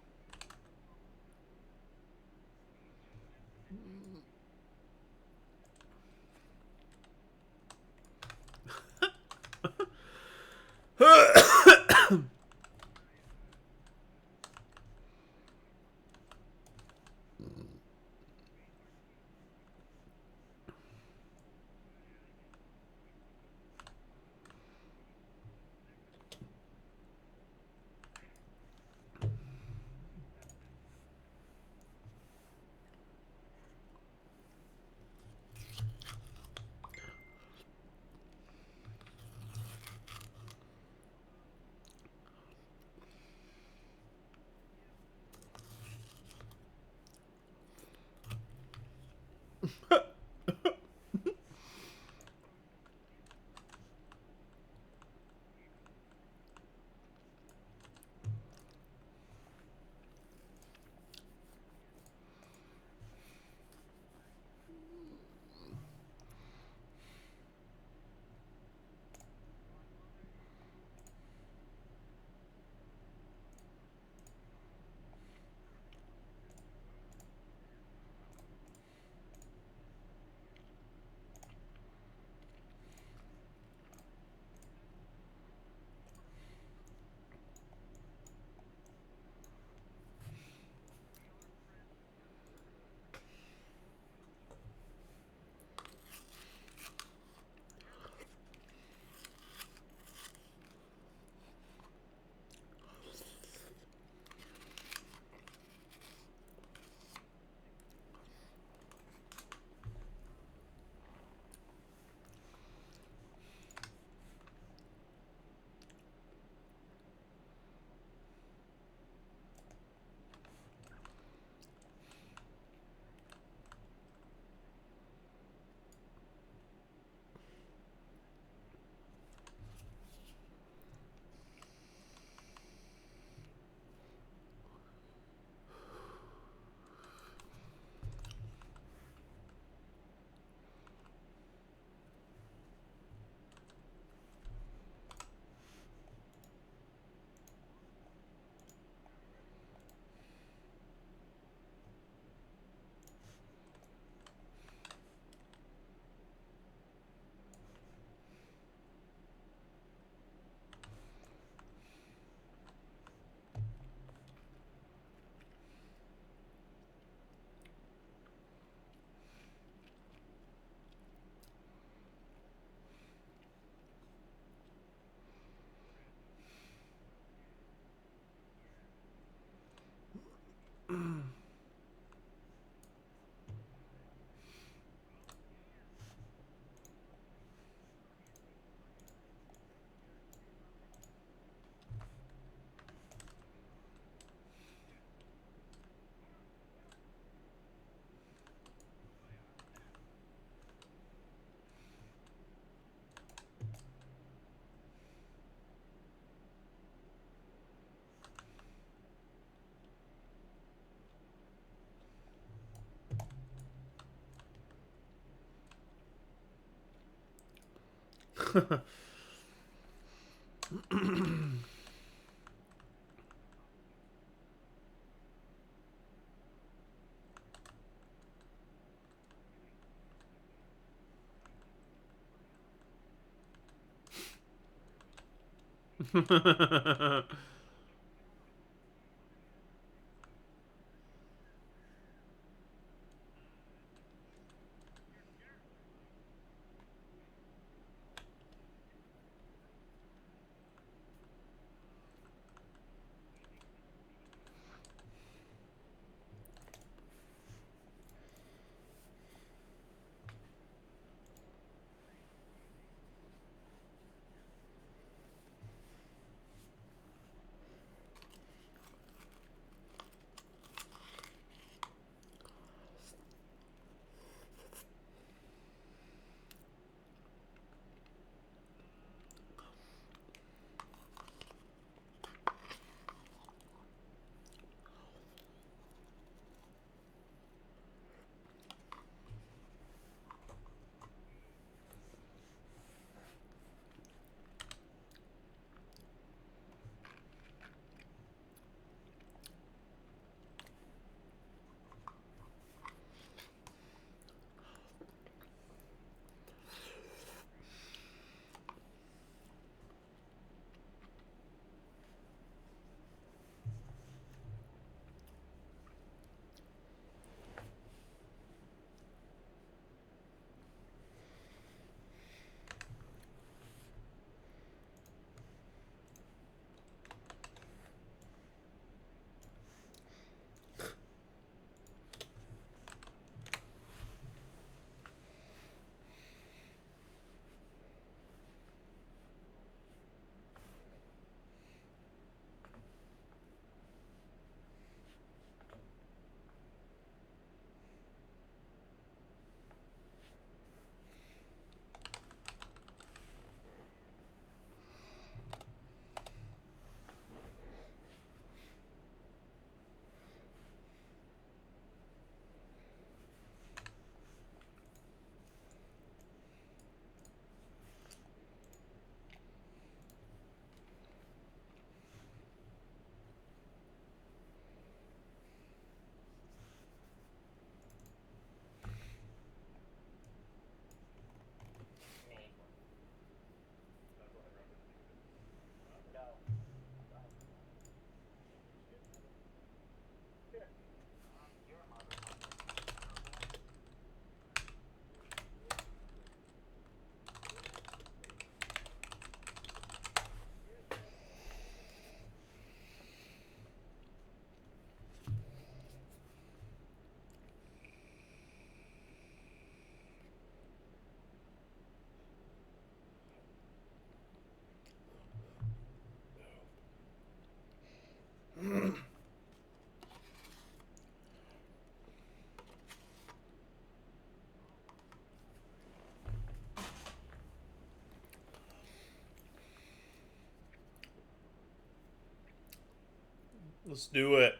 Let's do it.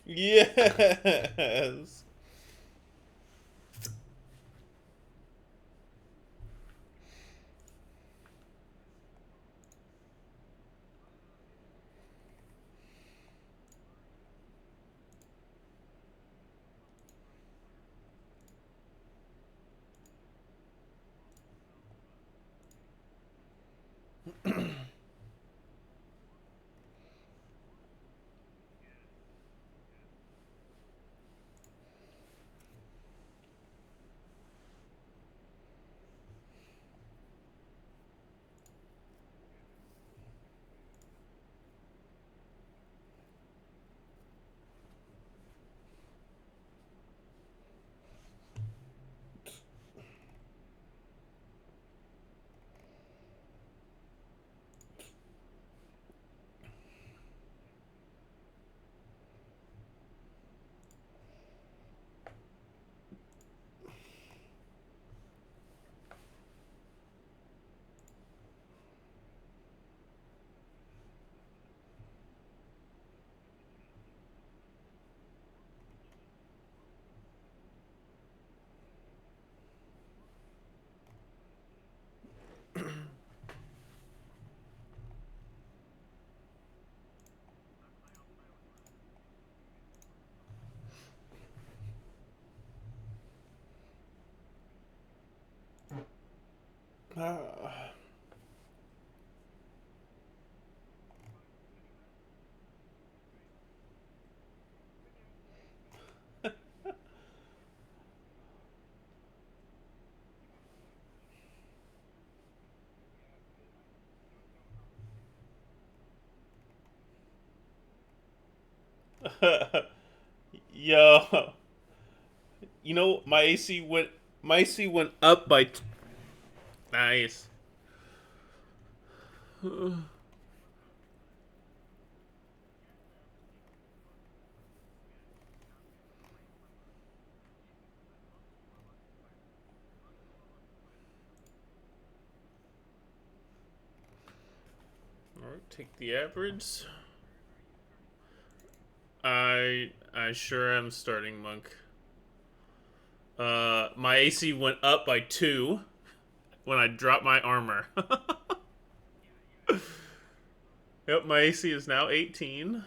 Yes. Yo, you know my AC went up by nice. All right, take the average. I sure am starting monk. My AC went up by 2 when I dropped my armor. Yep, my AC is now 18.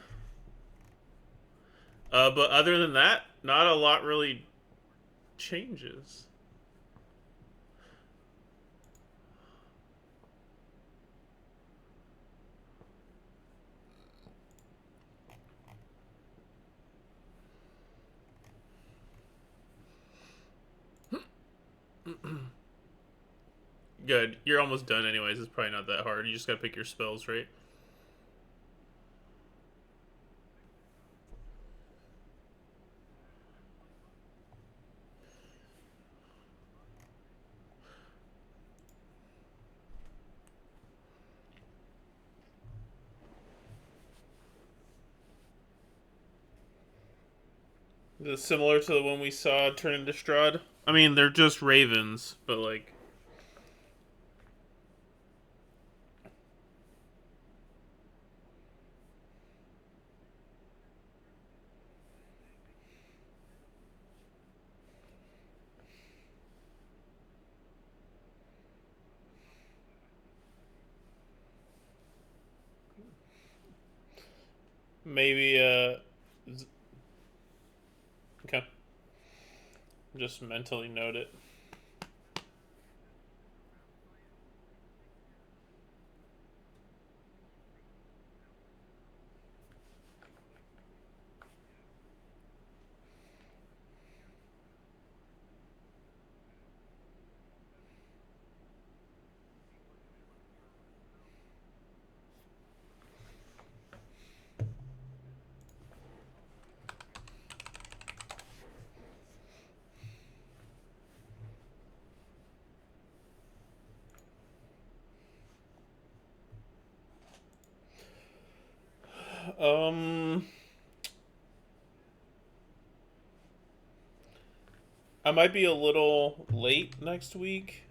But other than that, not a lot really changes. Good. You're almost done anyways. It's probably not that hard. You just gotta pick your spells, right? Is it similar to the one we saw turn into Strahd? I mean, they're just ravens, but like... Maybe, okay. Just mentally note it. Um... I might be a little late next week.